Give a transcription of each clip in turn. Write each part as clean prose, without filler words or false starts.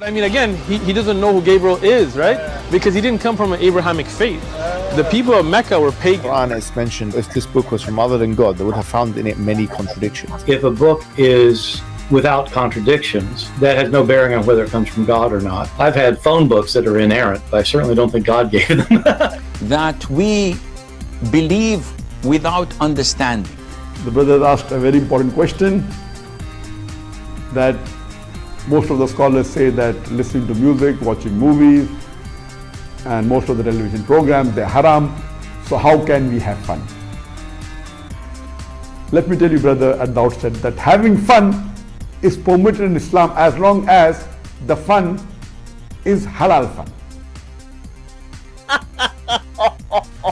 I mean, again, he doesn't know who Gabriel is, right? Because he didn't come from an Abrahamic faith. The people of Mecca were pagan. Quran is mentioned, if this book was from other than God, they would have found in it many contradictions. If a book is without contradictions, that has no bearing on whether it comes from God or not. I've had phone books that are inerrant, but I certainly don't think God gave them. That we believe without understanding. The brother asked a very important question, that most of the scholars say that listening to music, watching movies, and most of the television programs, they're haram. So how can we have fun? Let me tell you, brother, at the outset, that having fun is permitted in Islam as long as the fun is halal fun.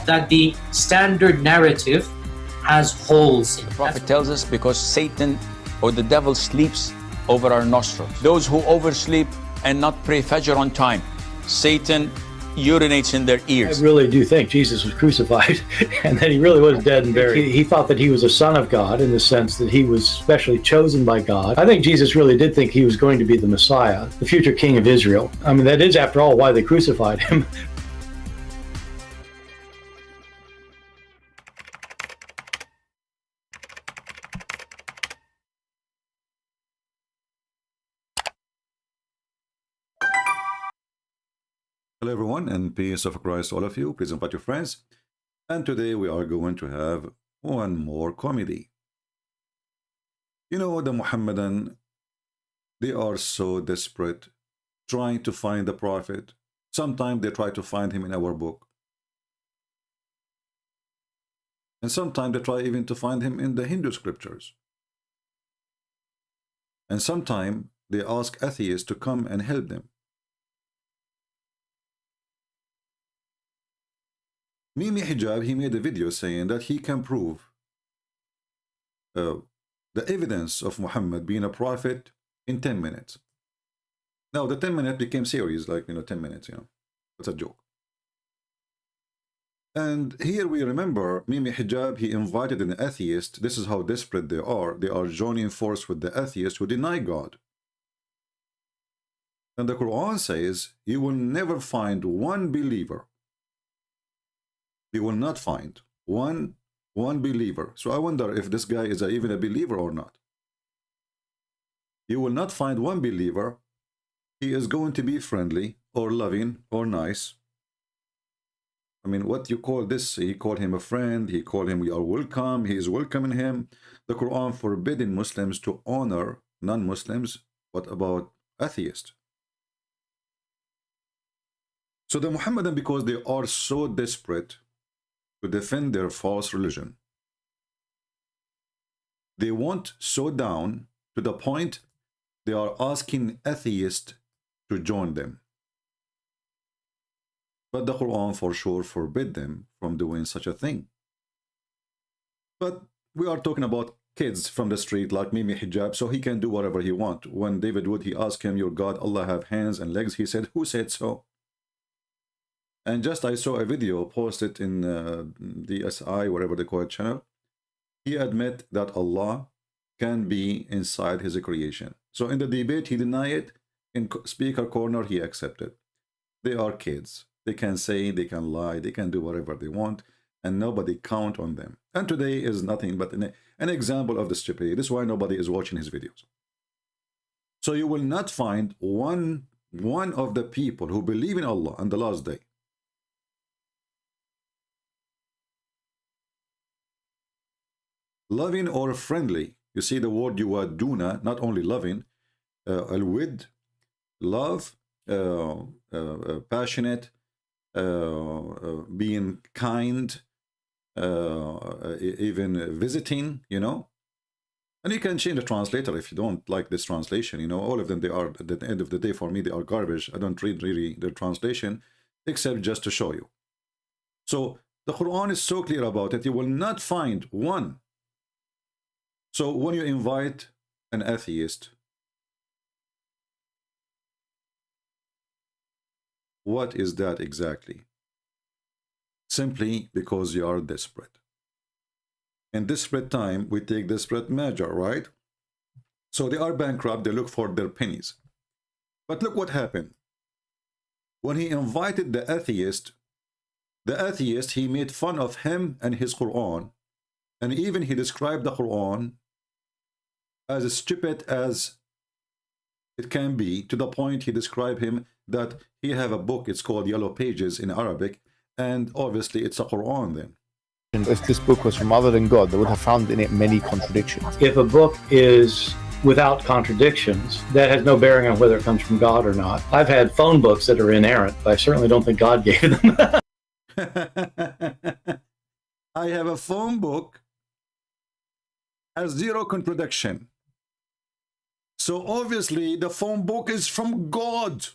That the standard narrative has holes in it. The Prophet tells us because Satan or the devil sleeps over our nostrils. Those who oversleep and not pray Fajr on time, Satan urinates in their ears. I really do think Jesus was crucified and that he really was dead and buried. He thought that he was a son of God in the sense that he was specially chosen by God. I think Jesus really did think he was going to be the Messiah, the future king of Israel. I mean, that is, after all, why they crucified him. Hello everyone, and peace of Christ all of you. Please invite your friends. And today we are going to have one more comedy. You know, the Muhammadan, they are so desperate trying to find the Prophet. Sometimes they try to find him in our book. And sometimes they try even to find him in the Hindu scriptures. And sometimes they ask atheists to come and help them. Mimi Hijab, he made a video saying that he can prove the evidence of Muhammad being a prophet in 10 minutes. Now, the 10 minutes became serious, like, 10 minutes, It's a joke. And here we remember Mimi Hijab, he invited an atheist. This is how desperate they are. They are joining force with the atheists who deny God. And the Quran says, you will never find one believer. You will not find one believer. So I wonder if this guy is even a believer or not. You will not find one believer. He is going to be friendly or loving or nice. I mean, what you call this? He called him a friend. He called him, we are welcome. He is welcoming him. The Quran forbidding Muslims to honor non-Muslims. What about atheists? So the Muhammadan, because they are so desperate to defend their false religion, they want so down to the point they are asking atheists to join them. But the Quran for sure forbid them from doing such a thing. But we are talking about kids from the street like Mimi Hijab, so he can do whatever he wants. When David Wood, he asked him, your God, Allah have hands and legs? He said, who said so? And just I saw a video posted in DSI, whatever they call it, channel. He admit that Allah can be inside his creation. So in the debate, he denied it. In speaker corner, he accepted. They are kids. They can say, they can lie, they can do whatever they want, and nobody count on them. And today is nothing but an example of the stupidity. This is why nobody is watching his videos. So you will not find one of the people who believe in Allah on the last day, loving or friendly. You see the word yuwaduna, not only loving, al-wid, love, passionate, being kind, even visiting, And you can change the translator if you don't like this translation, All of them, they are, at the end of the day, for me, they are garbage. I don't read really the translation, except just to show you. So the Quran is so clear about it. You will not find one. So when you invite an atheist, what is that exactly? Simply because you are desperate. In desperate time, we take desperate measure, right? So they are bankrupt, they look for their pennies. But look what happened. When he invited the atheist, he made fun of him and his Quran. And even he described the Quran as stupid as it can be, to the point he described him that he have a book, it's called Yellow Pages in Arabic, and obviously it's a Quran then. If this book was from other than God, they would have found in it many contradictions. If a book is without contradictions, that has no bearing on whether it comes from God or not. I've had phone books that are inerrant, but I certainly don't think God gave them. I have a phone book has zero contradiction. So obviously the phone book is from God.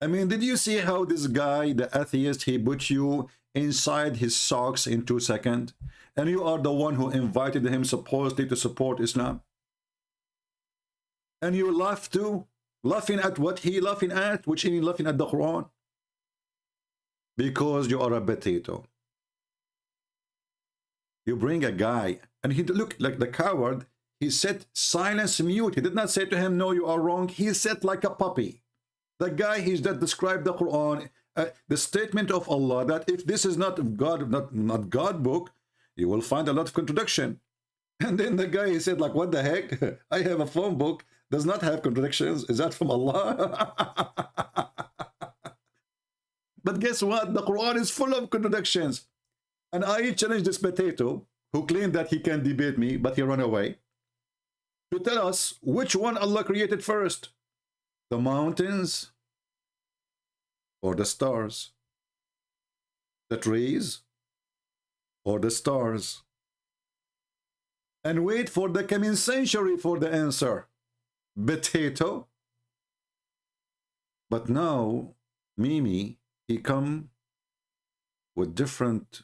I mean, did you see how this guy, the atheist, he put you inside his socks in 2 seconds? And you are the one who invited him supposedly to support Islam? And you laugh too? Laughing at what he laughing at? Which he laughing at the Quran? Because you are a potato. You bring a guy, and he looked like the coward. He said, silence, mute. He did not say to him, no, you are wrong. He said like a puppy. The guy he's that described the Quran, the statement of Allah, that if this is not God, not God book, you will find a lot of contradiction. And then the guy, he said, like, what the heck? I have a phone book, does not have contradictions. Is that from Allah? But guess what? The Quran is full of contradictions. And I challenge this potato, who claimed that he can debate me, but he ran away, to tell us which one Allah created first. The mountains or the stars? The trees or the stars? And wait for the coming century for the answer. Potato. But now, Mimi, he come with different...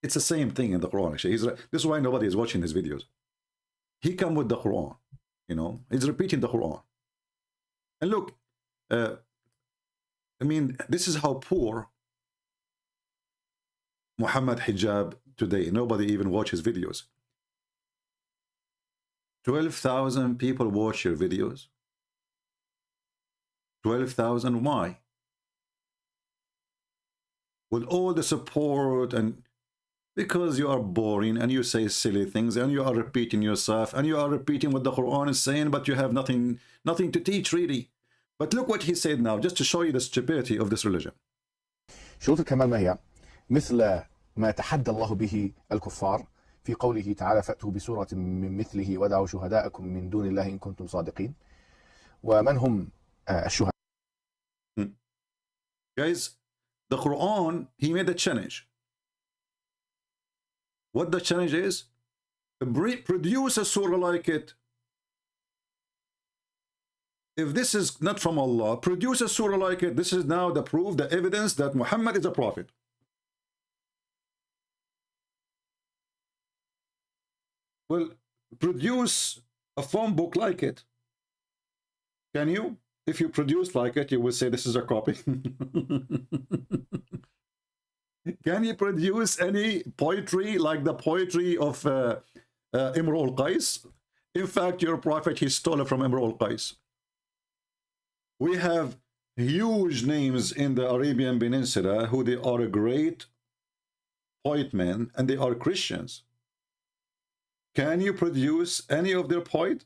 it's the same thing in the Quran, actually. This is why nobody is watching his videos. He come with the Quran, you know. He's repeating the Quran. And look, I mean, this is how poor Muhammad Hijab today. Nobody even watches videos. 12,000 people watch your videos. 12,000, why? With all the support, and because you are boring and you say silly things and you are repeating yourself and you are repeating what the Quran is saying, but you have nothing to teach really. But look what he said now, just to show you the stupidity of this religion. شروط الكمال ما هي؟ مثل ما تحدى الله به الكفار في قوله تعالى فأتوا بسورة من مثله ودعوا شهداءكم من دون الله إن كنتم صادقين. ومن هم الشهداء؟ Guys, the Quran, he made a challenge. What the challenge is? Produce a surah like it. If this is not from Allah, produce a surah like it. This is now the proof, the evidence that Muhammad is a prophet. Well, produce a phone book like it. Can you? If you produce like it, you will say this is a copy. Can you produce any poetry like the poetry of Imr al-Qais? In fact, your prophet, he stole it from Imr al-Qais. We have huge names in the Arabian Peninsula who they are a great poet men, and they are Christians. Can you produce any of their poet?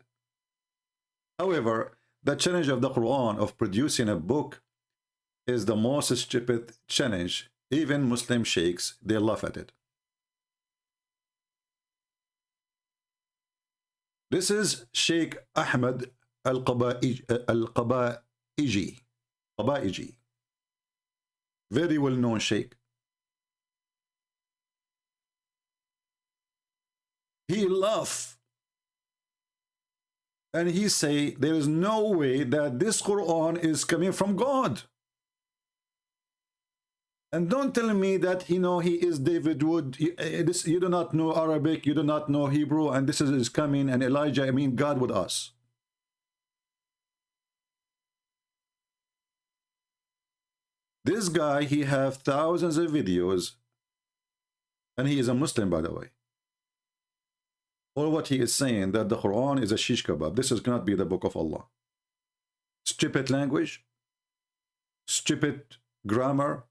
However, the challenge of the Quran of producing a book is the most stupid challenge. Even Muslim sheikhs, they laugh at it. This is Sheikh Ahmed al-Qabaiji, very well-known sheikh. He laughed and he say there is no way that this Quran is coming from God. And don't tell me that, you know, he is David Wood. You do not know Arabic, you do not know Hebrew, and this is coming, and Elijah, I mean God with us. This guy, he have thousands of videos, and he is a Muslim, by the way. Or what he is saying, that the Quran is a shish kebab. This cannot be the book of Allah. Stupid language, stupid grammar,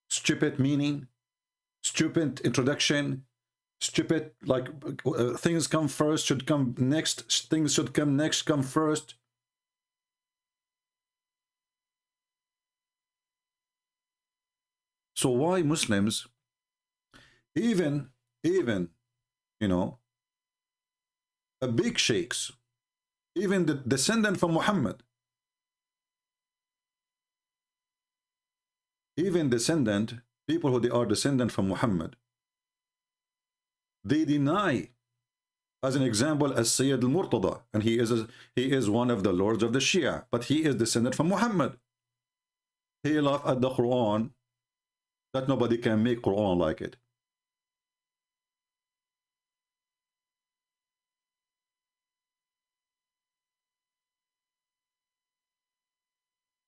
stupid meaning, stupid introduction, stupid, like things come first, should come next, things should come next, come first. So why Muslims, even, you know, a big sheikhs, even the descendant from Muhammad, even descendant, people who they are descendant from Muhammad, they deny, as an example, as Sayyid al-Murtada, and he is one of the lords of the Shia, but he is descendant from Muhammad. He laughed at the Quran, that nobody can make Quran like it.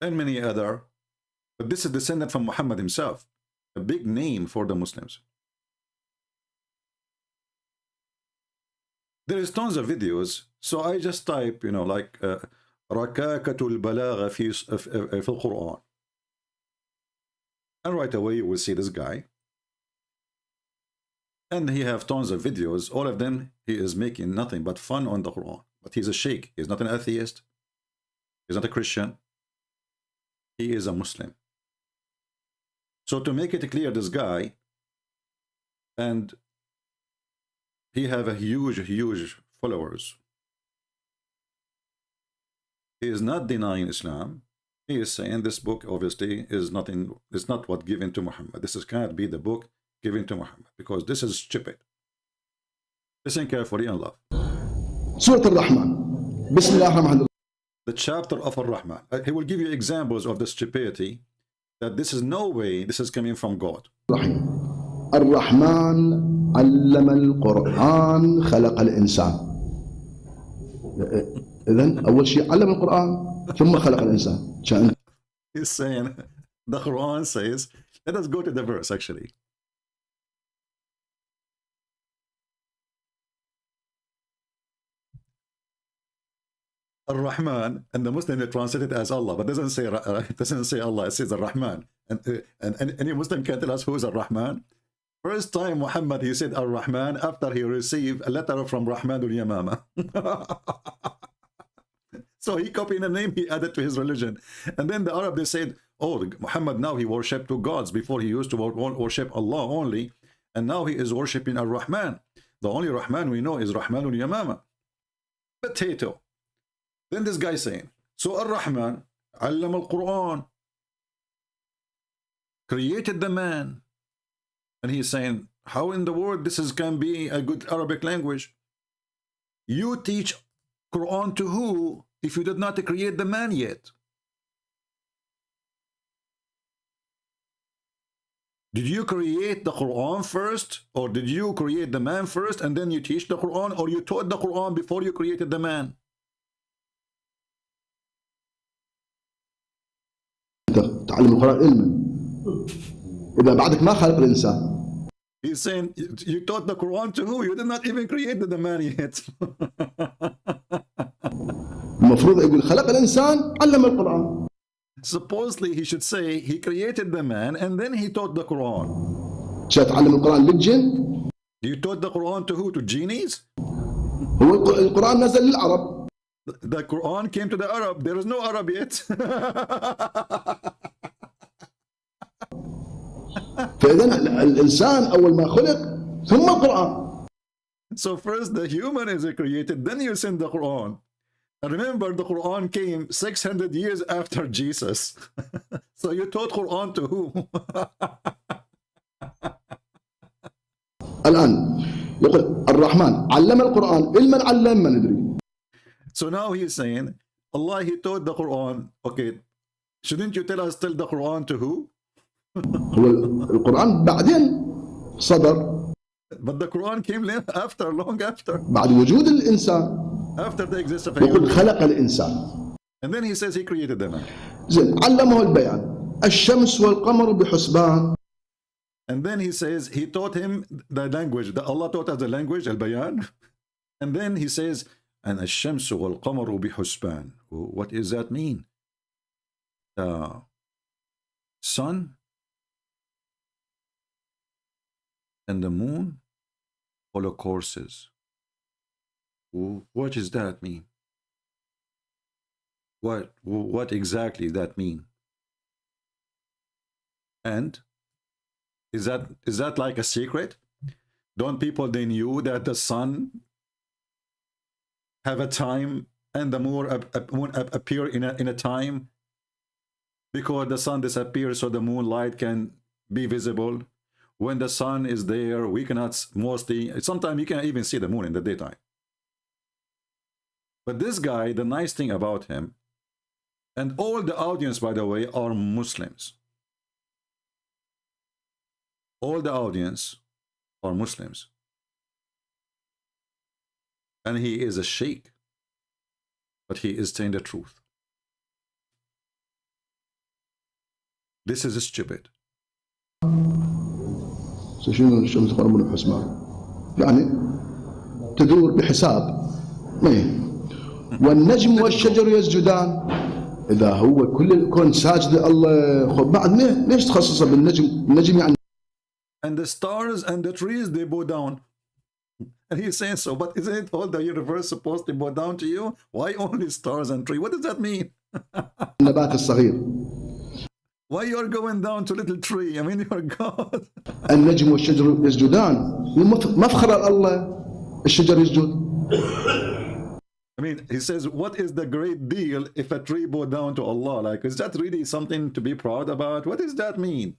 And many other, but this is descendant from Muhammad himself, a big name for the Muslims. There is tons of videos, so I just type, you know, like Rakakatul Balagha fi al-Quran, and right away you will see this guy, and he have tons of videos. All of them, he is making nothing but fun on the Quran, but he's a sheikh. He's not an atheist, he's not a Christian, he is a Muslim. So to make it clear, this guy, and he have a huge followers, he is not denying Islam. He is saying this book obviously is nothing, it's not what given to Muhammad. This is cannot be the book given to Muhammad, because this is stupid. Listen carefully and love. Surah Al-Rahman. Bismillah ar-Rahman. The chapter of Ar-Rahman. He will give you examples of the stupidity, that this is no way this is coming from God. Ar-Rahman allama al-Quran khalaqa al-insan. إذن أول شيء علم القرآن ثم خلق الإنسان. He's saying, the Quran says, let us go to the verse actually. Ar-Rahman, and the Muslim they translate it as Allah, but doesn't say Allah, it says Ar-Rahman. And any Muslim can tell us who is Ar-Rahman? First time Muhammad he said Ar-Rahman after he received a letter from Rahman al-Yamama. So he copied a name, he added to his religion. And then the Arab they said, oh, Muhammad now he worshipped two gods. Before he used to worship Allah only, and now he is worshipping Ar-Rahman. The only Rahman we know is Rahman al-Yamama. Potato. Then this guy saying, so Ar-Rahman, Allam al-Quran, created the man. And he's saying, how in the world this can be a good Arabic language? You teach Quran to who if you did not create the man yet? Did you create the Quran first, or did you create the man first and then you teach the Quran, or you taught the Quran before you created the man? تعلم القرآن علما إذا بعدك ما خلق الإنسان. He's saying, you taught the Quran to who? You did not even create the man yet. المفروض يقول خلق الإنسان علم القرآن. Supposedly he should say he created the man and then he taught the Quran. تعلم القرآن للجن. You taught the Quran to who? To genies? هو القرآن نزل للعرب. The Quran came to the Arab. There is no Arab yet. فإذا الإنسان أول ما خلق ثم القرآن. So first the human is created, then you send the Quran. And remember, the Quran came 600 years after Jesus. So you taught Quran to who? الآن يقول الرحمن علم القرآن علما علم ما ندري. So now he is saying, Allah, he taught the Quran. Okay, shouldn't you tell us still the Quran to who? هو القرآن بعدين صدر. But the Quran came after, long after. بعد وجود الإنسان. After the existence of يقول human. خلق الإنسان. And then he says he created the man. زين علمه البيان الشمس والقمر بحسبان. And then he says he taught him the language. Allah taught us the language, al-bayan. And then he says, and الشمس والقمر بحسبان. What does that mean? The sun and the moon follow courses. What does that mean? What exactly does that mean? And is that like a secret? Don't people, they knew that the sun have a time and the moon appear in a time, because the sun disappears so the moonlight can be visible. When the sun is there, we cannot mostly, sometimes you can't even see the moon in the daytime. But this guy, the nice thing about him, and all the audience, by the way, are Muslims. All the audience are Muslims. And he is a sheikh, but he is saying the truth. This is stupid. شنو الشمس والقمر بحسبان؟ يعني تدور بحساب. والنجم والشجر يسجدان. إذا هو كل الكون ساجد الله، خب بعد ليش تخصصه بالنجم؟ النجم يعني. And the stars and the trees, they bow down. And he's saying so, but isn't it all the universe supposed to bow down to you? Why only stars and trees? What does that mean? النبات الصغير. Why you're going down to little tree? I mean, you're God. النجم والشجر يسجدان. مفخر الله الشجر يسجد. I mean, he says, what is the great deal if a tree bow down to Allah? Like, is that really something to be proud about? What does that mean?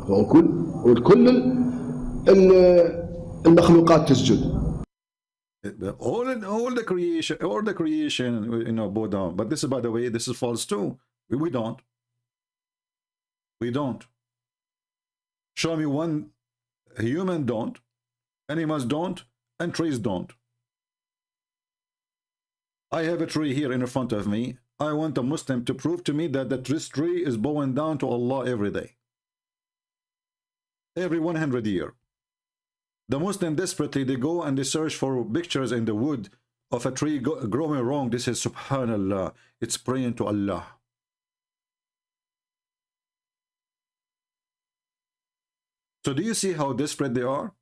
وكل المخلوقات تسجد. All the creation, you know, bow down. But this is, by the way, this is false too. We don't. We don't. Show me one human don't, animals don't, and trees don't. I have a tree here in front of me. I want a Muslim to prove to me that this tree is bowing down to Allah every day. Every 100 years. The Muslim desperately, they go and they search for pictures in the wood of a tree growing wrong. This is Subhanallah. It's praying to Allah. So do you see how desperate they are?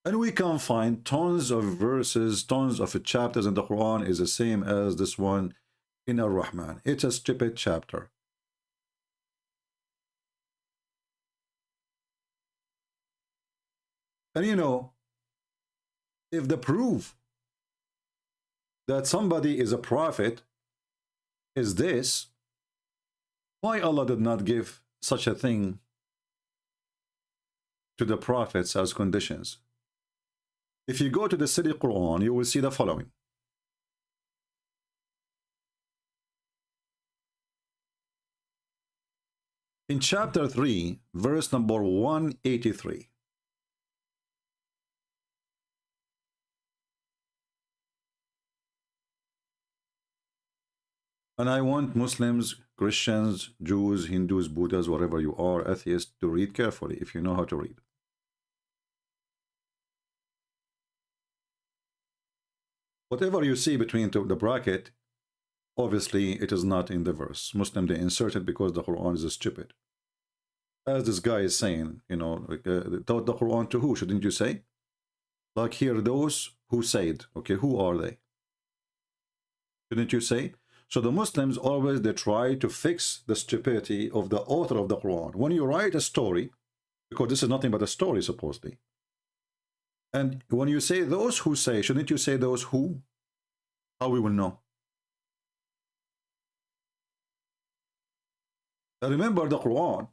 And we can find tons of verses, tons of chapters in the Quran is the same as this one in Ar-Rahman. It's a stupid chapter. And you know, if the proof that somebody is a prophet is this, why Allah did not give such a thing to the prophets as conditions? If you go to the City Quran, you will see the following. In chapter 3, verse number 183. And I want Muslims, Christians, Jews, Hindus, Buddhas, whatever you are, atheists, to read carefully if you know how to read. Whatever you see between the bracket, obviously it is not in the verse. Muslim, they insert it because the Quran is stupid. As this guy is saying, you know, taught the Quran to who, shouldn't you say? Like here, those who said, okay, who are they? Shouldn't you say? So the Muslims always, they try to fix the stupidity of the author of the Quran. When you write a story, because this is nothing but a story supposedly, and when you say those who say, shouldn't you say those who? How we will know? Now remember, the Quran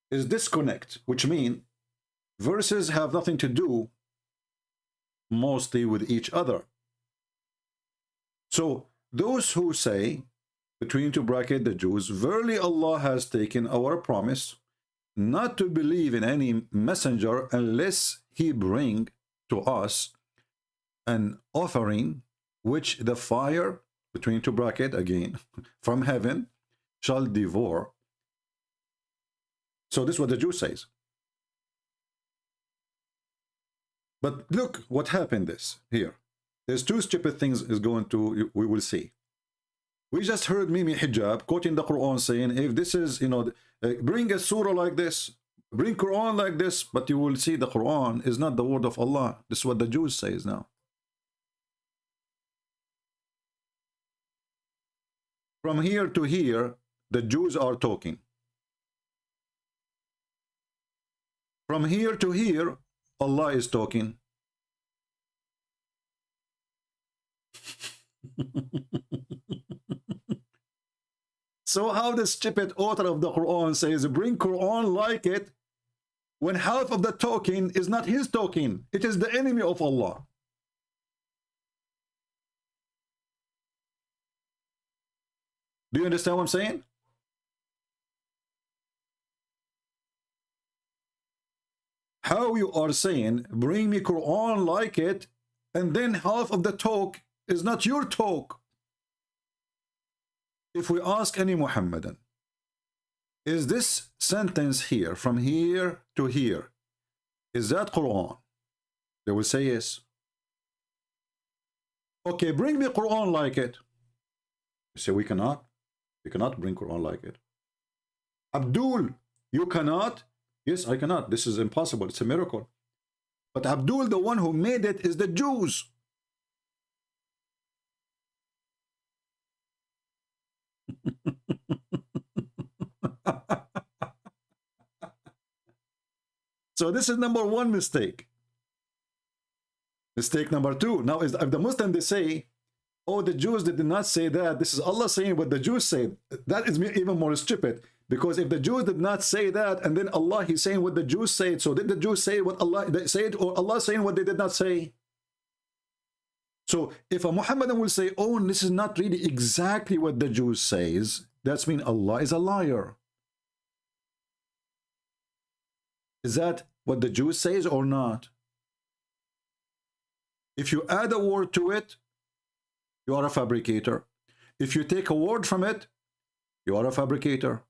is disconnect, which means verses have nothing to do mostly with each other. So those who say, between two brackets, the Jews, verily Allah has taken our promise not to believe in any messenger unless he bring to us an offering which the fire, between two brackets again, from heaven shall devour. So this is what the Jew says. But look what happened this here. There's two stupid things is going to, we will see. We just heard Mimi Hijab quoting the Quran saying, if this is, you know, bring a surah like this, bring Quran like this, but you will see the Quran is not the word of Allah. This is what the Jews says now. From here to here, the Jews are talking. From here to here, Allah is talking. So how the stupid author of the Quran says, bring Quran like it, when half of the talking is not his talking, it is the enemy of Allah. Do you understand what I'm saying? How you are saying, bring me Quran like it, and then half of the talk is not your talk. If we ask any Muhammadan, is this sentence here, from here to here, is that Quran? They will say yes. Okay, bring me Quran like it. You say we cannot. We cannot bring Quran like it. Abdul, you cannot. Yes, I cannot. This is impossible. It's a miracle. But Abdul, the one who made it, is the Jews. So this is number one mistake. Mistake number two. Now, is if the Muslim they say, oh, the Jews they did not say that. This is Allah saying what the Jews said. That is even more stupid. Because if the Jews did not say that, and then Allah He's saying what the Jews said, so did the Jews say what Allah they said, or Allah saying what they did not say? So if a Muhammadan will say, oh, this is not really exactly what the Jews says, that's mean Allah is a liar. Is that what the Jews says or not? If you add a word to it, you are a fabricator. If you take a word from it, you are a fabricator.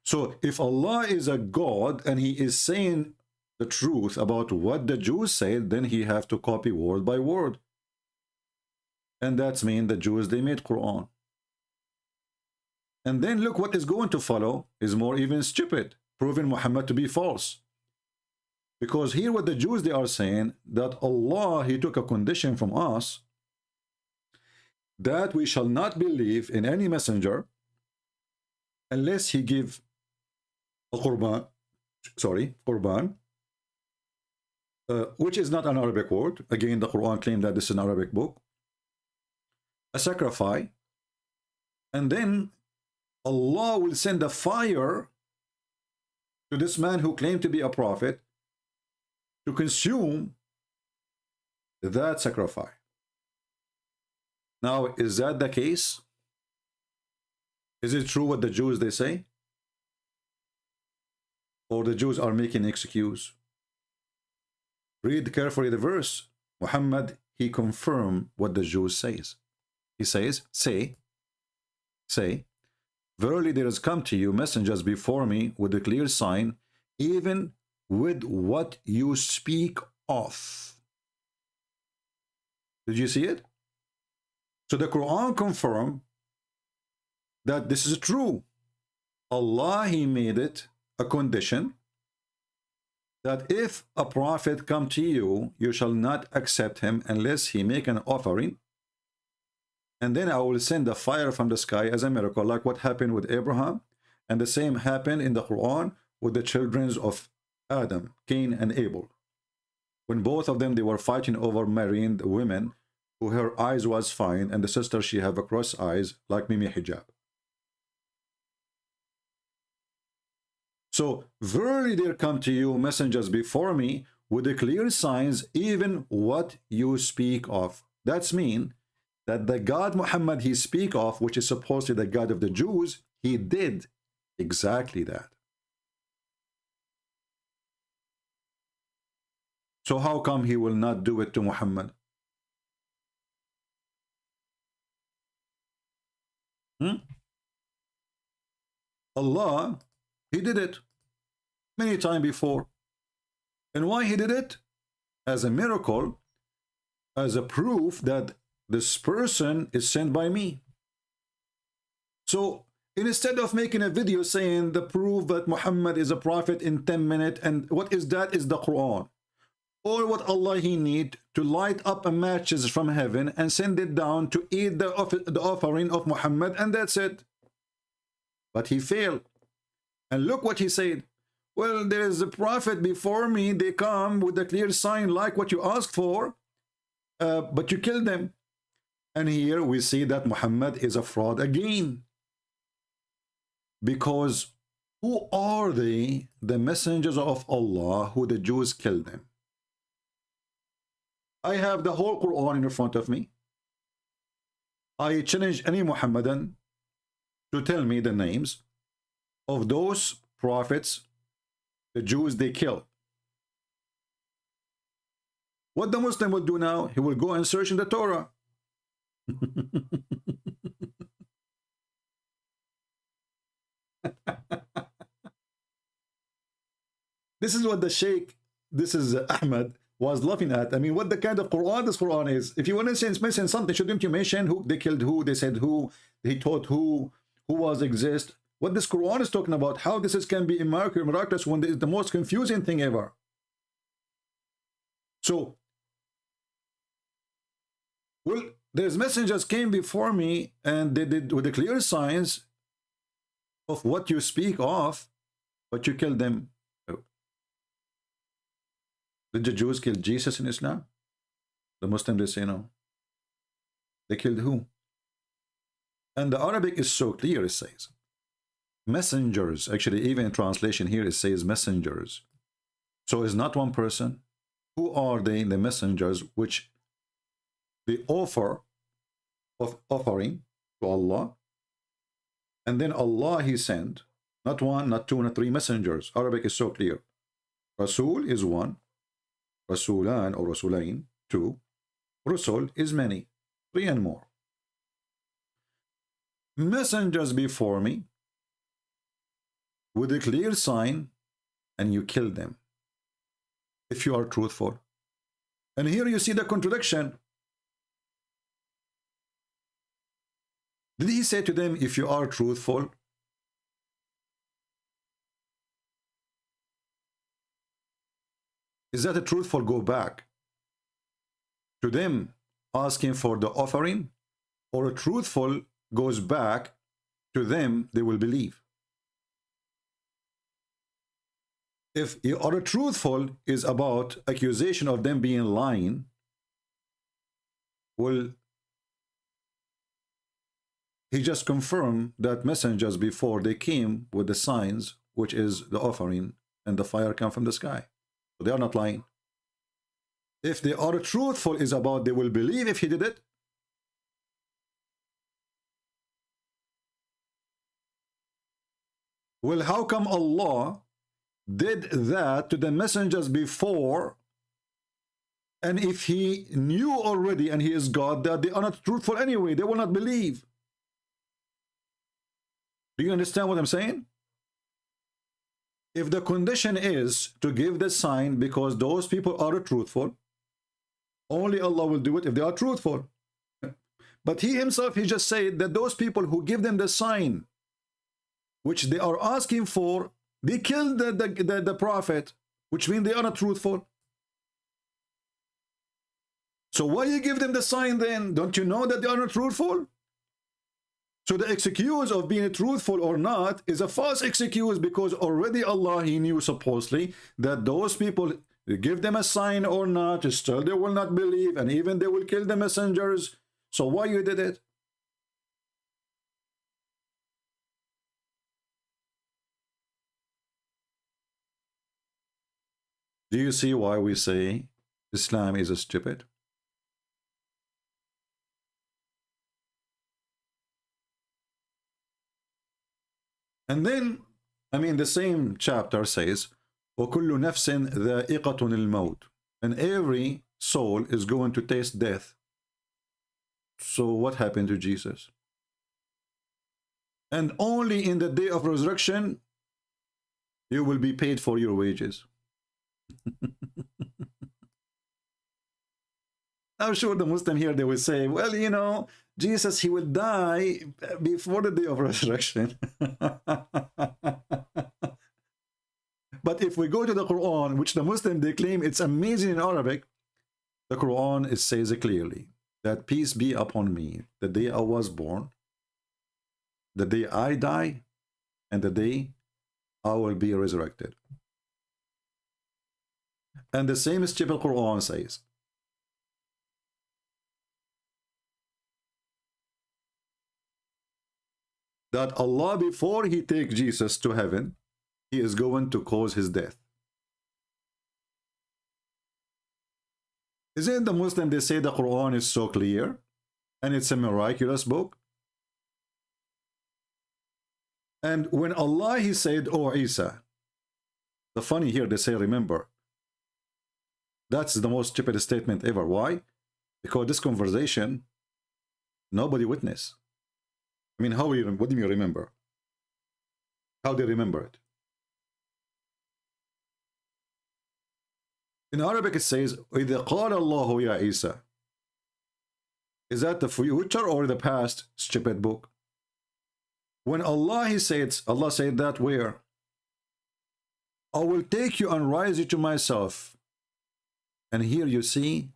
So if Allah is a God and He is saying the truth about what the Jews said, then He have to copy word by word. And that's mean the Jews, they made Quran. And then look what is going to follow is more even stupid, proving Muhammad to be false. Because here what the Jews they are saying, that Allah He took a condition from us that we shall not believe in any messenger unless he give a qurban, which is not an Arabic word. Again, the Quran claimed that this is an Arabic book. A sacrifice, and then Allah will send a fire to this man who claimed to be a prophet to consume that sacrifice. Now, is that the case? Is it true what the Jews they say? Or the Jews are making an excuse? Read carefully the verse. Muhammad, he confirmed what the Jews says. He says, say, verily there has come to you messengers before me with a clear sign, even with what you speak of. Did you see it? So the Quran confirmed that this is true. Allah, He made it a condition that if a prophet come to you, you shall not accept him unless he make an offering. And then I will send a fire from the sky as a miracle, like what happened with Abraham. And the same happened in the Quran with the children of Adam, Cain and Abel. When both of them, they were fighting over marrying the women who her eyes was fine, and the sister, she have a cross eyes like Mimi Hijab. So, verily there come to you messengers before me with the clear signs, even what you speak of. That's mean that the God Muhammad he speak of, which is supposedly the God of the Jews, he did exactly that. So how come he will not do it to Muhammad? Allah, he did it. many times before. And why he did it? As a miracle, as a proof that this person is sent by me. So instead of making a video saying the proof that Muhammad is a prophet in 10 minutes, and what is that is the Quran. Or what Allah he need to light up a matches from heaven and send it down to eat the offering of Muhammad, and that's it. But he failed. And look what he said. Well, there is a prophet before me. They come with a clear sign like what you asked for, but you killed them. And here we see that Muhammad is a fraud again. Because who are they? The messengers of Allah who the Jews killed them. I have the whole Quran in front of me. I challenge any Muhammadan to tell me the names of those prophets the Jews they killed. What the Muslim will do now, he will go and search in the Torah. This is what the Sheikh, this is Ahmed, was laughing at. I mean, what the kind of Quran this Quran is. If you want to mention something, shouldn't you mention who they killed, who they said, who he taught, who was exist? What this Quran is talking about, how this is, can be miraculous when it's the most confusing thing ever. So, well, there's messengers came before me and they did with the clear signs of what you speak of, but you killed them. Did the Jews kill Jesus in Islam? The Muslims, they say no. They killed who? And the Arabic is so clear, it says. Messengers, actually, even in translation here, it says messengers. So it's not one person. Who are they, the messengers, which they offer of offering to Allah? And then Allah, he sent, not one, not two, not three messengers. Arabic is so clear. Rasul is one. Rasulan or Rasulain, two. Rusul is many, three and more. Messengers before me with a clear sign, and you kill them if you are truthful. And here you see the contradiction. Did he say to them, if you are truthful? Is that a truthful go back to them asking for the offering, or a truthful goes back to them, they will believe? If you are a truthful is about accusation of them being lying, well, he just confirmed that messengers before they came with the signs, which is the offering, and the fire come from the sky. So they are not lying. If they are truthful is about they will believe if he did it. Well, how come Allah did that to the messengers before, and if he knew already and he is God that they are not truthful anyway, they will not believe? Do you understand what I'm saying? If the condition is to give the sign because those people are truthful, only Allah will do it if they are truthful. But he himself, he just said that those people who give them the sign which they are asking for, they killed the prophet, which means they are not truthful. So why you give them the sign then? Don't you know that they are not truthful? So the excuse of being truthful or not is a false excuse, because already Allah, he knew supposedly that those people, give them a sign or not, still they will not believe, and even they will kill the messengers. So why you did it? Do you see why we say Islam is stupid? And then, I mean, the same chapter says, وَكُلُّ نَفْسٍ ذَائِقَةٌ الْمَوْتِ, and every soul is going to taste death. So what happened to Jesus? And only in the day of resurrection, You will be paid for your wages. I'm sure the Muslim here, they will say, well, you know, Jesus, he will die before the day of resurrection. But if we go to the Quran, which the Muslim, they claim it's amazing in Arabic, the Quran, it says clearly that peace be upon me, the day I was born, the day I die, and the day I will be resurrected. And the same stupid Quran says that Allah, before he takes Jesus to heaven, he is going to cause his death. Isn't the Muslim, they say the Quran is so clear and it's a miraculous book? And when Allah, he said, oh Isa, the funny here, they say, remember, that's the most stupid statement ever. Why? Because this conversation, nobody witnessed. I mean, what do you remember? How do you remember it? In Arabic, it says, إِذَا قَالَ اللَّهُ يَا Isa. Is that the future or the past? Stupid book. When Allah, he says, Allah said that where? I will take you and raise you to myself. And here you see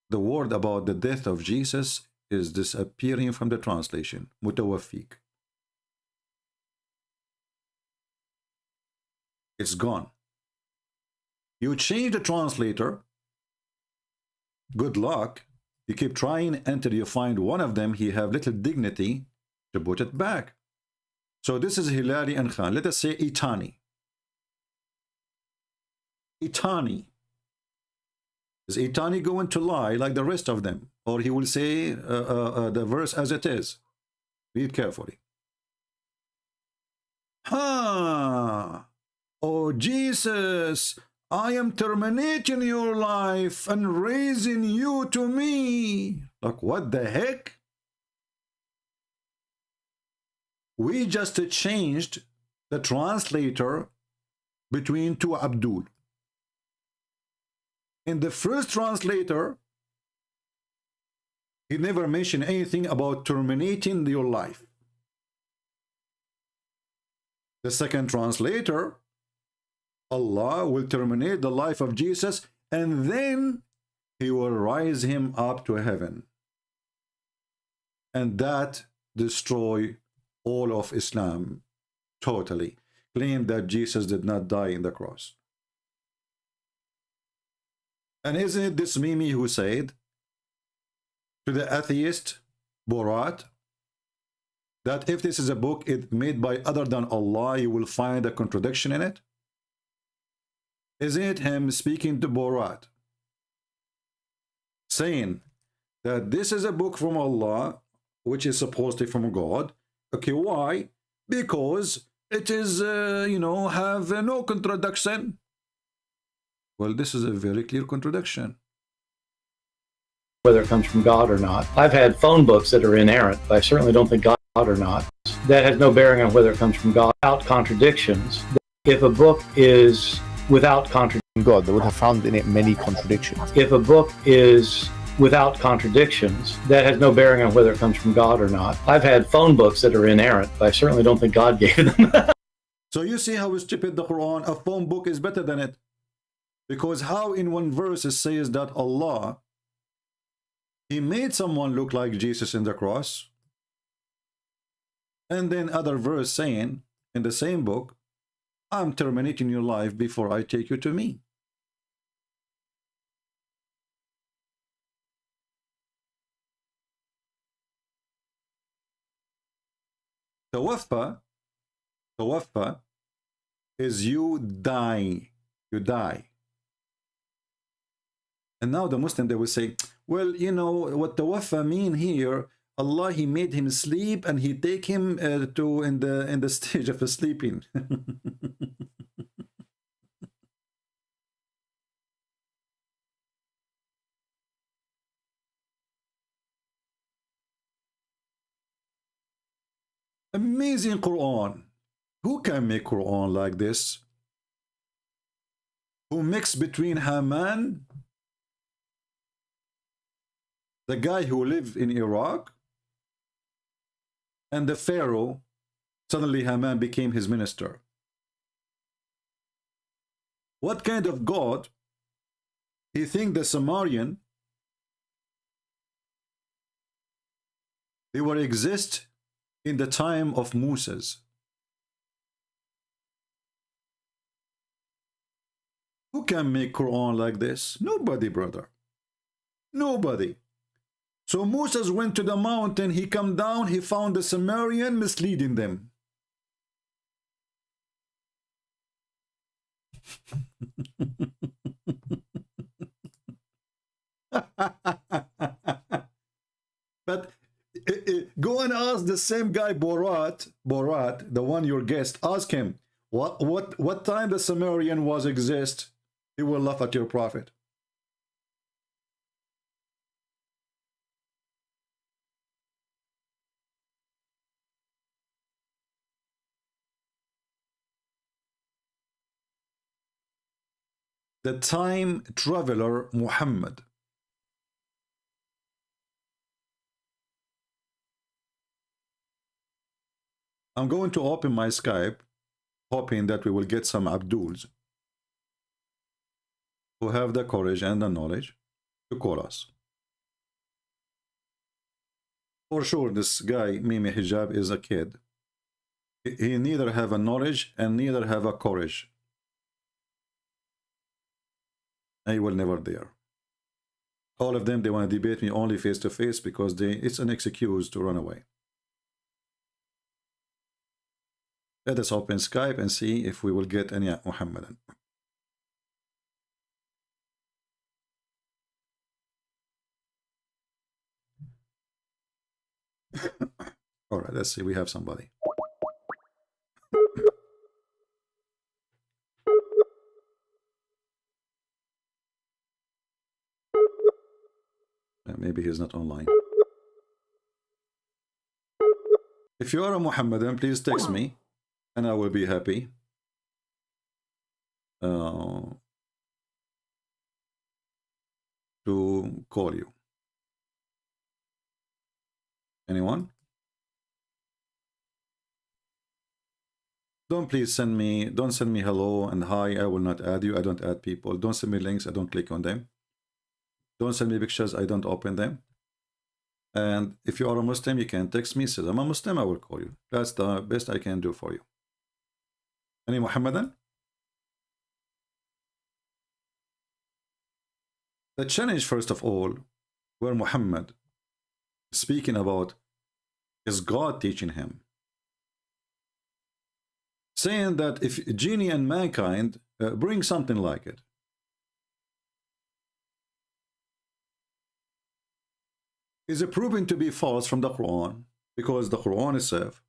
the word about the death of Jesus is disappearing from the translation. Mutawaffik. It's gone. You change the translator, good luck. You keep trying until you find one of them, he have little dignity to put it back. So this is Hilali and Khan. Let us say Itani. Itani. Is Itani going to lie like the rest of them? Or he will say the verse as it is? Read carefully. Oh Jesus, I am terminating your life and raising you to me. Like, what the heck? We just changed the translator between two Abdul. In the first translator, he never mentioned anything about terminating your life. The second translator, Allah will terminate the life of Jesus and then he will rise him up to heaven. And that destroy all of Islam totally. Claim that Jesus did not die in the cross. And isn't it this Mimi who said to the atheist Borat that if this is a book made by other than Allah, you will find a contradiction in it? Isn't it him speaking to Borat, saying that this is a book from Allah, which is supposed to be from God? Okay, why? Because it is, you know, have no contradiction. Well, this is a very clear contradiction. Whether it comes from God or not. I've had phone books that are inerrant, but I certainly don't think God or not. That has no bearing on whether it comes from God. Without contradictions. If a book is without contradiction, God, they would have found in it many contradictions. if a book is without contradictions, that has no bearing on whether it comes from God or not. I've had phone books that are inerrant, but I certainly don't think God gave them. So you see how stupid the Quran, a phone book is better than it. Because how in one verse it says that Allah, he made someone look like Jesus in the cross. And then other verse saying in the same book, I'm terminating your life before I take you to me. Tawaffa is you die. You die. And now the Muslim, they will say, well, you know, what tawaffa mean here, Allah, he made him sleep and he take him to in the stage of sleeping. Amazing Quran. Who can make Quran like this? Who mixed between Haman, the guy who lived in Iraq, and the Pharaoh. Suddenly Haman became his minister. What kind of God? He think the Sumerian, they will exist in the time of Moses. Who can make Quran like this? Nobody, brother. Nobody. So Moses went to the mountain, he come down, he found the Sumerian misleading them. But go and ask the same guy Borat, the one your guest, ask him what time the Sumerian was exist. He will laugh at your prophet. The time traveler Muhammad. I'm going to open my Skype, hoping that we will get some Abduls who have the courage and the knowledge to call us. For sure, this guy, Mimi Hijab, is a kid. He neither have a knowledge and neither have a courage. I will never dare. All of them, they want to debate me only face to face because it's an excuse to run away. Let us open Skype and see if we will get any Muhammadan. All right, let's see. We have somebody. Maybe he's not online. If you are a Muhammadan, please text me and I will be happy to call you. Anyone? Don't send me hello and hi. I will not add you. I don't add people. Don't send me links. I don't click on them. Don't send me pictures. I don't open them. And if you are a Muslim, you can text me. Say, I'm a Muslim, I will call you. That's the best I can do for you. Any Muhammadan? The challenge, first of all, where Muhammad speaking about is God teaching him. Saying that if genie and mankind bring something like it. Is it proven to be false from the Quran? Because the Quran itself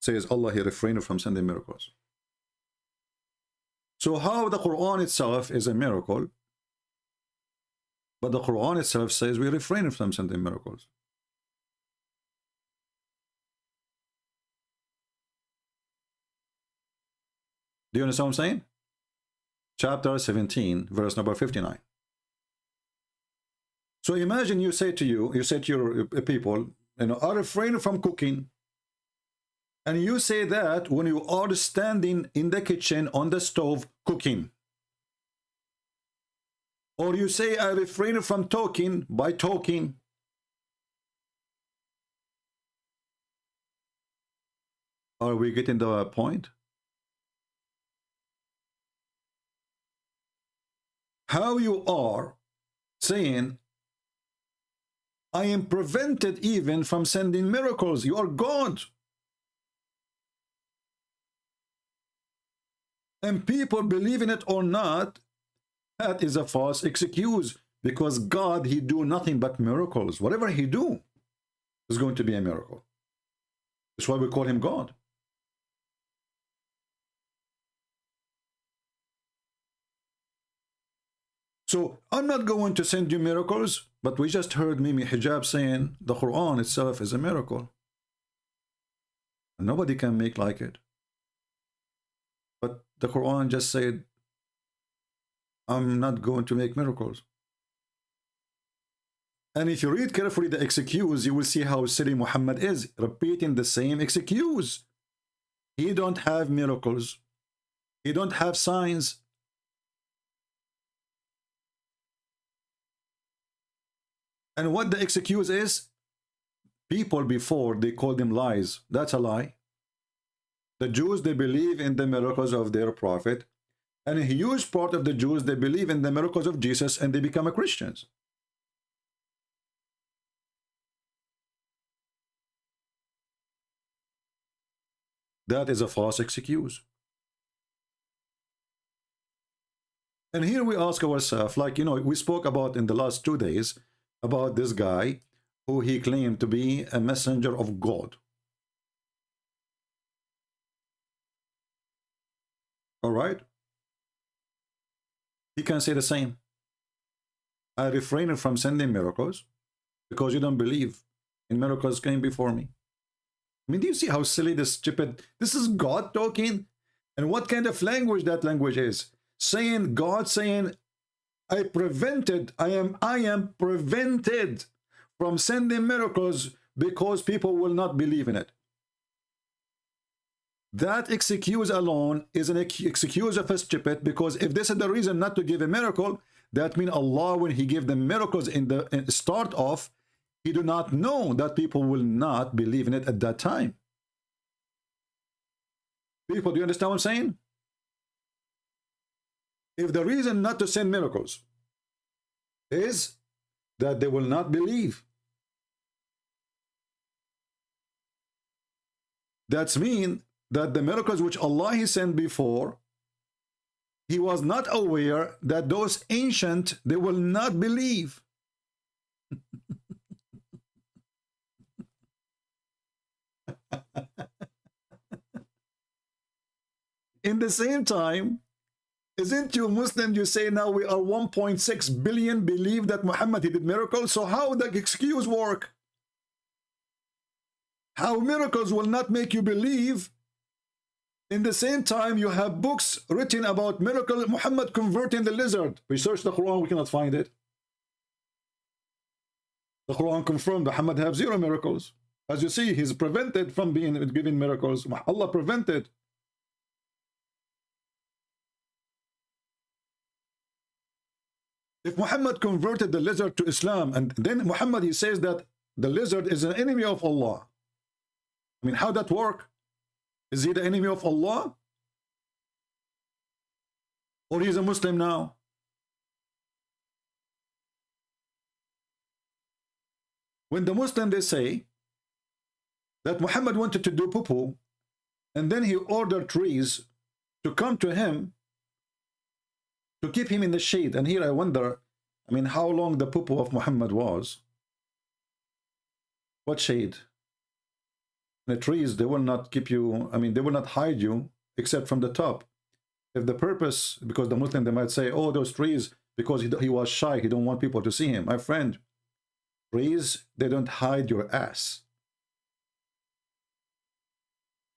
says Allah, he refrained from sending miracles. So how the Quran itself is a miracle, but the Quran itself says we refrain from sending miracles? Do you understand what I'm saying? Chapter 17, verse number 59. So imagine you say to your people, you know, are refrain from cooking. And you say that when you are standing in the kitchen on the stove cooking. Or you say, I refrain from talking by talking. Are we getting the point? How you are saying, I am prevented even from sending miracles. You are God. And people, believe in it or not, that is a false excuse. Because God, he do nothing but miracles. Whatever he do is going to be a miracle. That's why we call him God. So I'm not going to send you miracles, but we just heard Mimi Hijab saying the Quran itself is a miracle. And nobody can make like it. the Quran just said, I'm not going to make miracles. And if you read carefully the excuse, you will see how silly Muhammad is, repeating the same excuse. He don't have miracles. He don't have signs. And what the excuse is, people before, they called them lies. That's a lie. The Jews, they believe in the miracles of their prophet. And a huge part of the Jews, they believe in the miracles of Jesus and they become Christians. That is a false excuse. And here we ask ourselves, like, you know, we spoke about in the last 2 days about this guy who he claimed to be a messenger of God. All right? He can say the same. I refrained from sending miracles because you don't believe in miracles came before me. I mean, do you see how silly this stupid, this is God talking? And what kind of language that language is? Saying, God saying, I am prevented from sending miracles because people will not believe in it. That excuse alone is an excuse of a stupid, because if this is the reason not to give a miracle, that means Allah, when he gave them miracles in the start off, he do not know that people will not believe in it at that time. People, do you understand what I'm saying? If the reason not to send miracles is that they will not believe, that's mean that the miracles which Allah he sent before, he was not aware that those ancient, they will not believe. In the same time, isn't you Muslim, you say now we are 1.6 billion believe that Muhammad he did miracles, so how the excuse work? How miracles will not make you believe? In the same time, you have books written about miracle, Muhammad converting the lizard. We search the Quran, we cannot find it. The Quran confirmed Muhammad have 0 miracles. As you see, he's prevented from being given miracles. Allah prevented. If Muhammad converted the lizard to Islam, and then Muhammad he says that the lizard is an enemy of Allah. I mean, how that work? Is he the enemy of Allah? Or he's a Muslim now? When the Muslim they say that Muhammad wanted to do poo-poo, and then he ordered trees to come to him to keep him in the shade. And here I wonder, I mean, how long the poo-poo of Muhammad was? What shade? The trees, they will not keep you, I mean, they will not hide you except from the top. If the purpose, because the Muslim, they might say, oh, those trees, because he was shy, he don't want people to see him. My friend, trees, they don't hide your ass.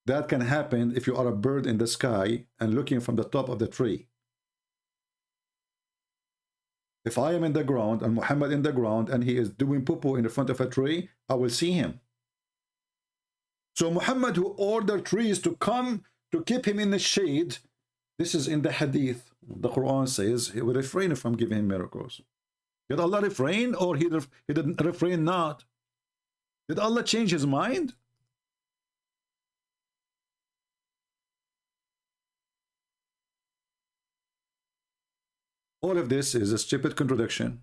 That can happen if you are a bird in the sky and looking from the top of the tree. If I am in the ground and Muhammad in the ground and he is doing poo-poo in the front of a tree, I will see him. So Muhammad who ordered trees to come to keep him in the shade, this is in the hadith. The Quran says he will refrain from giving him miracles. Did Allah refrain, or he didn't refrain not? Did Allah change his mind? All of this is a stupid contradiction.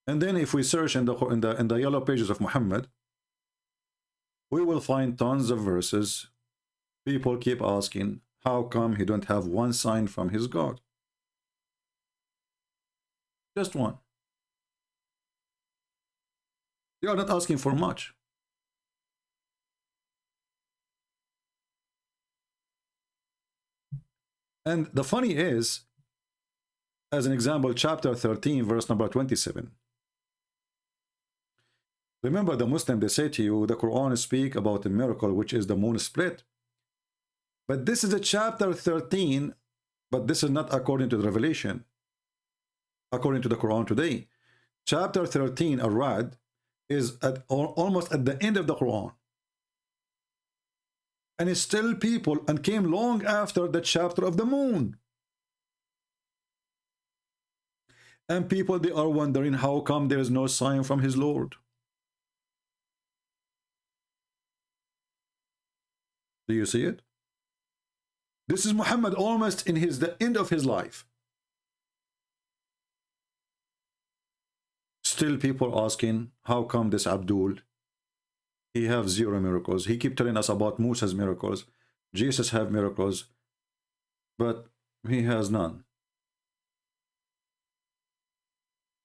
And then if we search in the yellow pages of Muhammad, we will find tons of verses. People keep asking, how come he don't have one sign from his God? Just one. They are not asking for much. And the funny is, as an example, chapter 13, verse number 27. Remember, the Muslim, they say to you, the Quran speak about a miracle, which is the moon split. But this is a chapter 13, but this is not according to the revelation. According to the Quran today, chapter 13, Ar-Ra'd, is almost at the end of the Quran. And it's still people, and came long after the chapter of the moon. And people, they are wondering how come there is no sign from his Lord. Do you see it? This is Muhammad almost in the end of his life. Still people asking, how come this Abdul, he have 0 miracles? He keep telling us about Musa's miracles. Jesus have miracles, but he has none.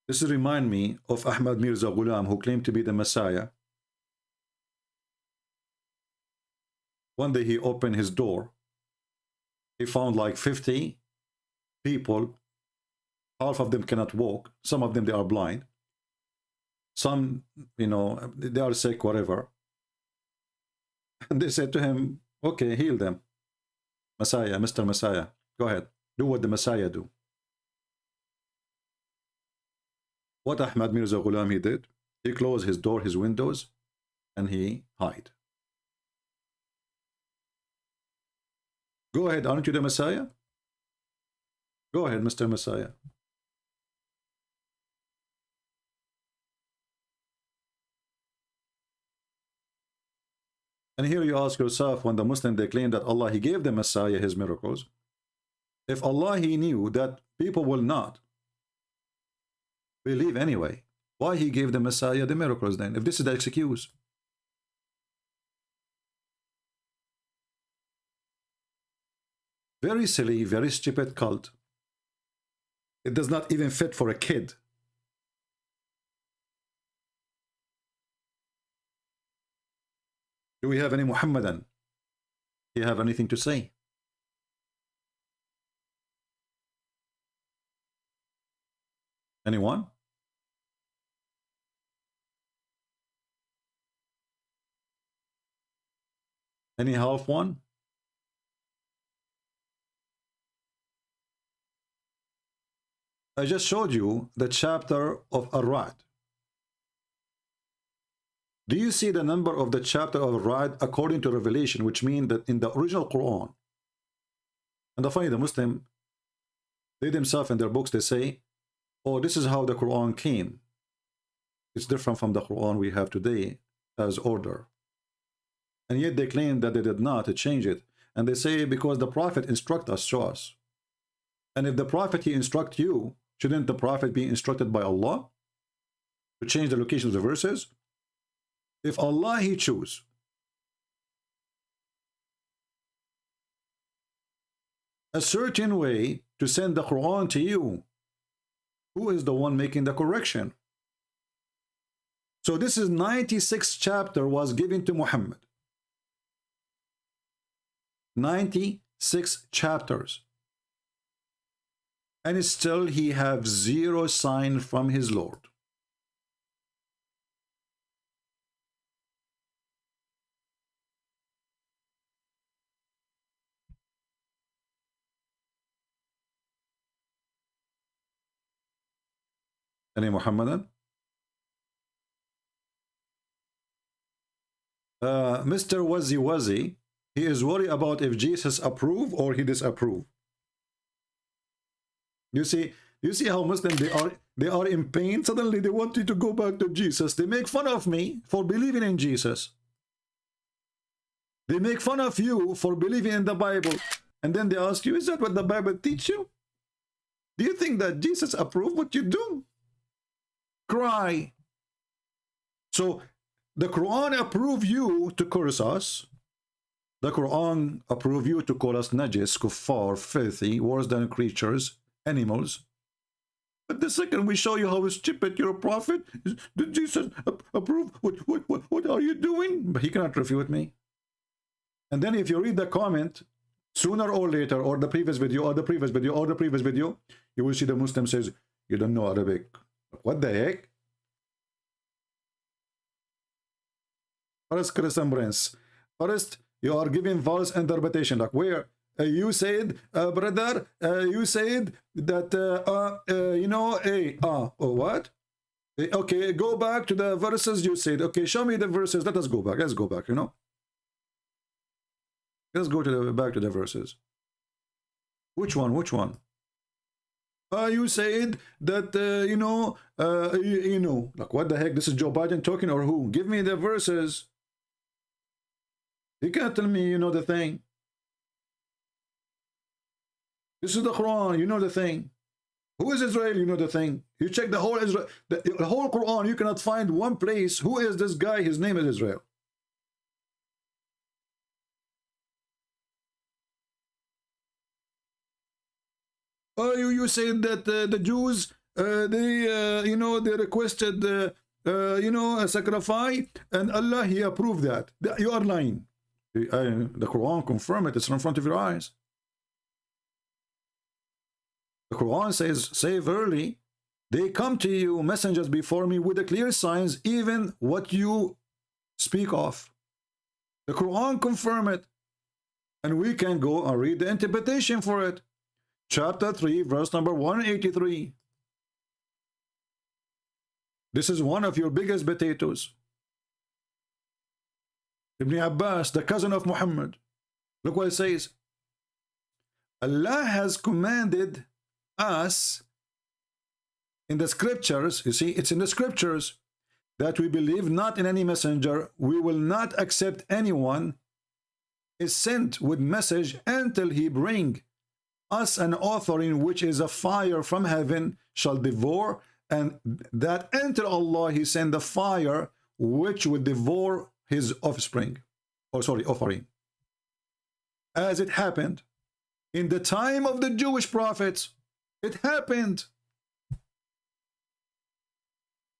This remind me of Ahmad Mirza Ghulam, who claimed to be the Messiah. One day he opened his door. He found like 50 people. Half of them cannot walk. Some of them, they are blind. Some, you know, they are sick, whatever. And they said to him, okay, heal them. Messiah, Mr. Messiah, go ahead. Do what the Messiah do. What Ahmad Mirza Ghulam he did? He closed his door, his windows, and he hid. Go ahead, aren't you the Messiah? Go ahead, Mr. Messiah. And here you ask yourself, when the Muslim, they claim that Allah, he gave the Messiah his miracles. If Allah, he knew that people will not believe anyway, why he gave the Messiah the miracles then, if this is the excuse? Very silly, very stupid cult. It does not even fit for a kid. Do we have any Muhammadan? Do you have anything to say? Anyone? Any half one? I just showed you the chapter of Ar-Ra'd. Do you see the number of the chapter of Ar-Ra'd according to Revelation, which means that in the original Quran, and the funny, the Muslim, they themselves in their books, they say, oh, this is how the Quran came. It's different from the Quran we have today as order. And yet they claim that they did not change it. And they say because the Prophet instruct us, show us. And if the Prophet, he instruct you, shouldn't the Prophet be instructed by Allah to change the location of the verses? If Allah, he choose a certain way to send the Quran to you, who is the one making the correction? So this is 96 chapter was given to Muhammad. 96 chapters. And still he have 0 sign from his Lord. Any Muhammadan? Mr. Wazi, he is worried about if Jesus approve or he disapprove. You see how Muslims, they are in pain. Suddenly they want you to go back to Jesus. They make fun of me for believing in Jesus. They make fun of you for believing in the Bible. And then they ask you, is that what the Bible teach you? Do you think that Jesus approved what you do? Cry. So the Quran approve you to curse us. The Quran approve you to call us najis, kuffar, filthy, worse than creatures, animals. But the second we show you how stupid you're a prophet, did Jesus approve? What are you doing? But he cannot refute me. And then if you read the comment, sooner or later, or the previous video, or the previous video, or the previous video, you will see the Muslim says, you don't know Arabic. What the heck? First Christian Prince. First, you are giving false interpretation. Like where you said, brother, you said that, what? Okay, go back to the verses you said. Okay, show me the verses. Let us go back. Let's go back, you know. Let's go to back to the verses. Which one? Which one? You said that, like what the heck? This is Joe Biden talking or who? Give me the verses. You can't tell me you know the thing. This is the Quran, you know the thing. Who is Israel? You know the thing. You check the whole Israel, the whole Quran, you cannot find one place. Who is this guy? His name is Israel. Oh, you said that the Jews, they requested, a sacrifice, and Allah, He approved that. You are lying. The Quran confirm it. It's in front of your eyes. The Quran says, say verily, they come to you, messengers before me, with the clear signs, even what you speak of. The Quran confirm it. And we can go and read the interpretation for it. Chapter 3, verse number 183. This is one of your biggest potatoes. Ibn Abbas, the cousin of Muhammad. Look what it says. Allah has commanded us in the scriptures, you see, it's in the scriptures, that we believe not in any messenger. We will not accept anyone is sent with message until he bring us an offering which is a fire from heaven shall devour, and that until Allah He send the fire which will devour his offspring, offering. As it happened in the time of the Jewish prophets. It happened.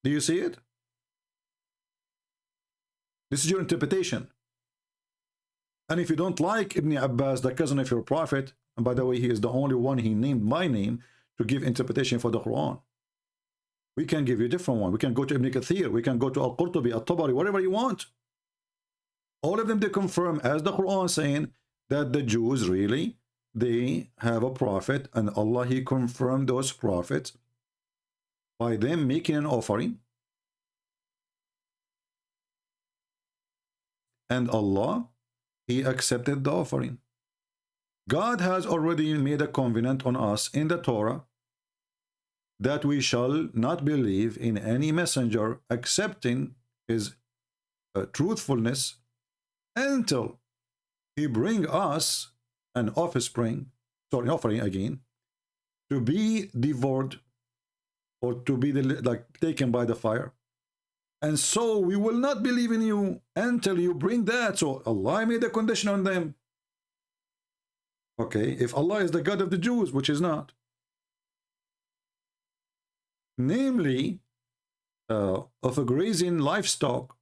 Do you see it? This is your interpretation. And if you don't like Ibn Abbas, the cousin of your prophet, and by the way, he is the only one he named by name to give interpretation for the Quran. We can give you a different one. We can go to Ibn Kathir. We can go to Al-Qurtubi, Al-Tabari, whatever you want. All of them, they confirm, as the Quran saying, that the Jews really, they have a prophet, and Allah, He confirmed those prophets by them making an offering. And Allah, He accepted the offering. God has already made a covenant on us in the Torah that we shall not believe in any messenger accepting his truthfulness until he bring us an offering again, to be devoured or to be taken by the fire. And so we will not believe in you until you bring that. So Allah made a condition on them. Okay, if Allah is the God of the Jews, which is not, namely of a grazing livestock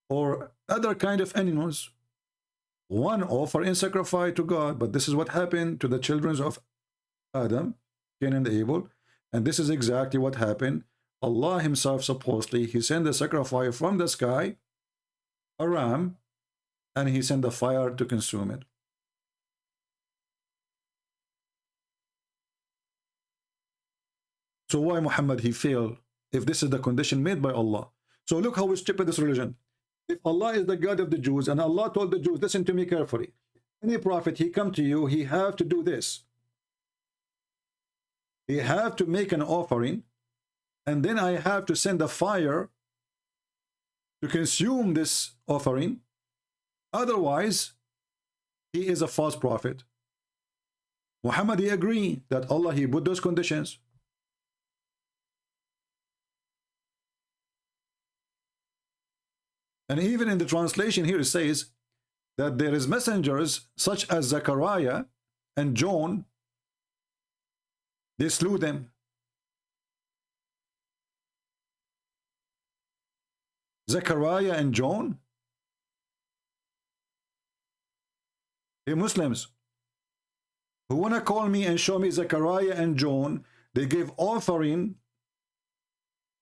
or other kind of animals, one offer in sacrifice to God. But this is what happened to the children of Adam, Cain and Abel, and this is exactly what happened. Allah Himself, supposedly, He sent the sacrifice from the sky, a ram, and He sent the fire to consume it. So why Muhammad, he failed if this is the condition made by Allah? So look how stupid this religion. If Allah is the God of the Jews, and Allah told the Jews, listen to me carefully, any prophet, he come to you, he have to do this. He have to make an offering, and then I have to send a fire to consume this offering. Otherwise, he is a false prophet. Muhammad, he agreed that Allah, he put those conditions. And even in the translation here, it says that there is messengers such as Zechariah and John. They slew them. Zechariah and John, hey Muslims who want to call me and show me Zechariah and John, they gave offering.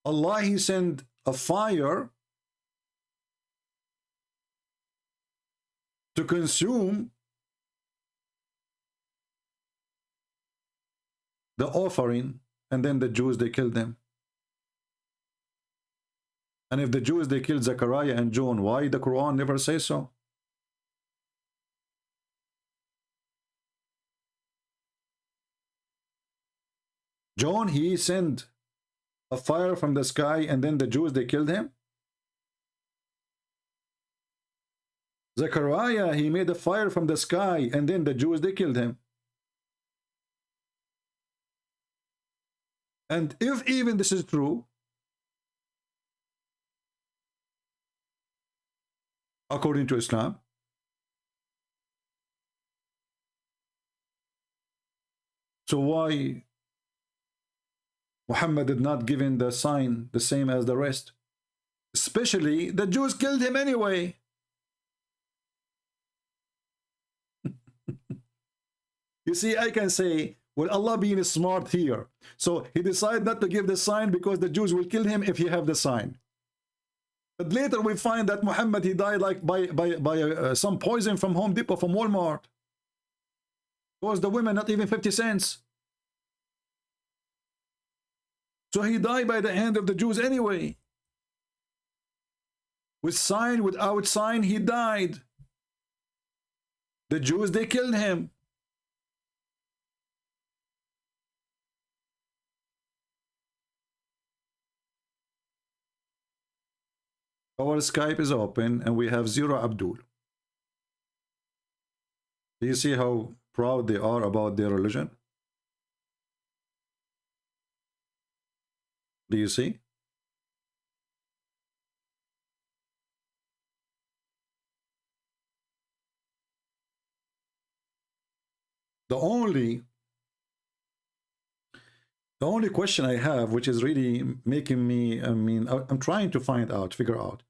Allah, He sent a fire to consume the offering, and then the Jews, they killed them. And if the Jews, they killed Zechariah and John, why the Quran never says so? John, he sent a fire from the sky, and then the Jews, they killed him. Zechariah, he made a fire from the sky, and then the Jews, they killed him. And if even this is true, according to Islam, so why Muhammad did not give in the sign the same as the rest? Especially the Jews killed him anyway. You see, I can say, well, Allah being smart here, so he decided not to give the sign because the Jews will kill him if he have the sign. But later we find that Muhammad, he died like by some poison from Home Depot, from Walmart. Cost the women not even 50 cents. So he died by the hand of the Jews anyway. With sign, without sign, he died. The Jews, they killed him. Our Skype is open and we have Zero Abdul. Do you see how proud they are about their religion? Do you see? The only question I have, which is really making me, I'm trying to find out, figure out,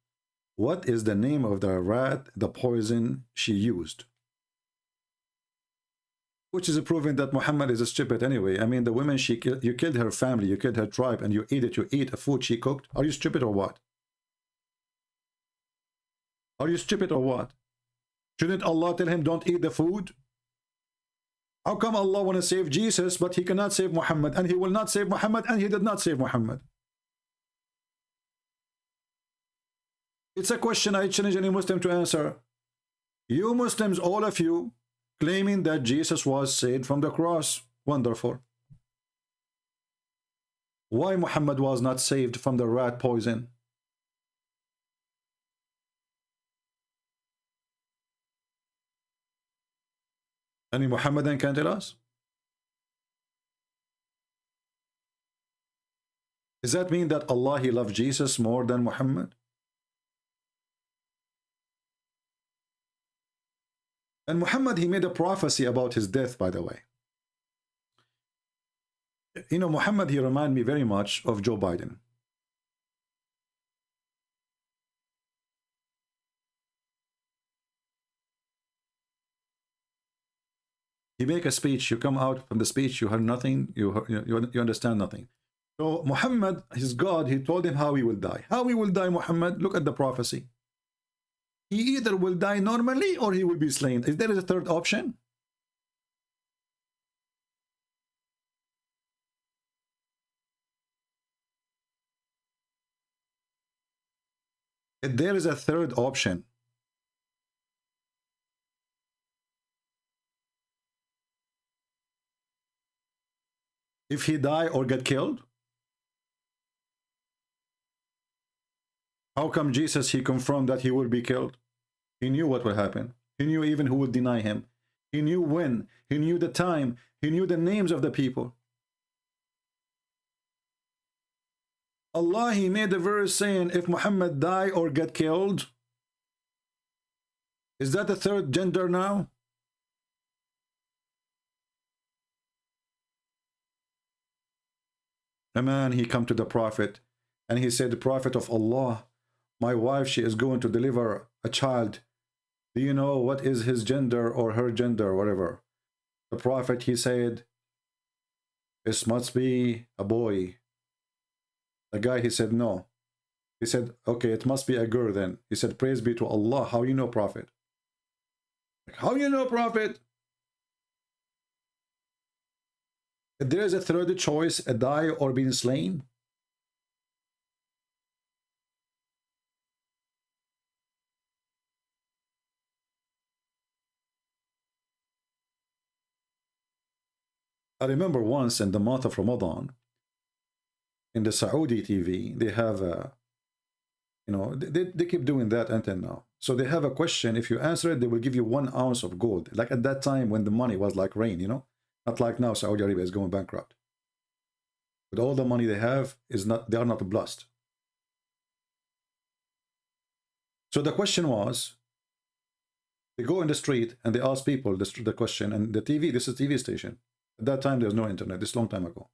what is the name of the rat, the poison she used? Which is proving that Muhammad is a stupid anyway. I mean, the women she killed, you killed her family, you killed her tribe, and you eat it, you eat a food she cooked. Are you stupid or what? Are you stupid or what? Shouldn't Allah tell him don't eat the food? How come Allah want to save Jesus, but he cannot save Muhammad, and he will not save Muhammad, and he did not save Muhammad? It's a question I challenge any Muslim to answer. You Muslims, all of you, claiming that Jesus was saved from the cross. Wonderful. Why Muhammad was not saved from the rat poison? Any Muhammadan can tell us? Does that mean that Allah, he loved Jesus more than Muhammad? And Muhammad, he made a prophecy about his death, by the way. You know, Muhammad, he reminded me very much of Joe Biden. You make a speech, you come out from the speech, you heard nothing, you understand nothing. So Muhammad, his God, he told him how he will die. How he will die, Muhammad? Look at the prophecy. He either will die normally or he will be slain. Is there a third option? If there is a third option, if he die or get killed, how come Jesus, he confirmed that he will be killed? He knew what will happen. He knew even who would deny him. He knew when. He knew the time. He knew the names of the people. Allah, he made a verse saying, if Muhammad die or get killed, is that the third gender now? A man, he come to the Prophet and he said, the Prophet of Allah, my wife, she is going to deliver a child. Do you know what is his gender or her gender, whatever? The Prophet, he said, this must be a boy. The guy, he said, no. He said, okay, it must be a girl then. He said, praise be to Allah. How you know, Prophet? How you know, Prophet? If there is a third choice, a die or being slain. I remember once in the month of Ramadan, in the Saudi TV, they have a, you know, they keep doing that until now. So they have a question. If you answer it, they will give you 1 ounce of gold. Like at that time when the money was like rain, you know, not like now Saudi Arabia is going bankrupt. But all the money they have is not, they are not blessed. So the question was, they go in the street and they ask people the question, and the TV, this is a TV station. At that time, there was no internet. This is a long time ago.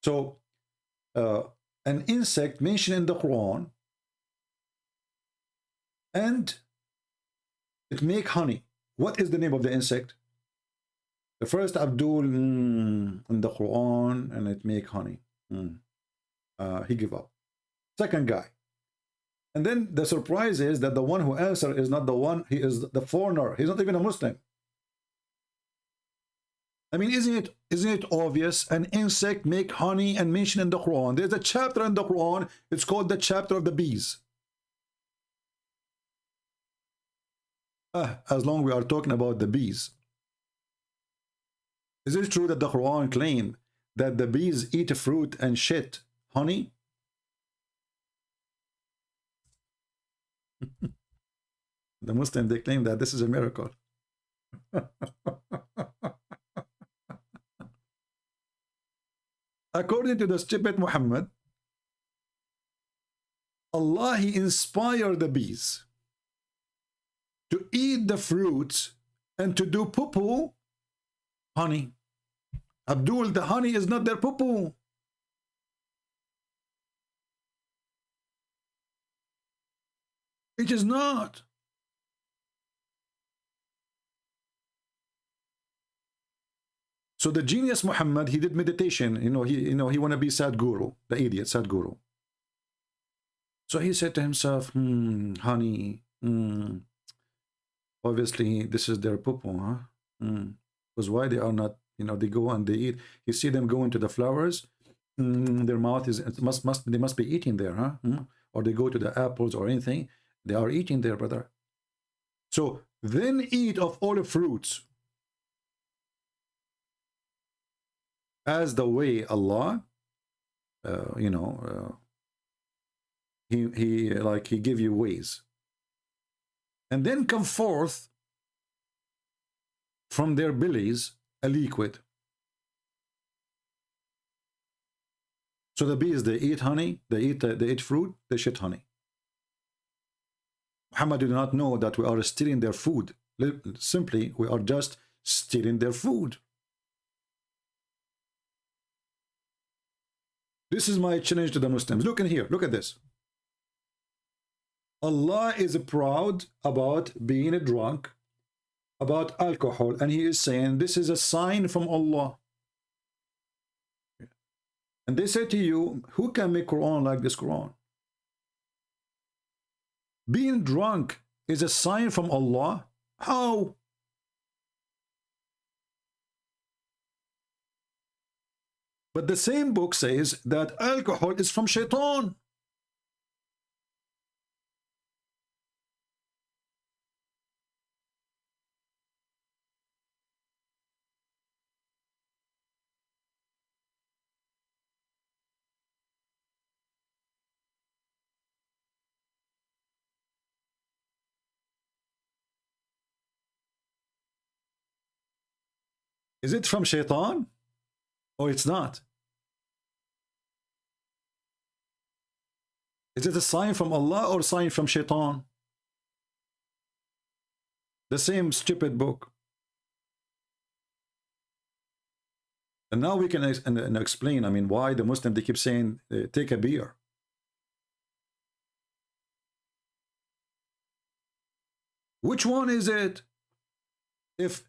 So, an insect mentioned in the Quran, and it make honey. What is the name of the insect? The first Abdul in the Quran, and it make honey. He give up. Second guy. And then the surprise is that the one who answered is not the one, he is the foreigner. He's not even a Muslim. I mean, isn't it obvious? An insect make honey and mention in the Quran. There's a chapter in the Quran. It's called the chapter of the bees. As long as we are talking about the bees. Is it true that the Quran claim that the bees eat fruit and shit honey? The Muslims, they claim that this is a miracle. According to the stupid Muhammad, Allah, he inspired the bees to eat the fruits and to do poo-poo honey. Abdul, the honey is not their poo-poo. It is not. So the genius Muhammad, he did meditation. He want to be Sadhguru, the idiot Sadhguru. So he said to himself, honey, obviously this is their poo-poo, huh? Because why they are not, they go and they eat. You see them go into the flowers, their mouth is, they must be eating there, huh? Or they go to the apples or anything, they are eating there, brother. So then eat of all the fruits. As the way Allah, he give you ways, and then come forth from their bellies a liquid. So the bees, they eat honey, they eat fruit, they shit honey. Muhammad did not know that we are stealing their food. Simply, we are just stealing their food. This is my challenge to the Muslims. Look in here. Look at this. Allah is proud about being a drunk, about alcohol, and he is saying this is a sign from Allah. And they say to you, who can make Quran like this Quran? Being drunk is a sign from Allah? How? But the same book says that alcohol is from shaitan. Is it from shaitan? Or it's not? Is it a sign from Allah or a sign from shaitan? The same stupid book. And now we can explain, why the Muslim, they keep saying, take a beer. Which one is it? If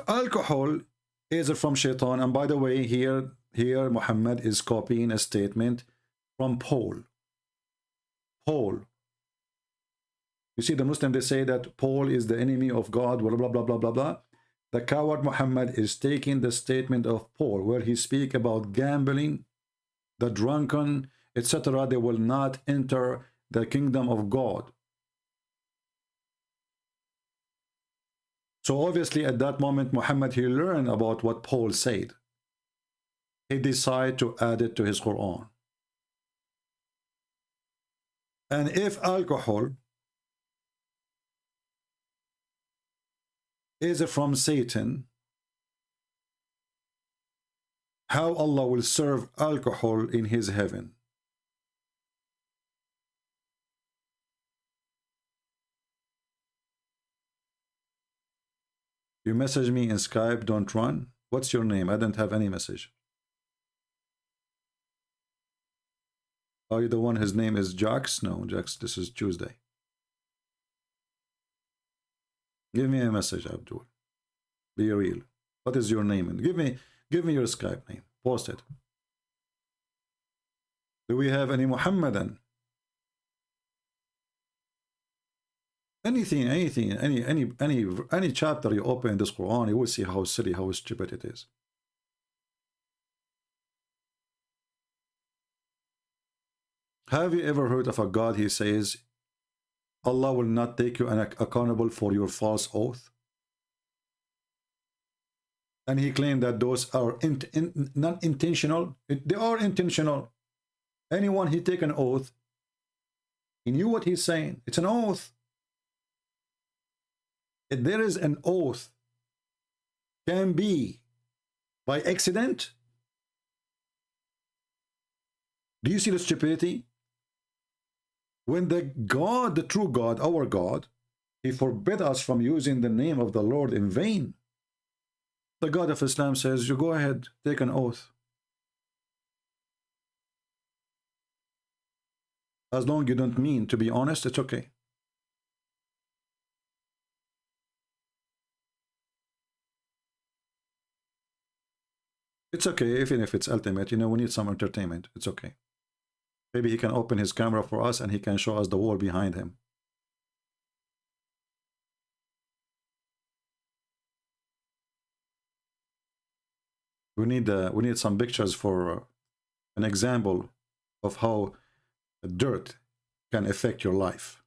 alcohol is from shaitan, and by the way, here Muhammad is copying a statement from Paul. You see, the Muslim, they say that Paul is the enemy of God, blah, blah, blah, blah, blah, blah. The coward Muhammad is taking the statement of Paul, where he speak about gambling, the drunken, etc. They will not enter the kingdom of God. So obviously at that moment, Muhammad, he learned about what Paul said. He decided to add it to his Quran. And if alcohol is from Satan, how Allah will serve alcohol in his heaven? You message me in Skype, don't run. What's your name? I don't have any message. Are you the one, his name is Jax? No, Jax, this is Tuesday. Give me a message, Abdul. Be real. What is your name? And give me your Skype name. Post it. Do we have any Muhammadan? Anything, any chapter you open in this Quran, you will see how silly, how stupid it is. Have you ever heard of a God, he says, Allah will not take you accountable for your false oath? And he claimed that those are not intentional. They are intentional. Anyone he take an oath, he knew what he's saying. It's an oath. If there is an oath, can be by accident. Do you see the stupidity? When the God, the true God, our God, he forbid us from using the name of the Lord in vain. The God of Islam says, you go ahead, take an oath. As long as you don't mean to be honest, it's okay. It's okay, even if it's ultimate. You know, we need some entertainment. It's okay. Maybe he can open his camera for us and he can show us the wall behind him. We need some pictures for an example of how dirt can affect your life.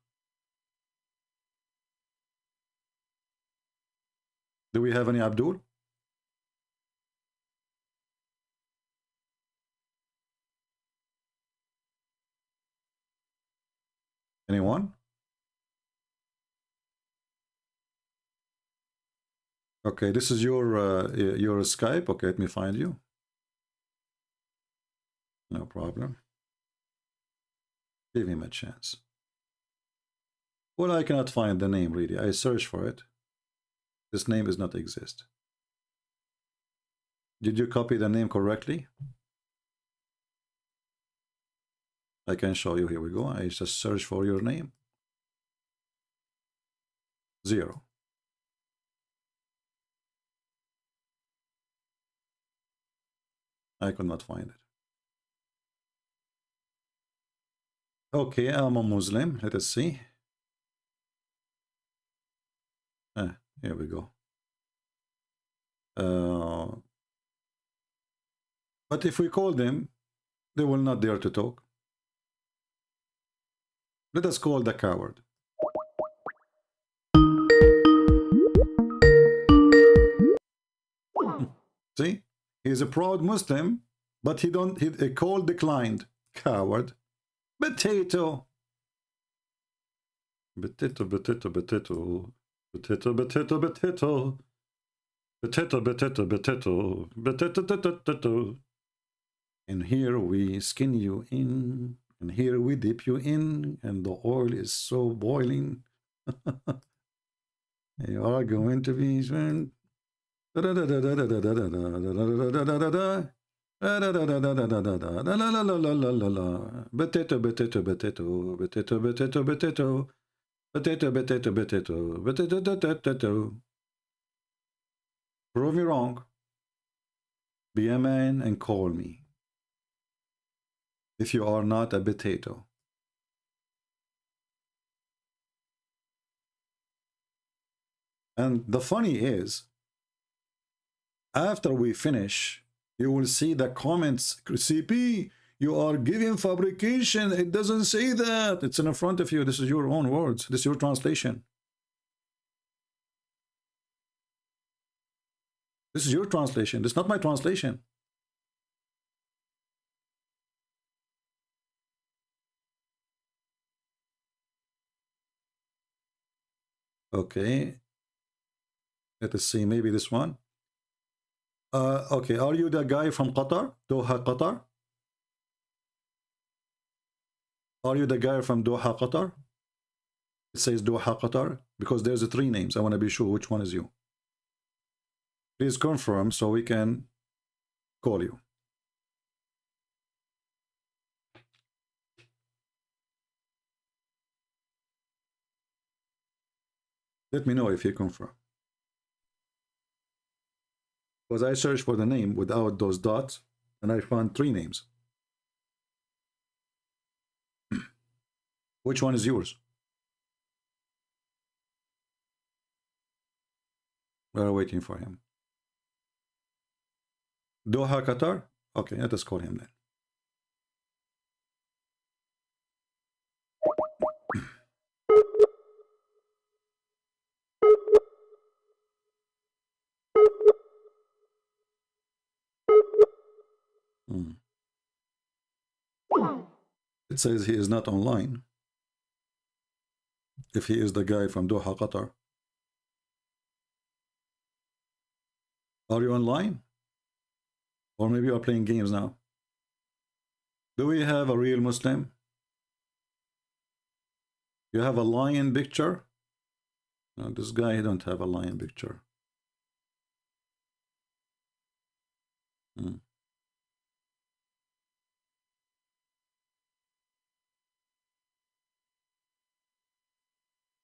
Do we have any Abdul? Anyone? Okay, this is your Skype. Okay, let me find you. No problem. Give him a chance. Well, I cannot find the name really. I search for it. This name does not exist. Did you copy the name correctly? I can show you. Here we go. I just search for your name. 0. I could not find it. Okay, I'm a Muslim. Let us see. Here we go. But if we call them, they will not dare to talk. Let us call the coward. See? He's a proud Muslim, but he called declined. Coward. Potato. Potato, potato, potato. Potato, potato, potato. Potato, potato, potato. Potato, potato. And here we skin you in. And here we dip you in. And the oil is so boiling. You are going to be spent. Potato, potato, potato, potato, potato, potato, potato, potato, potato, potato, potato. Prove me wrong. Be a man and call me. If you are not a potato. And the funny is, after we finish, you will see the comments, CP, you are giving fabrication. It doesn't say that. It's in front of you. This is your own words. This is your translation. This is your translation. This is not my translation. Okay. Let us see. Maybe this one. Okay. Are you the guy from Qatar? Doha, Qatar? Are you the guy from Doha, Qatar? It says Doha, Qatar because there's 3 names. I want to be sure which one is you. Please confirm so we can call you. Let me know if you confirm. Because I searched for the name without those dots and I found 3 names. Which one is yours? We're waiting for him. Doha, Qatar? Okay, let us call him then. It says he is not online. If he is the guy from Doha, Qatar. Are you online? Or maybe you are playing games now. Do we have a real Muslim? You have a lion picture? No, this guy don't have a lion picture.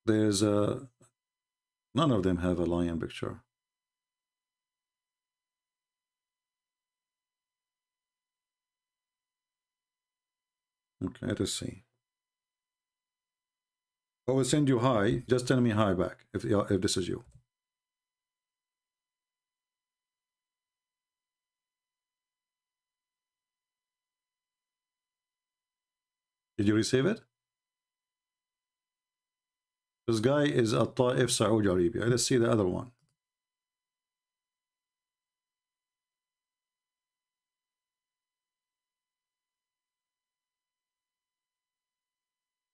There's none of them have a lion picture. Okay, let us see. I will send you hi. Just tell me hi back if this is you. Did you receive it? This guy is at Taif, Saudi Arabia. Let's see the other one.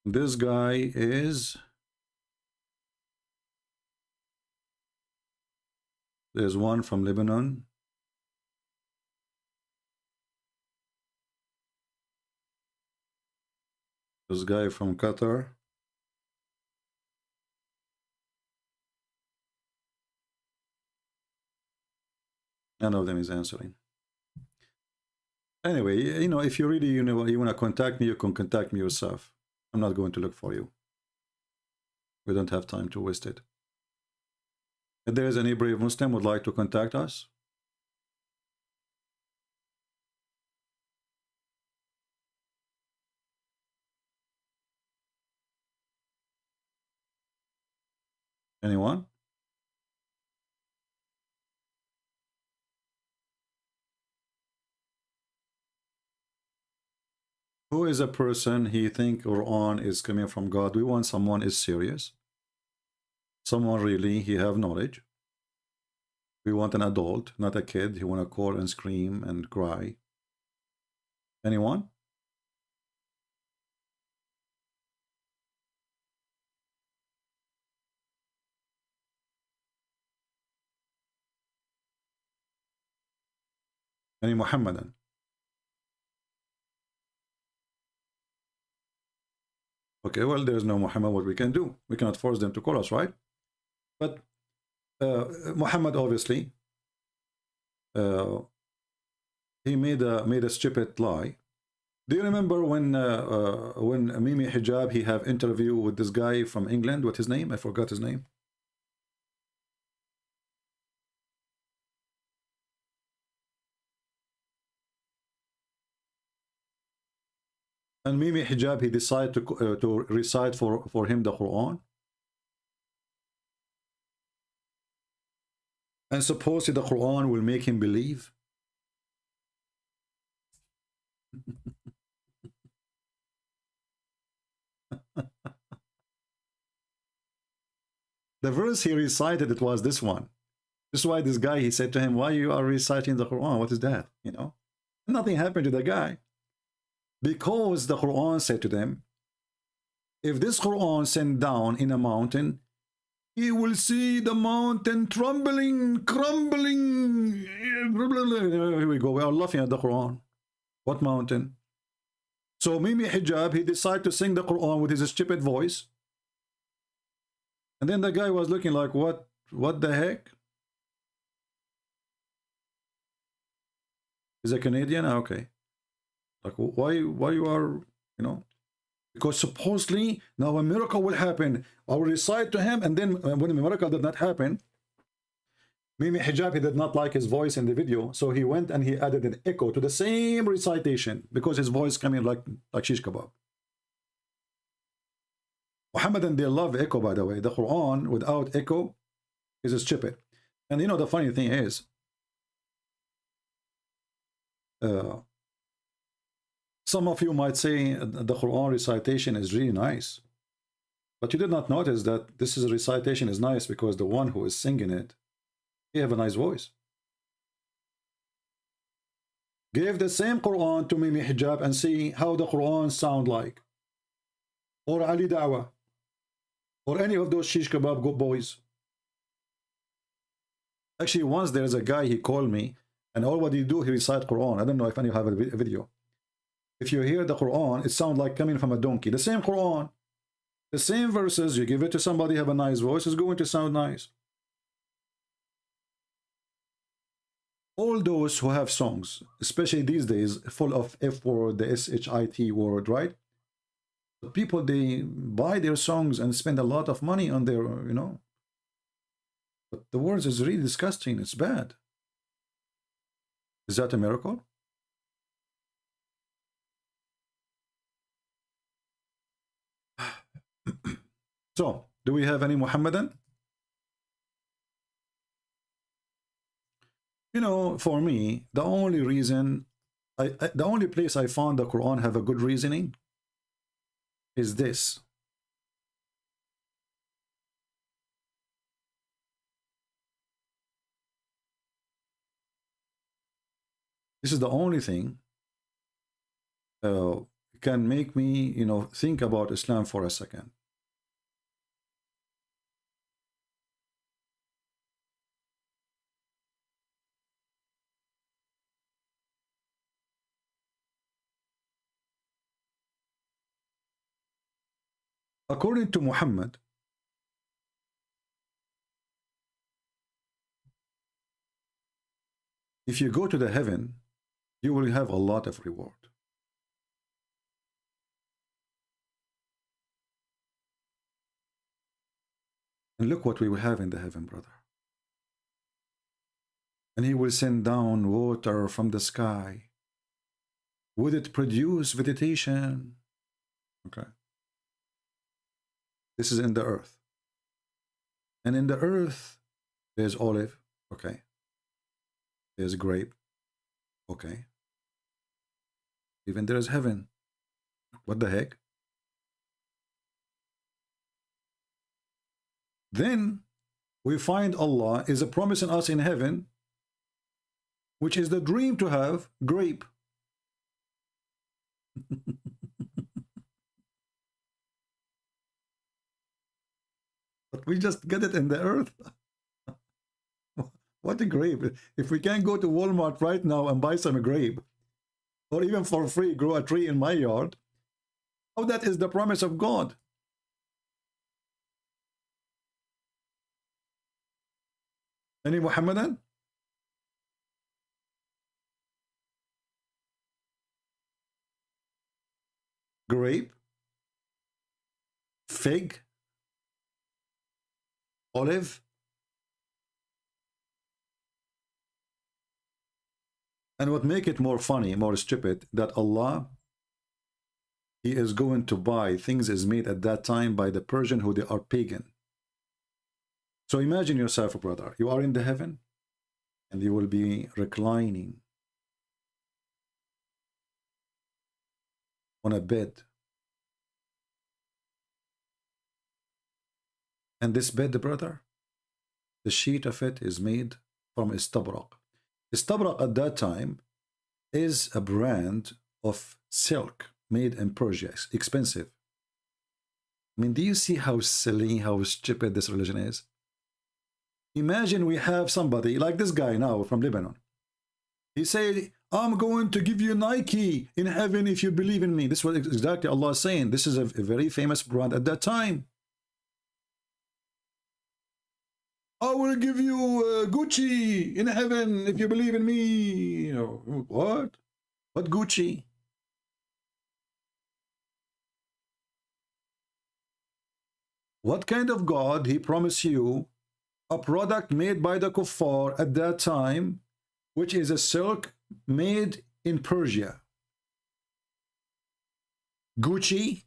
This guy is... There's one from Lebanon. This guy from Qatar. None of them is answering. Anyway, you know, if you really, you want to contact me, you can contact me yourself. I'm not going to look for you. We don't have time to waste it. If there is any brave Muslim would like to contact us, anyone? Who is a person he think Quran is coming from God? We want someone is serious. Someone really, he have knowledge. We want an adult, not a kid. He want to call and scream and cry. Anyone? Any Muhammadan? Okay, well, there's no Muhammad. What we can do? We cannot force them to call us, right? But Muhammad, obviously, he made a stupid lie. Do you remember when Mimi Hijab, he have interview with this guy from England? What's his name? I forgot his name. And Mimi Hijab, he decided to recite for him the Quran. And supposedly the Quran will make him believe. The verse he recited, it was this one. This is why this guy, he said to him, why you are reciting the Quran? What is that? You know, nothing happened to the guy. Because the Quran said to them, if this Quran sent down in a mountain, he will see the mountain trembling, crumbling. Here we go. We are laughing at the Quran. What mountain? So Mimi Hijab, he decided to sing the Quran with his stupid voice. And then the guy was looking like, what the heck? Is a Canadian? Okay. Like, why you are, you know? Because supposedly now a miracle will happen. I will recite to him, and then when the miracle did not happen, Mimi Hijab, he did not like his voice in the video, so he went and he added an echo to the same recitation because his voice coming like shish kebab. Muhammadan, they love echo, by the way. The Quran without echo is stupid. And you know, the funny thing is, some of you might say the Quran recitation is really nice, but you did not notice that this is a recitation is nice because the one who is singing it, he have a nice voice. Give the same Quran to Mimi Hijab and see how the Quran sound like, or Ali Dawah, or any of those shish kebab good boys. Actually, once there's a guy, he called me, and all what he do, he recite Quran. I don't know if any of you have a video. If you hear the Quran, it sounds like coming from a donkey. The same Quran, the same verses, you give it to somebody, have a nice voice, it's going to sound nice. All those who have songs, especially these days, full of F word, the SHIT word, right? The people, they buy their songs and spend a lot of money on their, you know. But the words is really disgusting. It's bad. Is that a miracle? So, do we have any Muhammadan? You know, for me, the only reason, the only place I found the Quran have a good reasoning is this. This is the only thing can make me, you know, think about Islam for a second. According to Muhammad, if you go to the heaven, you will have a lot of reward. And look what we will have in the heaven, brother. And he will send down water from the sky. Would it produce vegetation? Okay. This is in the earth. And in the earth, there's olive. Okay. There's grape. Okay. Even there is heaven. What the heck? Then we find Allah is promising us in heaven, which is the dream to have grape. But we just get it in the earth. What a grape. If we can't go to Walmart right now and buy some grape, or even for free grow a tree in my yard, how that is the promise of God? Any Muhammadan? Grape? Fig? Olive? And what make it more funny, more stupid, that Allah, He is going to buy things is made at that time by the Persian who they are pagan. So imagine yourself, brother. You are in the heaven. and you will be reclining on a bed. And this bed, brother, the sheet of it is made from istabrak. Istabrak at that time is a brand of silk made in Persia, expensive. I mean, do you see how silly, how stupid this religion is? Imagine we have somebody like this guy now from Lebanon. He said, I'm going to give you Nike in heaven if you believe in me. This is what exactly Allah is saying. This is a very famous brand at that time. I will give you Gucci in heaven if you believe in me. You know, what? What Gucci? What kind of God he promised you a product made by the kuffar at that time, which is a silk made in Persia? Gucci?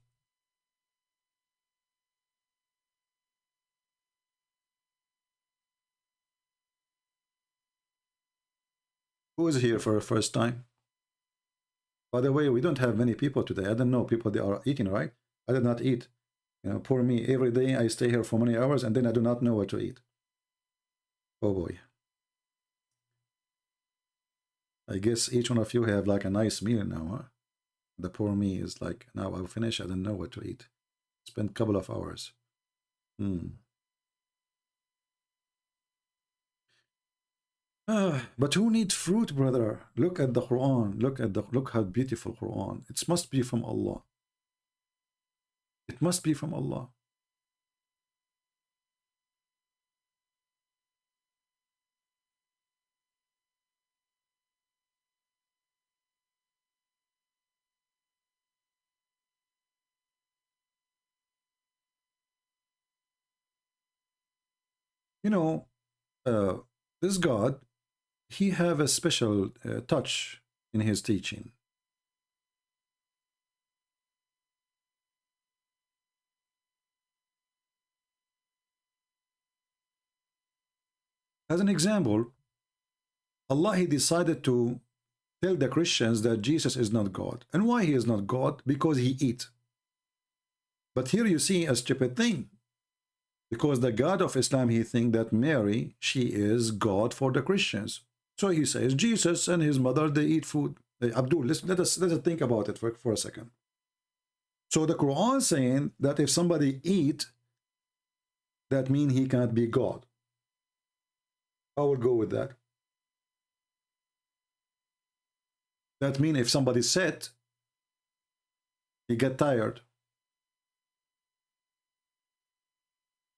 Who is here for the first time? By the way, we don't have many people today. I don't know people they are eating, right? I did not eat. You know, poor me. Every day I stay here for many hours and then I do not know what to eat. Oh boy. I guess each one of you have like a nice meal now, huh? The poor me is like, now I'll finish, I don't know what to eat. Spend a couple of hours. But who needs fruit, brother? Look at the Quran. Look how beautiful Quran. It must be from Allah. It must be from Allah. You know, this God, he have a special touch in his teaching. As an example, Allah, he decided to tell the Christians that Jesus is not God. And why he is not God? Because he eat. But here you see a stupid thing. Because the God of Islam, he think that Mary, she is God for the Christians. So he says Jesus and his mother, they eat food. Abdul, let us think about it for a second. So the Quran saying that if somebody eat, that means he can't be God. I will go with that. That means if somebody sit, he get tired.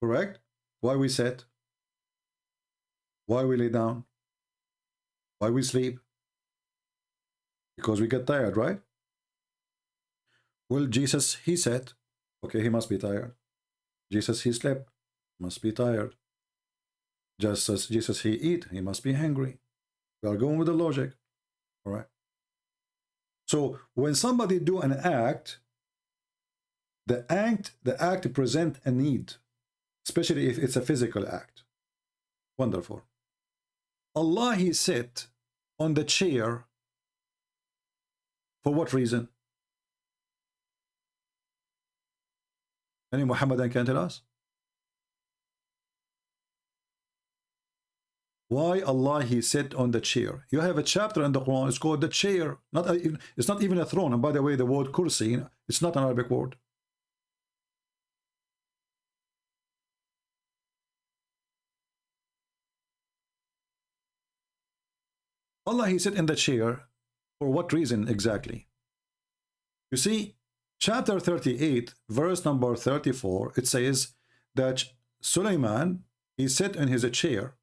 Correct? Why we sit? Why we lay down? Why we sleep? Because we get tired, right? Well, Jesus, he said, okay, he must be tired. Jesus, he slept, must be tired. Just as Jesus, he eat, he must be hungry. We are going with the logic, all right? So when somebody do an act, the act present a need, especially if it's a physical act. Wonderful. Allah, he sit on the chair for what reason? Any Muhammadan can tell us? Why Allah, he sit on the chair? You have a chapter in the Quran, it's called the chair. It's not even a throne. And by the way, the word kursi, it's not an Arabic word. Allah, he sit in the chair for what reason exactly? You see, chapter 38, verse number 34, it says that Sulaiman, he sat in his chair.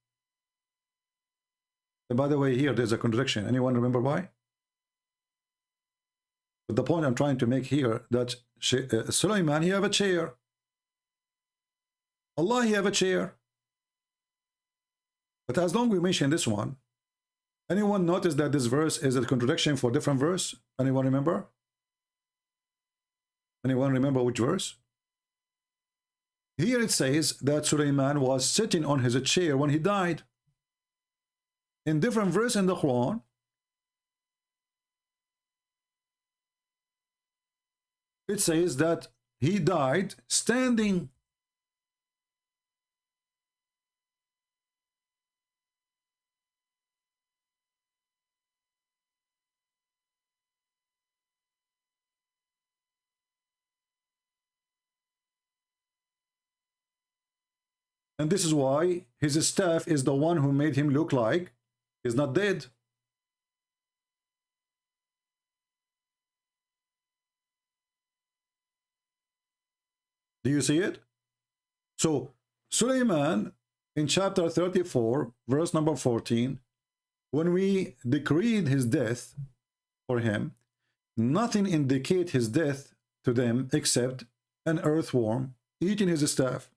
And by the way, here there's a contradiction. Anyone remember why? But the point I'm trying to make here, that Sulaiman, he have a chair. Allah, he have a chair. But as long as we mention this one, anyone notice that this verse is a contradiction for a different verse? Anyone remember? Anyone remember which verse? Here it says that Sulaiman was sitting on his chair when he died. in different verse in the Quran, it says that he died standing. And this is why his staff is the one who made him look like he's not dead. Do you see it? So Suleiman in chapter 34, verse number 14, when we decreed his death for him, nothing indicate his death to them except an earthworm eating his staff.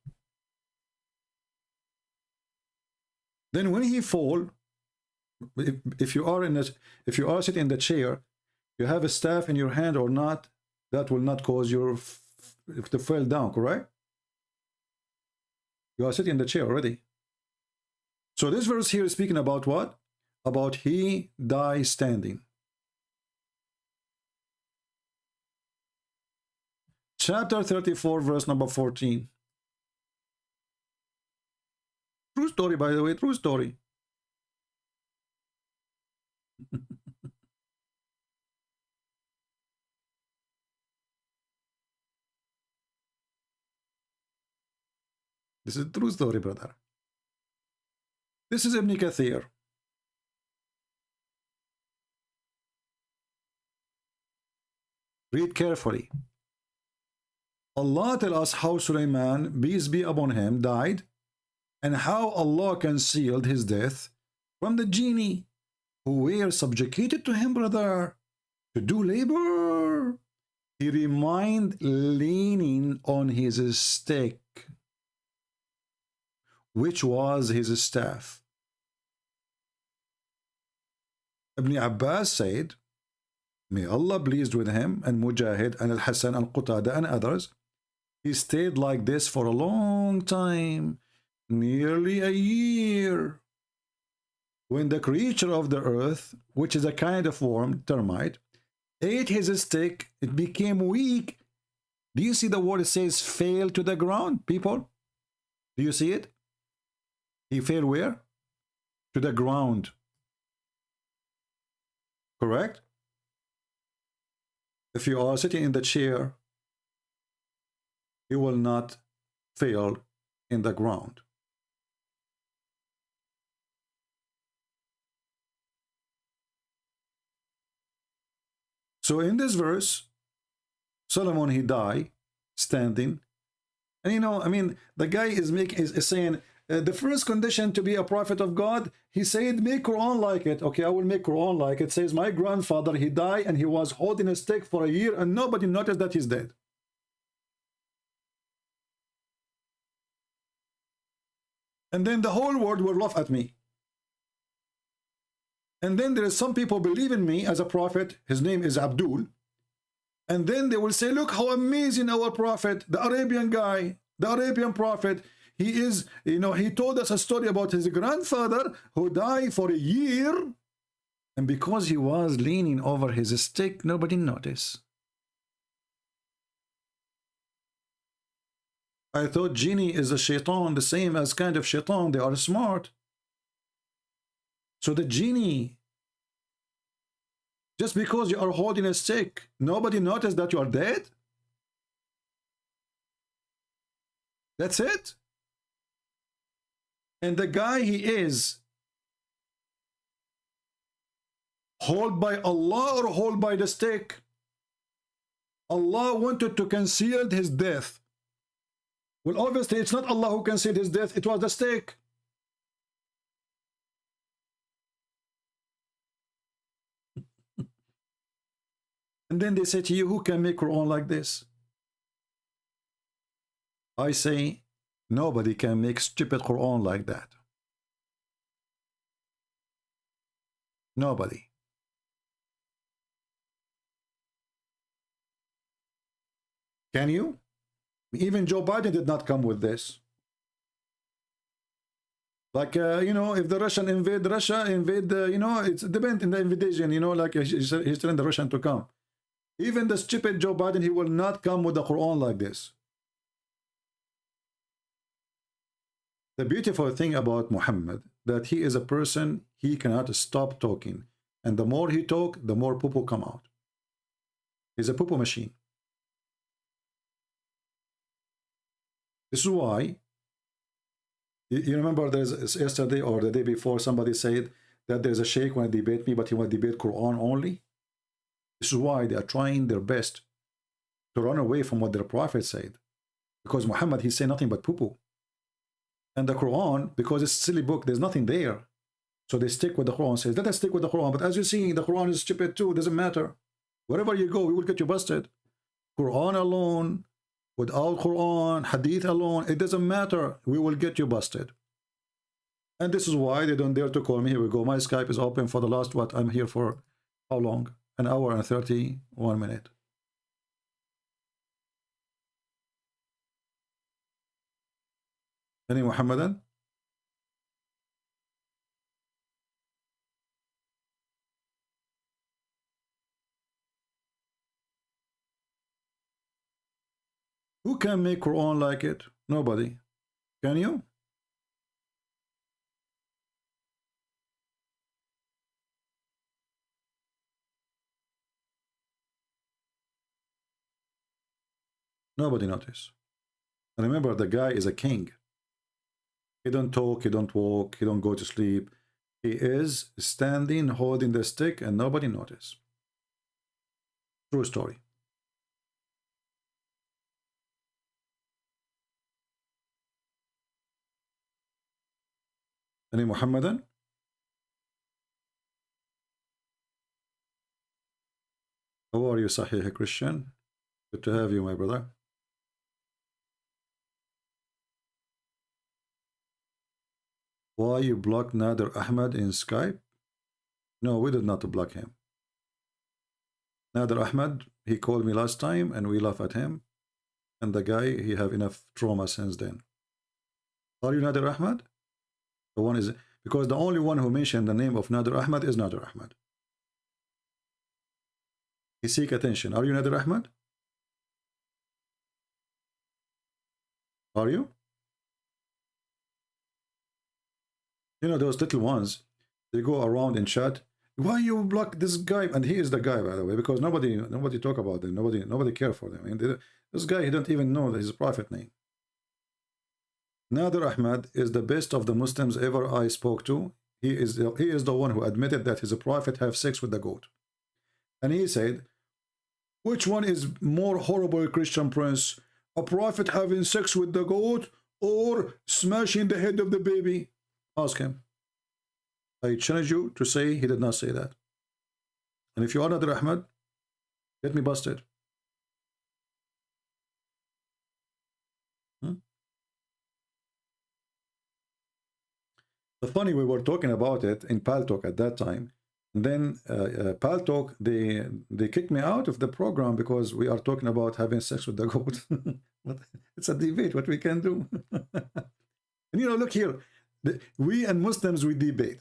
Then when he fall, if you are sitting in the chair, you have a staff in your hand or not, that will not cause your to fall down, correct? You are sitting in the chair already. So this verse here is speaking about what? About he dies standing. Chapter 34, verse number 14. True story, by the way, true story. This is a true story, brother. This is Ibn Kathir. Read carefully. Allah tells us how Sulaiman, peace be upon him, died, and how Allah concealed his death from the genie who were subjugated to him, brother, to do labor. He remained leaning on his stick, which was his staff. Ibn Abbas said, may Allah pleased with him, and Mujahid and Al-Hasan Al-Qutada and others, he stayed like this for a long time, nearly a year. When the creature of the earth, which is a kind of worm, termite, ate his stick, it became weak. Do you see the word? It says fell to the ground, people? Do you see it? He fell where? To the ground. Correct? If you are sitting in the chair, you will not fall in the ground. So in this verse, Solomon, he died standing. And you know, I mean, the guy is saying, the first condition to be a prophet of God, he said, make Quran like it. Okay, I will make Quran like it. Says, my grandfather, he died and he was holding a stick for a year and nobody noticed that he's dead. And then the whole world will laugh at me. And then there is some people believe in me as a prophet. His name is Abdul. And then they will say, look how amazing our prophet, the Arabian guy, the Arabian prophet, he is, you know, he told us a story about his grandfather who died for a year. And because he was leaning over his stick, nobody noticed. I thought genie is a shaitan, the same as kind of shaitan. They are smart. So the genie, just because you are holding a stick, nobody noticed that you are dead? That's it? And the guy, he is hold by Allah or hold by the stick? Allah wanted to conceal his death. Well, obviously, it's not Allah who concealed his death. It was the stick. And then they say to you, who can make Quran like this? I say, nobody can make stupid Quran like that. Nobody. Can you? Even Joe Biden did not come with this. Like, you know, if the Russian invade Russia, you know, it's depends in the invitation, you know, like he's telling the Russian to come. Even the stupid Joe Biden, he will not come with the Quran like this. The beautiful thing about Muhammad, that he is a person, he cannot stop talking. And the more he talk, the more poo-poo come out. He's a poo-poo machine. This is why, you remember there's yesterday or the day before, somebody said that there's a sheikh want to debate me, but he want to debate Quran only. This is why they are trying their best to run away from what their prophet said. Because Muhammad, he said nothing but poo-poo. And the Quran, because it's a silly book, there's nothing there. So they stick with the Quran, says, let us stick with the Quran. But as you see, the Quran is stupid too, it doesn't matter. Wherever you go, we will get you busted. Quran alone, without Quran, Hadith alone, it doesn't matter. We will get you busted. And this is why they don't dare to call me. Here we go. My Skype is open for the last, what, I'm here for how long? An hour and 31 minutes. Any Muhammadan? Who can make Quran like it? Nobody. Can you? Nobody notice. And remember, the guy is a king. He don't talk, he don't walk, he don't go to sleep. He is standing, holding the stick, and nobody notice. True story. Any Muhammadan? How are you, Sahih Christian? Good to have you, my brother. Why you blocked Nader Ahmed in Skype? No, we did not block him. Nader Ahmed, he called me last time and we laughed at him. And the guy, he have enough trauma since then. Are you Nader Ahmed? The one is, because the only one who mentioned the name of Nader Ahmed is Nader Ahmed. He seek attention. Are you Nader Ahmed? Are you? You know, those little ones, they go around in chat. Why you block this guy? And he is the guy, by the way, because nobody talk about them. Nobody care for them. And this guy, he don't even know his prophet name. Nader Ahmed is the best of the Muslims ever I spoke to. He is the one who admitted that his prophet have sex with the goat. And he said, which one is more horrible, Christian Prince? A prophet having sex with the goat or smashing the head of the baby? Ask him. I challenge you to say he did not say that. And if you are Nader Ahmed, get me busted. The funny, we were talking about it in Paltalk at that time. And then Paltalk, they kicked me out of the program because we are talking about having sex with the goat. But it's a debate, what we can do. And you know, look here. We and Muslims, we debate.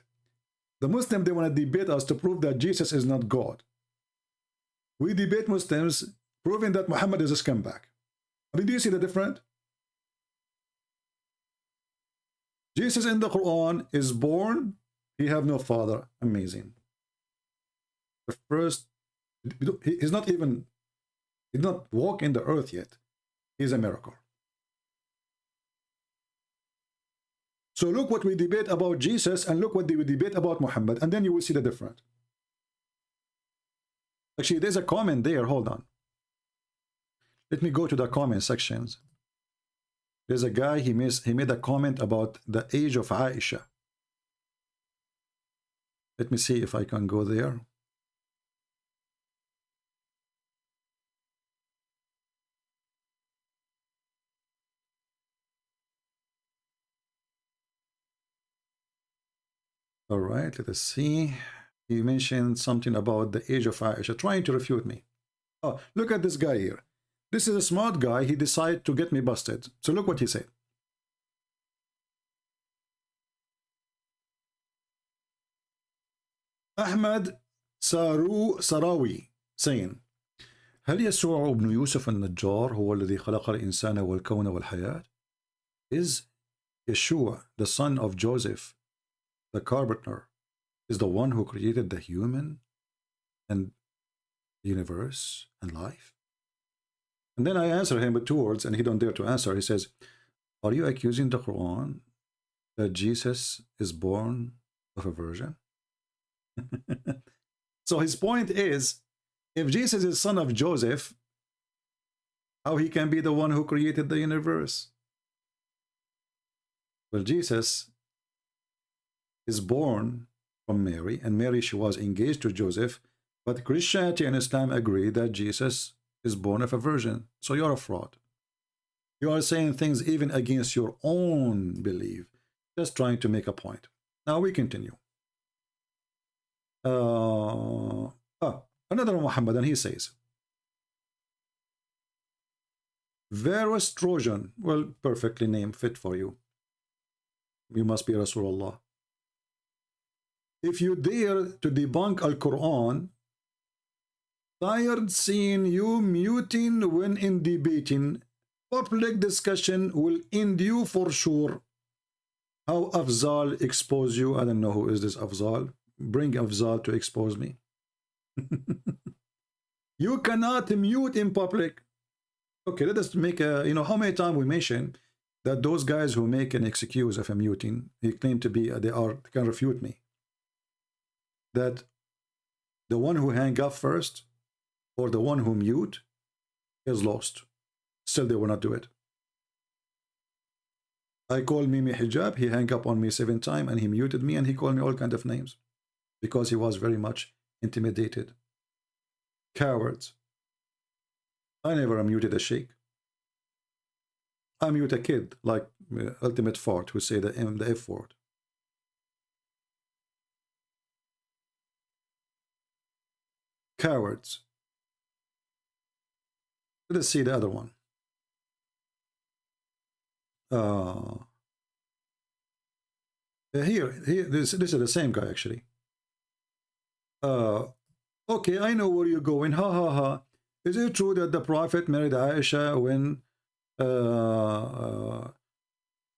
The Muslims, they want to debate us to prove that Jesus is not God. We debate Muslims, proving that Muhammad is a scumbag. I mean, do you see the difference? Jesus in the Quran is born, he have no father. Amazing. The first, he's not even, he did not walk in the earth yet. He's a miracle. So look what we debate about Jesus and look what we debate about Muhammad, and then you will see the difference. Actually, there's a comment there. Hold on. Let me go to the comment sections. There's a guy, he made a comment about the age of Aisha. Let me see if I can go there. All right, let us see. He mentioned something about the age of Aisha, trying to refute me. Oh, look at this guy here. This is a smart guy. He decided to get me busted. So look what he said. Ahmad Sarawi saying هل يسوع ابن يوسف النجار هو الذي خلق الإنسان والكون والحياة? Is Yeshua, the son of Joseph, the carpenter, is the one who created the human and the universe and life? And then I answer him with 2 words, and he don't dare to answer. He says, are you accusing the Quran that Jesus is born of a virgin? So his point is, if Jesus is son of Joseph, how he can be the one who created the universe? Well, Jesus is born from Mary, and Mary, she was engaged to Joseph, but Christianity and Islam agree that Jesus is born of a virgin. So you're a fraud. You are saying things even against your own belief, just trying to make a point. Now we continue. Another Muhammad, and he says, Varus Trojan, well, perfectly named, fit for you. You must be Rasulullah. If you dare to debunk Al-Quran, tired seeing you muting when in debating, public discussion will end you for sure. How Afzal expose you? I don't know who is this Afzal. Bring Afzal to expose me. You cannot mute in public. Okay, let us make a, how many times we mention that those guys who make an excuse of a muting, he claim to be, they can refute me. That the one who hang up first or the one who mute is lost. Still, they will not do it. I called Mimi Hijab, he hung up on me 7 times and he muted me and he called me all kinds of names because he was very much intimidated. Cowards. I never muted a sheikh. I mute a kid like Ultimate Fart who say the F word. Cowards. Let us see the other one. Here, this is the same guy actually. Okay, I know where you're going. Ha ha ha. Is it true that the Prophet married Aisha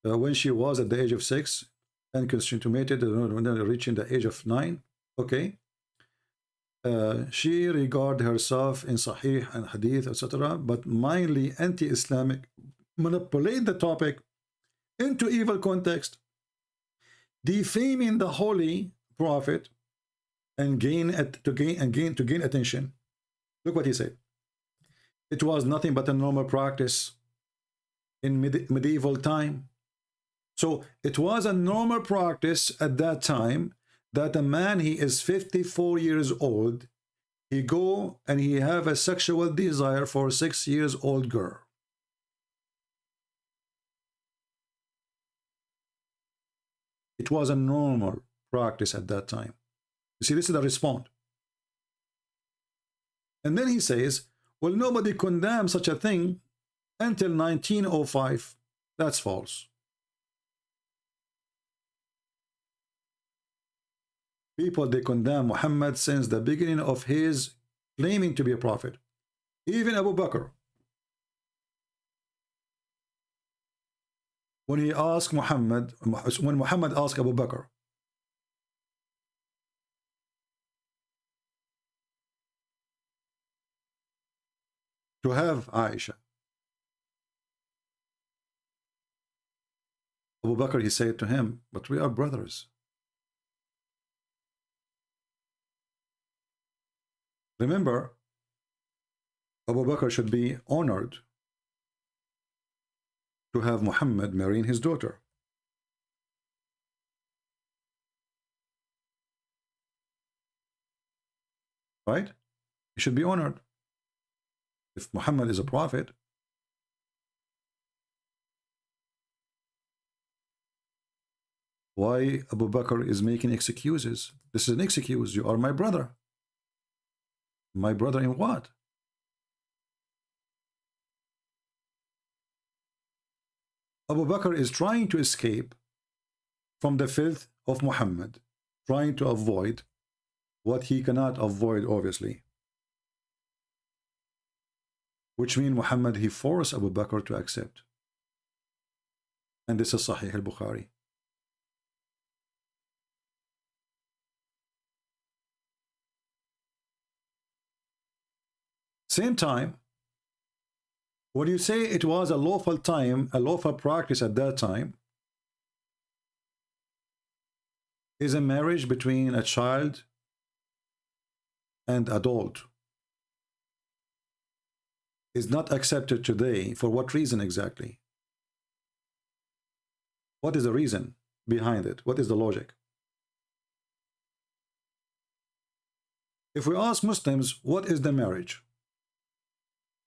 when she was at the age of 6 and consummated when reaching the age of 9? Okay. She regarded herself in Sahih and Hadith, etc., but mildly anti-Islamic, manipulate the topic into evil context, defaming the holy prophet and gain attention. Look what he said. It was nothing but a normal practice in medieval time. So it was a normal practice at that time that a man, he is 54 years old, he go and he have a sexual desire for a 6 years old girl. It was a normal practice at that time. You see, this is the response. And then he says, well, nobody condemned such a thing until 1905. That's false. People, they condemn Muhammad since the beginning of his claiming to be a prophet. Even Abu Bakr. When Muhammad asked Abu Bakr, to have Aisha, Abu Bakr, he said to him, but we are brothers. Remember, Abu Bakr should be honored to have Muhammad marrying his daughter. Right? He should be honored. If Muhammad is a prophet, why Abu Bakr is making excuses? This is an excuse. You are my brother. My brother in what? Abu Bakr is trying to escape from the filth of Muhammad, trying to avoid what he cannot avoid, obviously. Which means Muhammad, he forced Abu Bakr to accept. And this is Sahih al-Bukhari. Same time, when you say it was a lawful time, a lawful practice at that time, is a marriage between a child and adult is not accepted today. For what reason exactly? What is the reason behind it? What is the logic? If we ask Muslims, what is the marriage?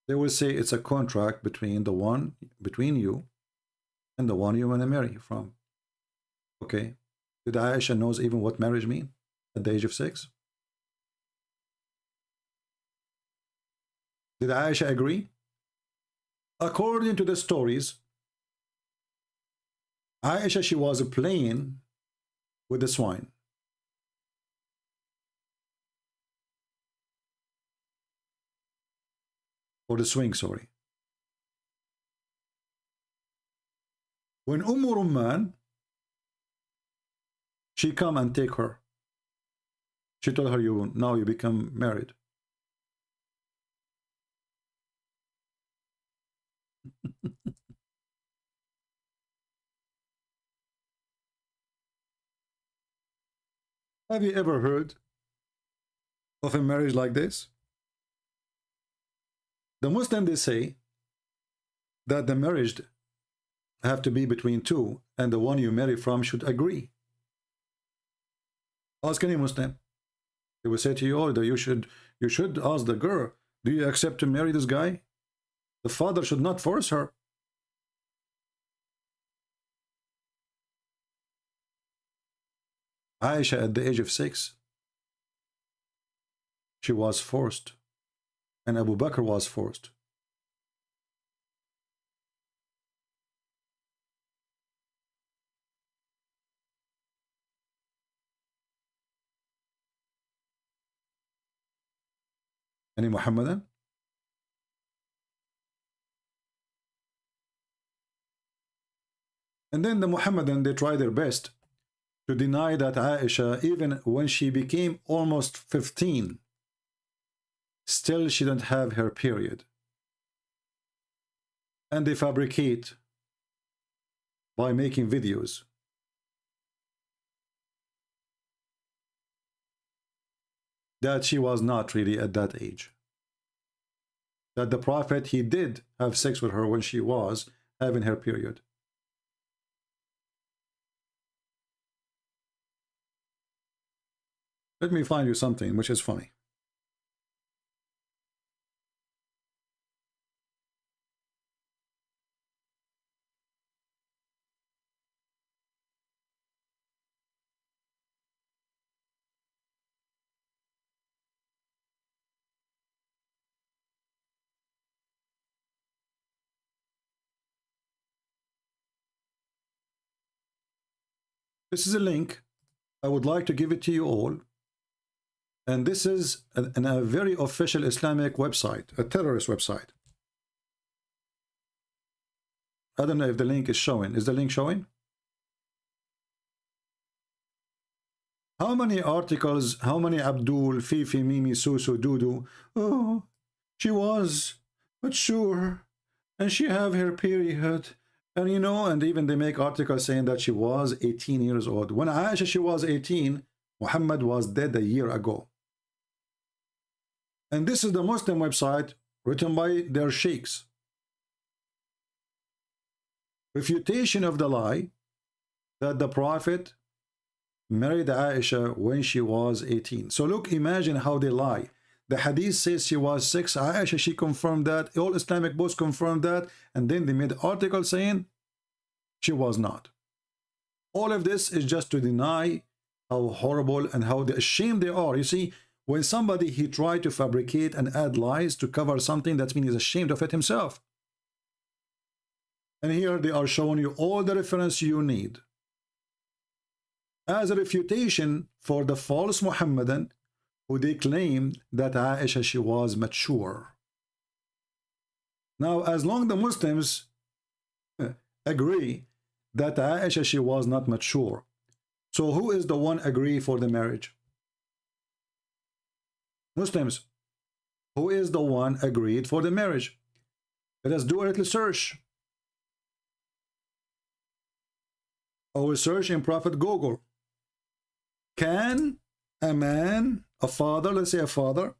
They will say it's a contract between you and the one you want to marry from. Okay. Did Aisha knows even what marriage means at the age of 6? Did Aisha agree? According to the stories, Aisha, she was playing with the swine. Or the swing, sorry. When Rumman, she come and take her. She told her, now you become married. Have you ever heard of a marriage like this? The Muslims, they say that the marriage have to be between two, and the one you marry from should agree. Ask any Muslim. They will say to you, that you should ask the girl, do you accept to marry this guy? The father should not force her. Aisha, at the age of 6, she was forced, and Abu Bakr was forced. Any Muhammadan? And then the Muhammadan, they try their best to deny that Aisha, even when she became almost 15, still she didn't have her period. And they fabricate by making videos. That she was not really at that age. That the Prophet, he did have sex with her when she was having her period. Let me find you something which is funny. This is a link. I would like to give it to you all. And this is a very official Islamic website, a terrorist website. I don't know if the link is showing. Is the link showing? How many articles, how many Abdul, Fifi, Mimi, Susu, Dudu? Oh, she was, but sure. And she have her period. And you know, and even they make articles saying that she was 18 years old. When Aisha, she was 18, Muhammad was dead a year ago. And this is the Muslim website written by their sheikhs. Refutation of the lie that the Prophet married Aisha when she was 18. So look, imagine how they lie. The hadith says she was 6. Aisha, she confirmed that. All Islamic books confirmed that. And then they made an article saying she was not. All of this is just to deny how horrible and how ashamed they are. You see, when somebody, he tried to fabricate and add lies to cover something, that means he's ashamed of it himself. And here they are showing you all the reference you need as a refutation for the false Muhammadan who they claimed that Aisha, she was mature. Now, as long the Muslims agree that Aisha, she was not mature, so who is the one agree for the marriage? Muslims. Who is the one agreed for the marriage? Let us do a little search. Our search in Prophet Google. Can a man, a father, let's say a father,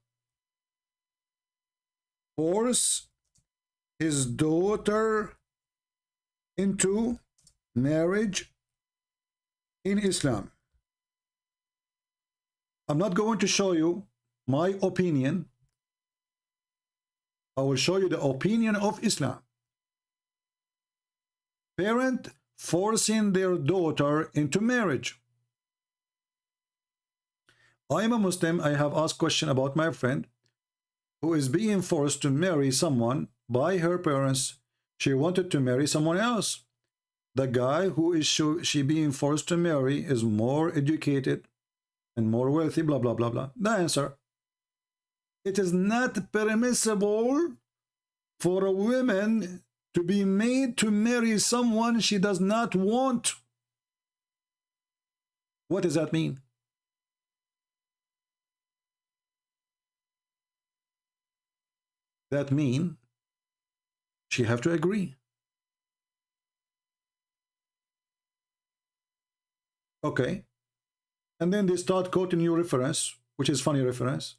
force his daughter into marriage in Islam? I'm not going to show you my opinion. I will show you the opinion of Islam. Parent forcing their daughter into marriage. I am a Muslim. I have asked question about my friend who is being forced to marry someone by her parents. She wanted to marry someone else. The guy who is she being forced to marry is more educated and more wealthy, blah, blah, blah, blah. The answer: it is not permissible for a woman to be made to marry someone she does not want. What does that mean? That mean she have to agree. Okay. And then they start quoting you reference, which is funny reference.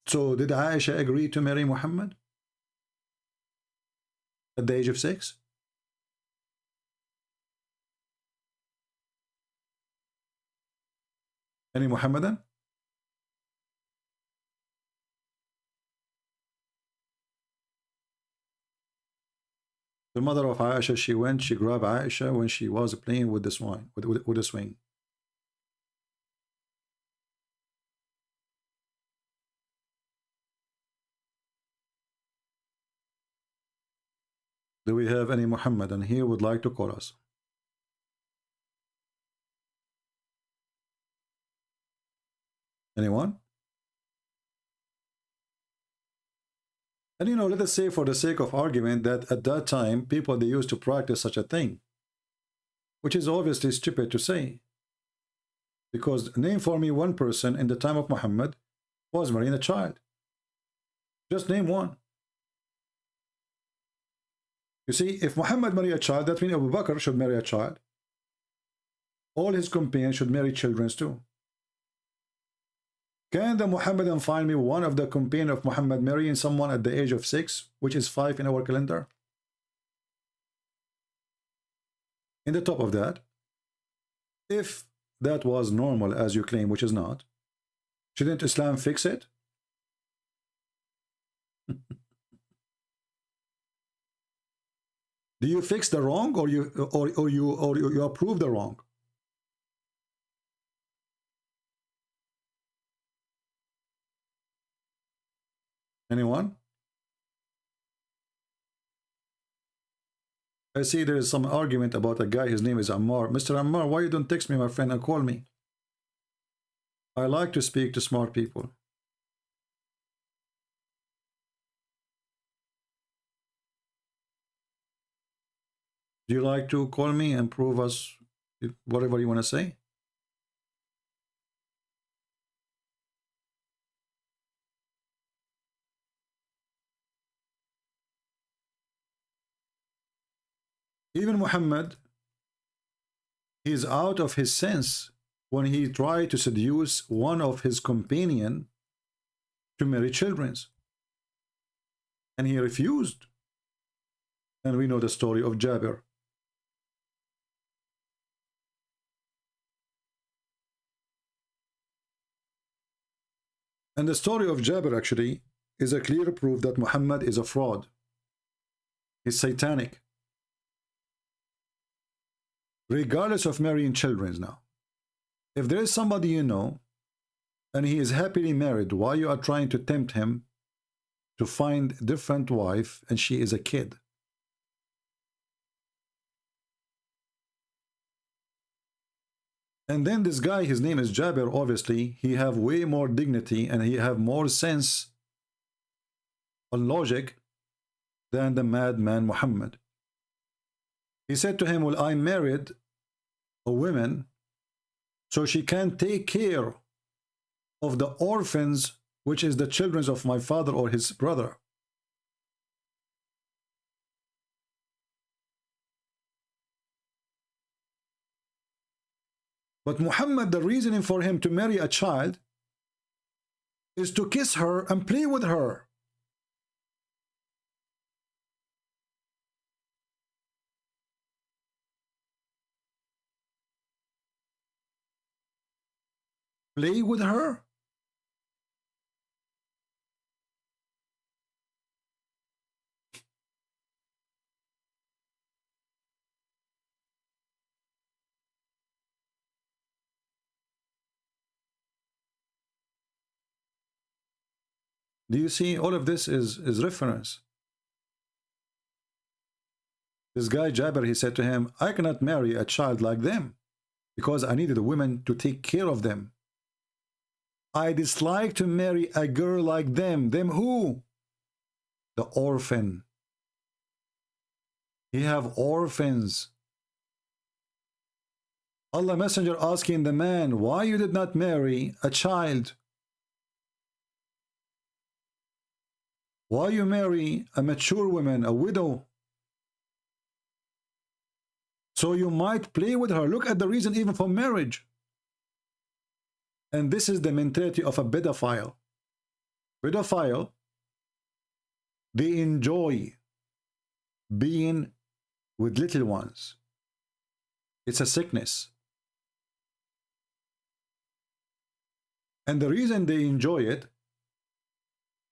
So did Aisha agree to marry Muhammad at the age of 6? Any Muhammadan? The mother of Aisha, she grabbed Aisha when she was playing with the swing, with the swing. Do we have any Muhammadan here would like to call us? Anyone? And you know, let us say for the sake of argument that at that time, people, they used to practice such a thing, which is obviously stupid to say. Because name for me one person in the time of Muhammad was marrying a child. Just name one. You see, if Muhammad married a child, that means Abu Bakr should marry a child. All his companions should marry children too. Can the Muhammadan find me one of the companions of Muhammad marrying someone at the age of 6, which is 5 in our calendar? In the top of that, if that was normal as you claim, which is not, shouldn't Islam fix it? Do you fix the wrong, or you approve the wrong? Anyone? I see there is some argument about a guy, his name is Ammar. Mr. Ammar, why you don't text me, my friend, and call me? I like to speak to smart people. Do you like to call me and prove us whatever you want to say? Even Muhammad, he is out of his sense when he tried to seduce one of his companions to marry children. And he refused. And we know the story of Jabir. And the story of Jabir actually is a clear proof that Muhammad is a fraud. He's satanic. Regardless of marrying children now. If there is somebody you know, and he is happily married, why you are trying to tempt him to find a different wife and she is a kid? And then this guy, his name is Jabir, obviously, he have way more dignity and he have more sense and logic than the madman Muhammad. He said to him, well, I married a woman so she can take care of the orphans, which is the children of my father or his brother. But Muhammad, the reasoning for him to marry a child is to kiss her and play with her. Play with her? Do you see? All of this is reference. This guy Jabir, he said to him, I cannot marry a child like them because I needed a woman to take care of them. I dislike to marry a girl like them. Them who? The orphan. He have orphans. Allah Messenger asking the man, why you did not marry a child? Why you marry a mature woman, a widow? So you might play with her. Look at the reason even for marriage. And this is the mentality of a pedophile. Pedophile, they enjoy being with little ones. It's a sickness. And the reason they enjoy it,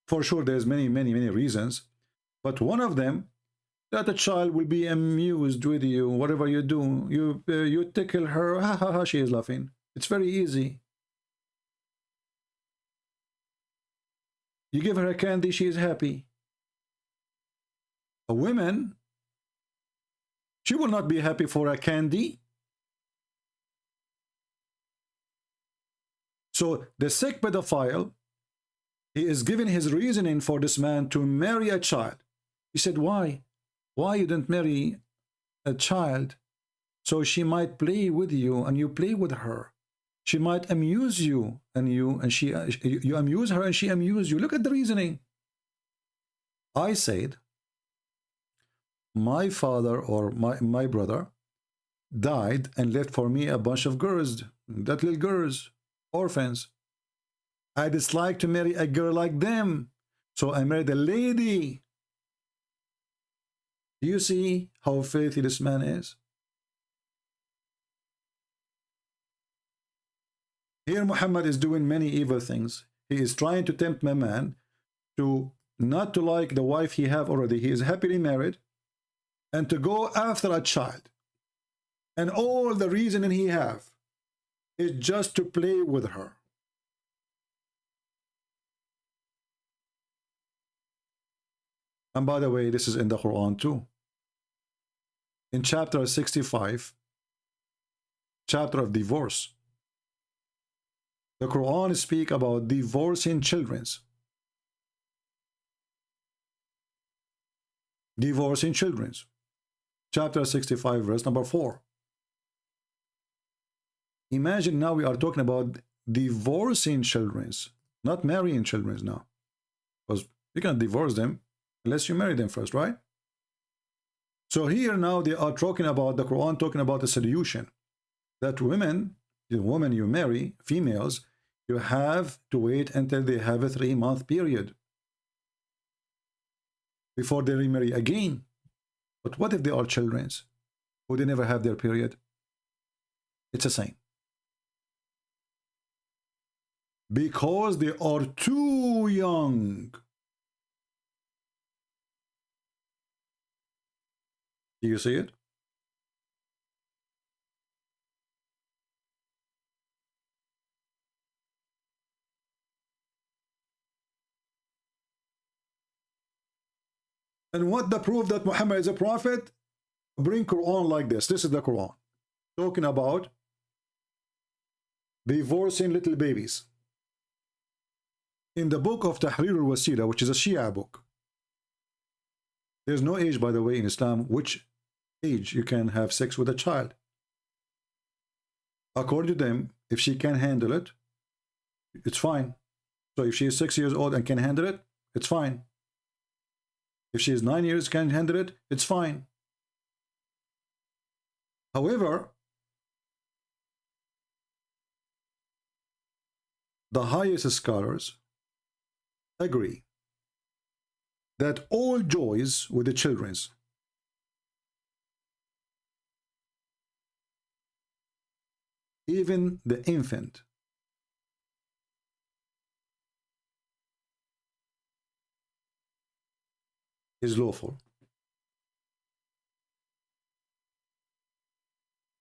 for sure there's many reasons, but one of them, that a child will be amused with you, whatever you do. You tickle her, ha ha ha, she is laughing. It's very easy. You give her a candy, she is happy. A woman, she will not be happy for a candy. So the sick pedophile, he is giving his reasoning for this man to marry a child. He said, why? Why you didn't marry a child? So she might play with you and you play with her. She might amuse you and you amuse her and she amuse you. Look at the reasoning. I said, my father or my brother died and left for me a bunch of girls, that little girls, orphans. I dislike to marry a girl like them. So I married a lady. Do you see how filthy this man is? Here Muhammad is doing many evil things. He is trying to tempt my man to not to like the wife he have already. He is happily married. And to go after a child. And all the reasoning he have is just to play with her. And by the way, this is in the Quran too. In chapter 65, chapter of divorce, the Quran speak about divorcing children. Divorcing children. Chapter 65, verse number 4. Imagine now we are talking about divorcing children, not marrying children now. Because you can't divorce them unless you marry them first, right? So here now they are talking about, the Quran talking about a solution. That women, the woman you marry, females, you have to wait until they have a 3-month period before they remarry again. But what if they are children who they never have their period? It's the same. Because they are too young. Do you see it? And what the proof that Muhammad is a prophet? Bring Quran like this. This is the Quran. Talking about divorcing little babies. In the book of Tahrir al-Wasila, which is a Shia book, there's no age, by the way, in Islam, which age you can have sex with a child. According to them, if she can handle it, it's fine. So if she is 6 years old and can handle it, it's fine. If she is 9 years, can handle it, it's fine. However, the highest scholars agree that all joys with the children's, even the infant, is lawful.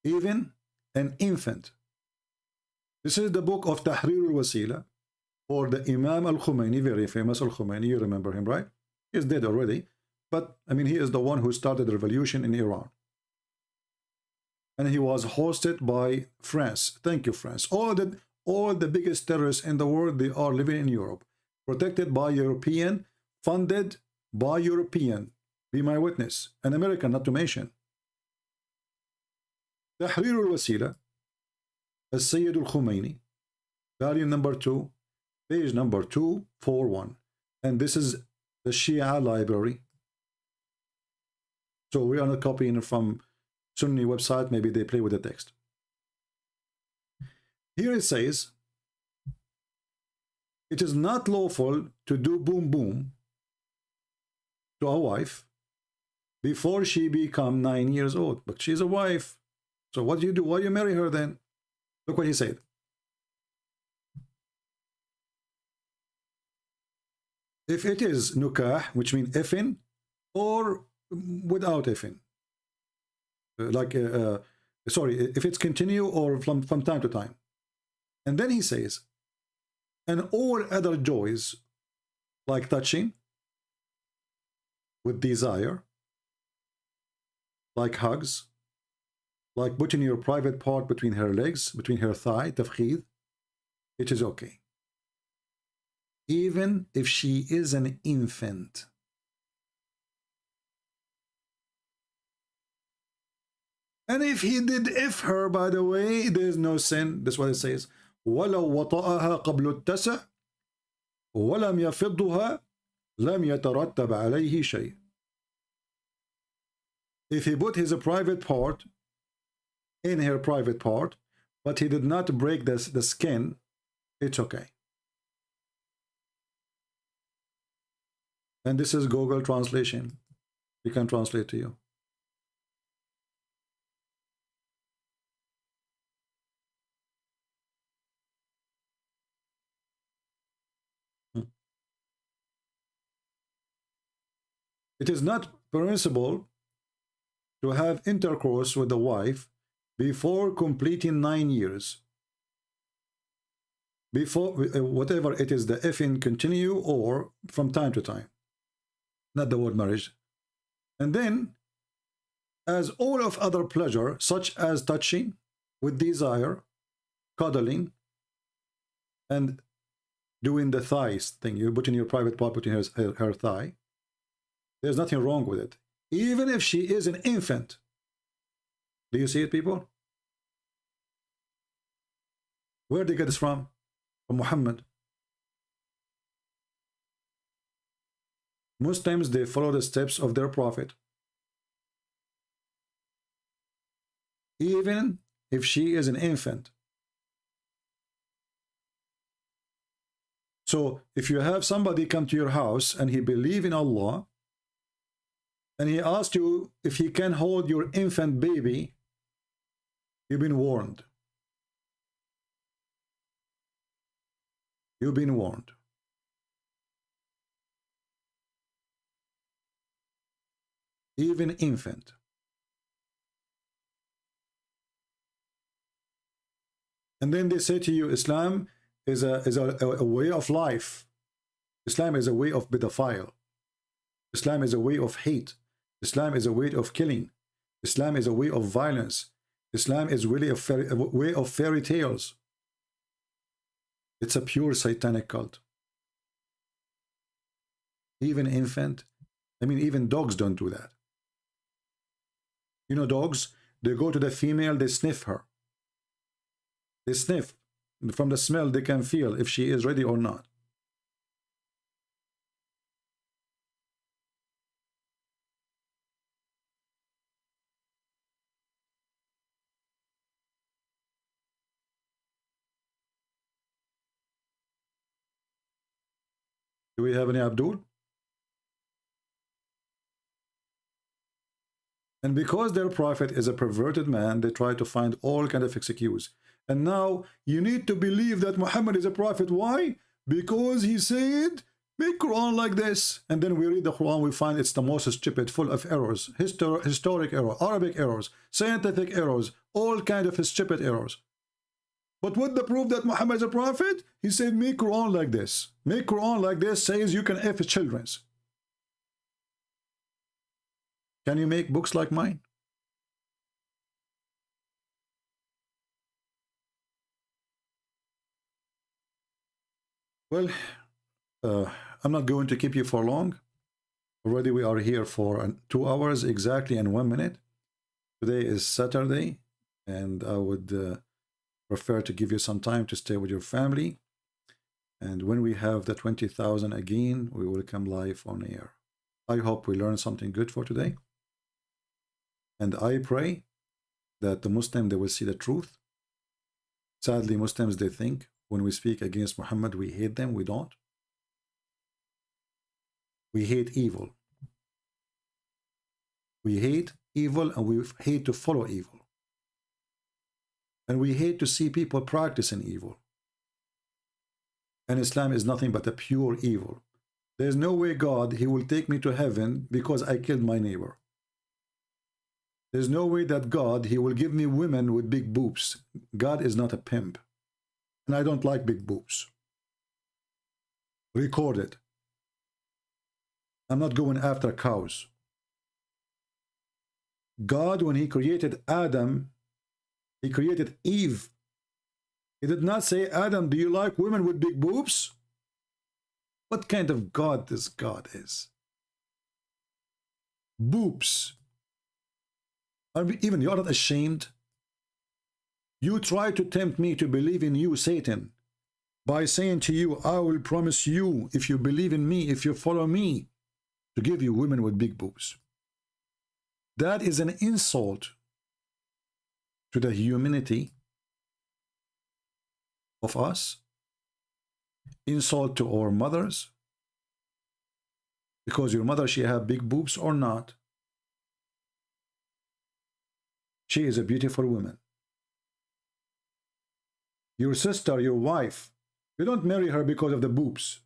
Even an infant. This is the book of Tahrir al-Wasila, or the Imam al-Khomeini, very famous al-Khomeini, you remember him, right? He's dead already, but I mean, he is the one who started the revolution in Iran. And he was hosted by France. Thank you, France. All the biggest terrorists in the world, they are living in Europe, protected by European, funded by European. Be my witness. An American, not to mention. Tahrir al-Wasila, Al-Sayyid al-Khomeini, volume number 2, page number 241. And this is the Shia library. So we are not copying it from Sunni website. Maybe they play with the text. Here it says, it is not lawful to do boom boom to a wife before she become 9 years old. But she's a wife. So what do you do? Why do you marry her then? Look what he said. If it is nukah, which means effing, or without effing. Sorry, if it's continue or from time to time. And then he says, and all other joys, like touching, with desire, like hugs, like putting your private part between her legs, between her thigh, tafkhid, it is okay. Even if she is an infant. And if he did if her, by the way, there is no sin. That's what it says. وَلَوْ وَطَأَهَا قَبْلُ التَّسَعِ وَلَمْ يَفِضُّهَا لَمْ يَتَرَتَّبْ عَلَيْهِ شَيْءٍ. If he put his private part in her private part, but he did not break the skin, it's okay. And this is Google translation. We can translate to you. It is not permissible to have intercourse with the wife before completing 9 years. Before, whatever it is, the effing continue or from time to time. Not the word marriage. And then, as all of other pleasure, such as touching with desire, cuddling, and doing the thighs thing, you put in your private part between her thigh, there's nothing wrong with it. Even if she is an infant. Do you see it, people? Where did they get this from? From Muhammad. Muslims, they follow the steps of their prophet. Even if she is an infant. So if you have somebody come to your house and he believes in Allah, and he asked you if he can hold your infant baby, you've been warned. You've been warned. Even infant. And then they say to you, Islam is a way of life. Islam is a way of pedophile. Islam is a way of hate. Islam is a way of killing. Islam is a way of violence. Islam is really a way of fairy tales. It's a pure satanic cult. Even infant, I mean, even dogs don't do that. You know, dogs, they go to the female, they sniff her. They sniff. From the smell, they can feel if she is ready or not. Do we have any Abdul? And because their prophet is a perverted man, they try to find all kind of excuse. And now you need to believe that Muhammad is a prophet. Why? Because he said, make Quran like this. And then we read the Quran, we find it's the most stupid, full of errors, historic error, Arabic errors, scientific errors, all kind of stupid errors. But what the proof that Muhammad is a prophet? He said, make Quran like this. Make Quran like this says you can F children's. Can you make books like mine? Well, I'm not going to keep you for long. Already we are here for 2 hours exactly and 1 minute. Today is Saturday, and I would prefer to give you some time to stay with your family. And when we have the 20,000 again, we will come live on air. I hope we learned something good for today. And I pray that the Muslim, they will see the truth. Sadly, Muslims, they think when we speak against Muhammad, we hate them. We don't. We hate evil. We hate evil, and we hate to follow evil. And we hate to see people practicing evil. And Islam is nothing but a pure evil. There's no way God, he will take me to heaven because I killed my neighbor. There's no way that God, he will give me women with big boobs. God is not a pimp. And I don't like big boobs. Record it. I'm not going after cows. God, when he created Adam, he created Eve. He did not say, Adam, do you like women with big boobs? What kind of God this God is? Boobs. Even you're not ashamed. You try to tempt me to believe in you, Satan, by saying to you, I will promise you, if you believe in me, if you follow me, to give you women with big boobs. That is an insult to the humanity of us, insult to our mothers, because your mother, she have big boobs or not. She is a beautiful woman. Your sister, your wife, you don't marry her because of the boobs.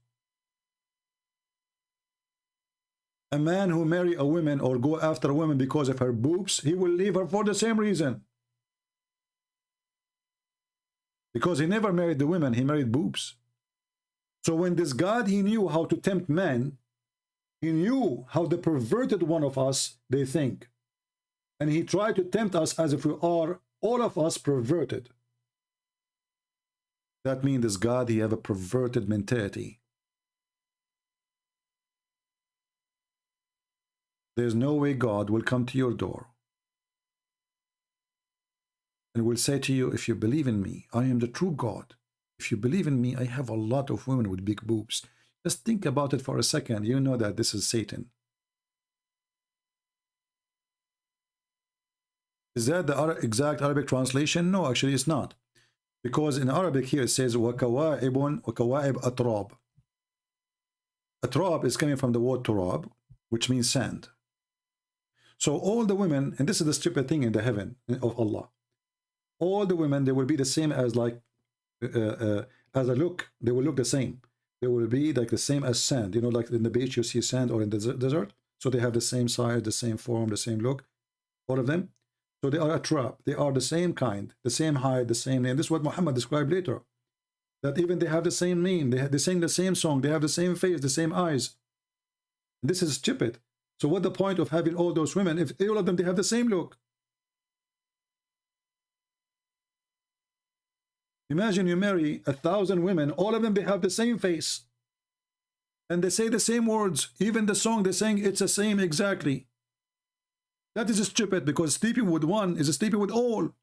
A man who marry a woman or go after a woman because of her boobs, he will leave her for the same reason. Because he never married the women, he married boobs. So when this God, he knew how to tempt men, he knew how the perverted one of us, they think. And he tried to tempt us as if we are, all of us, perverted. That means this God, he have a perverted mentality. There's no way God will come to your door and will say to you, if you believe in me, I am the true God. If you believe in me, I have a lot of women with big boobs. Just think about it for a second. You know that this is Satan. Is that the exact Arabic translation? No, actually it's not. Because in Arabic here it says وَكَوَاعِبٌ وَكَوَاعِب أَتْرَابٌ. Atrab is coming from the word turab, which means sand. So all the women, and this is the stupid thing in the heaven of Allah, all the women, they will be the same as like, as a look, they will look the same. They will be like the same as sand. You know, like in the beach you see sand, or in the desert. So they have the same size, the same form, the same look, all of them. So they are a trap. They are the same kind, the same height, the same name. This is what Muhammad described later. That even they have the same name, they sing the same song, they have the same face, the same eyes. This is stupid. So what the point of having all those women if all of them, they have the same look? Imagine you marry 1,000 women, all of them, they have the same face. And they say the same words. Even the song they sing, it's the same exactly. That is stupid, because sleeping with one is sleeping with all.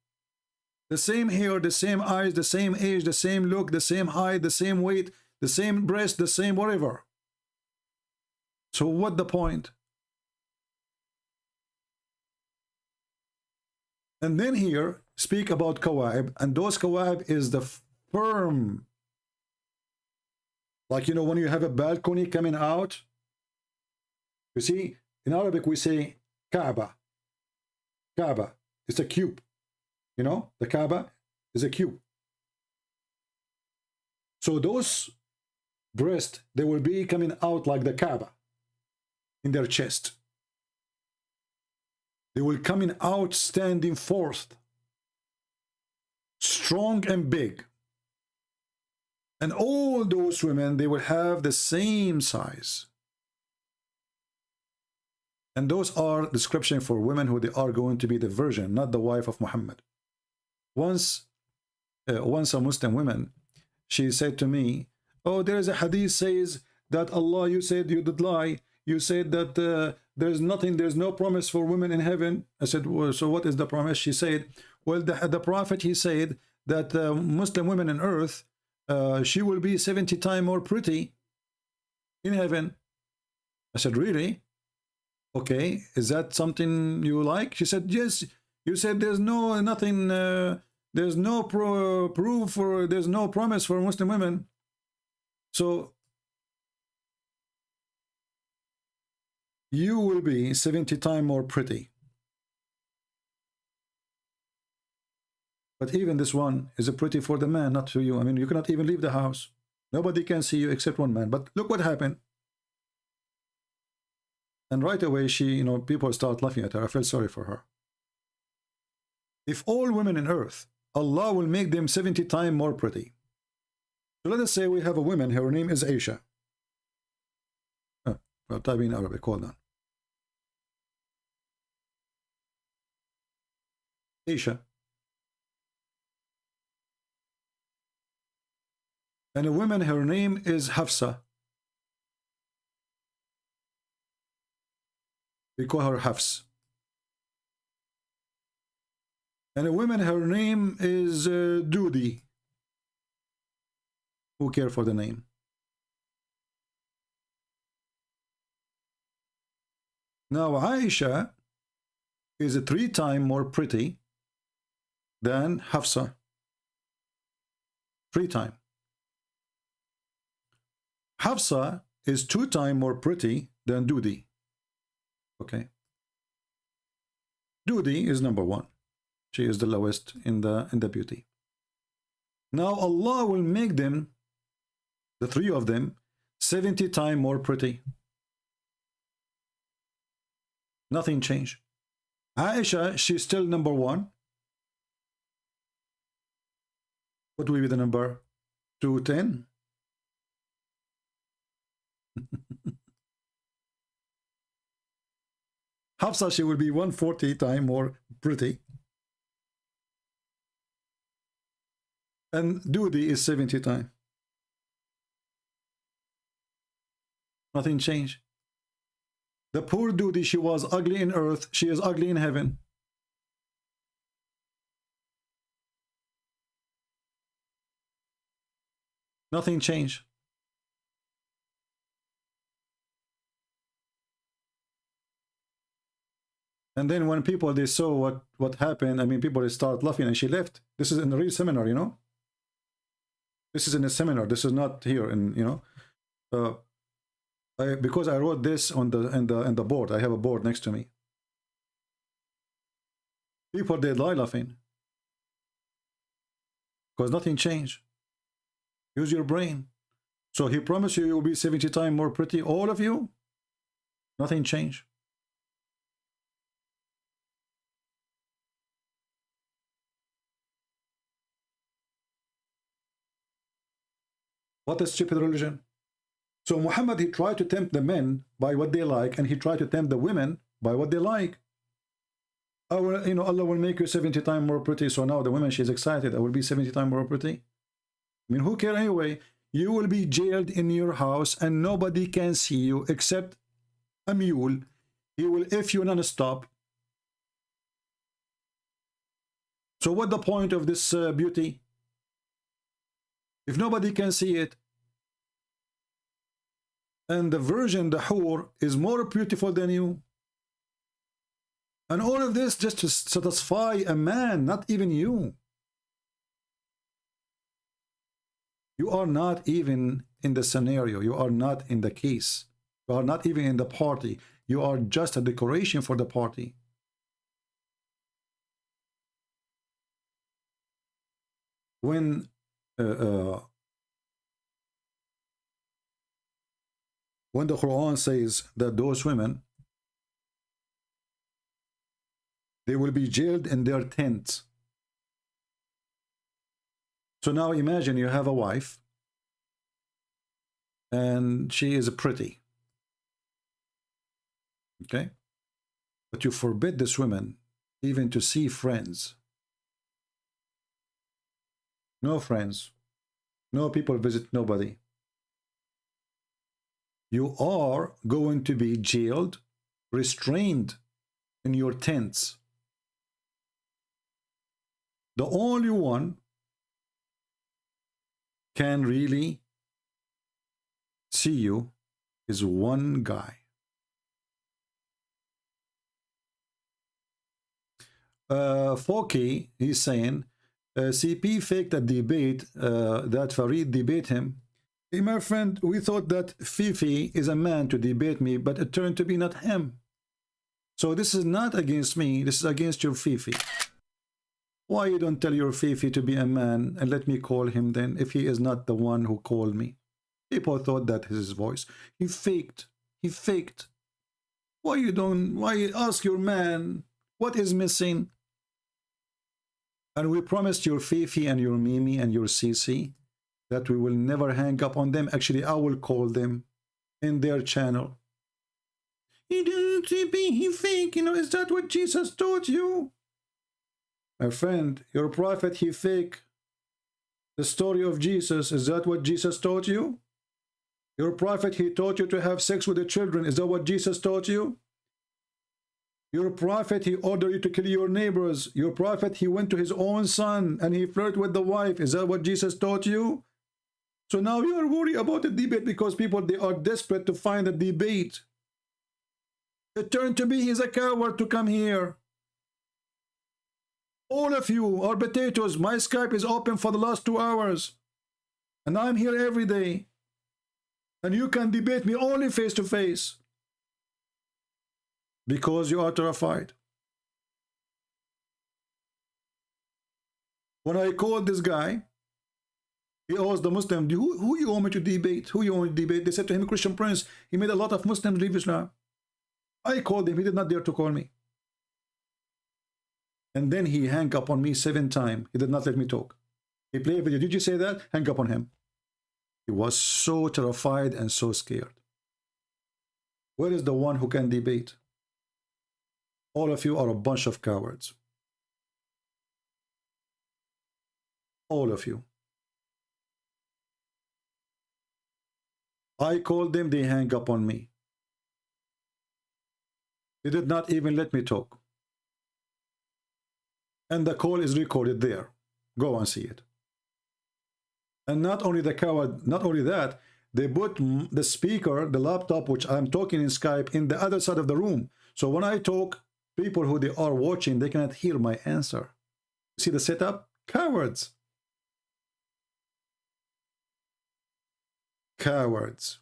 The same hair, the same eyes, the same age, the same look, the same height, the same weight, the same breast, the same whatever. So what the point? And then here, speak about kawaib, and those kawaib is the firm. Like, you know, when you have a balcony coming out, you see, in Arabic we say Kaaba. Kaaba, it's a cube. You know, the Kaaba is a cube. So those breasts, they will be coming out like the Kaaba in their chest. They will coming out standing forth, strong and big. And all those women, they will have the same size. And those are description for women who they are going to be the virgin, not the wife of Muhammad. Once a Muslim woman, she said to me, oh, there is a hadith says that Allah, you said you did lie. You said that there's nothing, there's no promise for women in heaven. I said, well, so what is the promise? She said, well, the prophet, he said that Muslim women on earth, she will be 70 times more pretty in heaven. I said, really? Okay, is that something you like? She said, yes. You said there's no nothing, there's no proof for, there's no promise for Muslim women. So you will be 70 times more pretty. But even this one is a pretty for the man, not for you. I mean, you cannot even leave the house. Nobody can see you except one man. But look what happened. And right away, she, you know, people start laughing at her. I felt sorry for her. If all women on earth, Allah will make them 70 times more pretty. So let us say we have a woman, her name is Aisha. Well, type in Arabic, hold on. Aisha. And a woman, her name is Hafsa. We call her Hafs. And a woman, her name is Dudi. Who care for the name? Now Aisha is 3 times more pretty than Hafsa. 3 times. Hafsa is 2 times more pretty than Dudi. Okay. Dudi is number 1. She is the lowest in the beauty. Now Allah will make them, the 3 of them, 70 times more pretty. Nothing changed. Aisha, she's still number 1. What will be the number? 210? Hafsa, she will be 140 times more pretty. And Dudi is 70 times. Nothing changed. The poor Dudi, she was ugly in earth, she is ugly in heaven. Nothing changed. And then when people, they saw what happened, I mean, people, they start laughing, and she left. This is in a real seminar, you know. This is in a seminar. This is not here, in, you know. Because I wrote this on the board. I have a board next to me. People, they lie laughing because nothing changed. Use your brain. So he promised you will be 70 times more pretty, all of you. Nothing changed. What a stupid religion. So Muhammad, he tried to tempt the men by what they like, and he tried to tempt the women by what they like. You know, Allah will make you 70 times more pretty. So now the woman, she's excited. I will be 70 times more pretty. I mean, who cares anyway? You will be jailed in your house and nobody can see you except a mule. He will F you non-stop. So what the point of this beauty? If nobody can see it, and the virgin, the whore, is more beautiful than you. And all of this just to satisfy a man, not even you. You are not even in the scenario. You are not in the case. You are not even in the party. You are just a decoration for the party. When the Quran says that those women, they will be jailed in their tents. So now imagine you have a wife and she is pretty. Okay? But you forbid this woman even to see friends. No friends. No people visit nobody. You are going to be jailed, restrained in your tents. The only one can really see you is one guy. Foki, he's saying, CP faked a debate that Farid debate him. Hey, my friend, we thought that Fifi is a man to debate me, but it turned to be not him. So this is not against me, this is against your Fifi. Why you don't tell your Fifi to be a man and let me call him then, if he is not the one who called me? People thought that is his voice. He faked. He faked. Why you ask your man what is missing? And we promised your Fifi and your Mimi and your Cici that we will never hang up on them. Actually, I will call them in their channel. He didn't he fake, you know, is that what Jesus taught you? My friend, your prophet, he fake. The story of Jesus, is that what Jesus taught you? Your prophet, he taught you to have sex with the children. Is that what Jesus taught you? Your prophet, he ordered you to kill your neighbors. Your prophet, he went to his own son and he flirted with the wife. Is that what Jesus taught you? So now you are worried about the debate because people, they are desperate to find a debate. It turned to be he's a coward to come here. All of you are potatoes. My Skype is open for the last 2 hours. And I'm here every day. And you can debate me only face to face. Because you are terrified. When I called this guy, he asked the Muslim, who you want me to debate? Who you want me to debate? They said to him, Christian Prince. He made a lot of Muslims leave Islam. I called him. He did not dare to call me. And then he hung up on me 7 times. He did not let me talk. He played a video. Did you say that? Hang up on him. He was so terrified and so scared. Where is the one who can debate? All of you are a bunch of cowards. All of you. I called them, they hang up on me. They did not even let me talk. And the call is recorded there. Go and see it. And not only the coward, not only that, they put the speaker, the laptop, which I'm talking in Skype, in the other side of the room. So when I talk, people who they are watching, they cannot hear my answer. See the setup? Cowards. Cowards.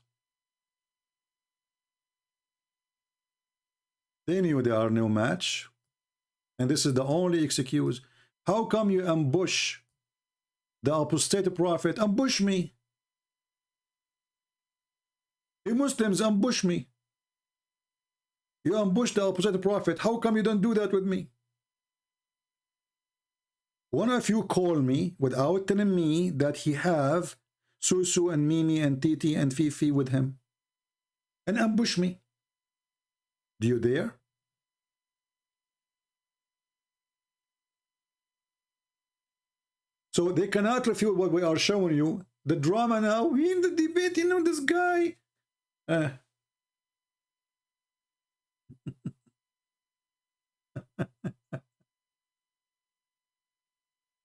They knew they are no match. And this is the only excuse. How come you ambush the apostate prophet? Ambush me. You Muslims ambush me. You ambush the apostate prophet. How come you don't do that with me? One of you call me without telling me that he have Susu and Mimi and Titi and Fifi with him. And ambush me. Do you dare? So they cannot refute what we are showing you. The drama now, in the debate, you know, this guy.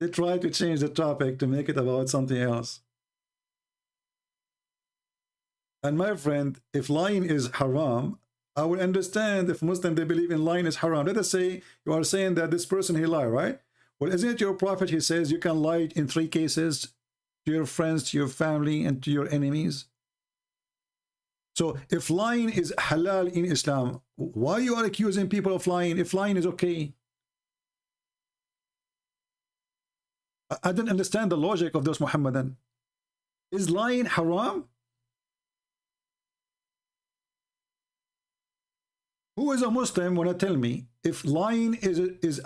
They try to change the topic to make it about something else. And my friend, if lying is haram, I will understand if Muslim, they believe in lying is haram. Let us say you are saying that this person, he lied, right? Well, isn't it your prophet, he says you can lie in 3 cases, to your friends, to your family, and to your enemies? So if lying is halal in Islam, why you are accusing people of lying if lying is okay? I don't understand the logic of those Muhammadan. Is lying haram? Who is a Muslim want to tell me if lying is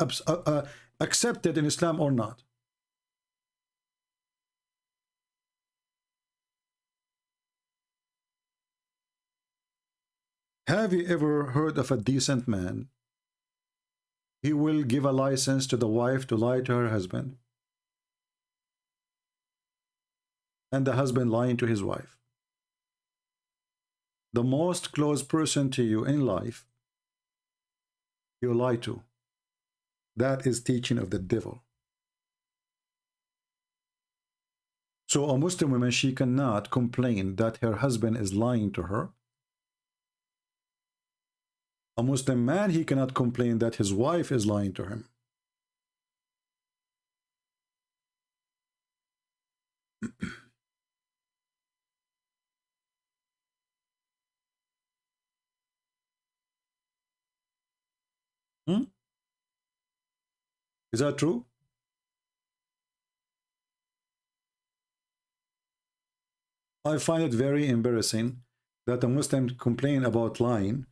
accepted in Islam or not? Have you ever heard of a decent man? He will give a license to the wife to lie to her husband, and the husband lying to his wife. The most close person to you in life, you lie to. That is teaching of the devil. So a Muslim woman, she cannot complain that her husband is lying to her. A Muslim man, he cannot complain that his wife is lying to him. Is that true? I find it very embarrassing that a Muslim complain about lying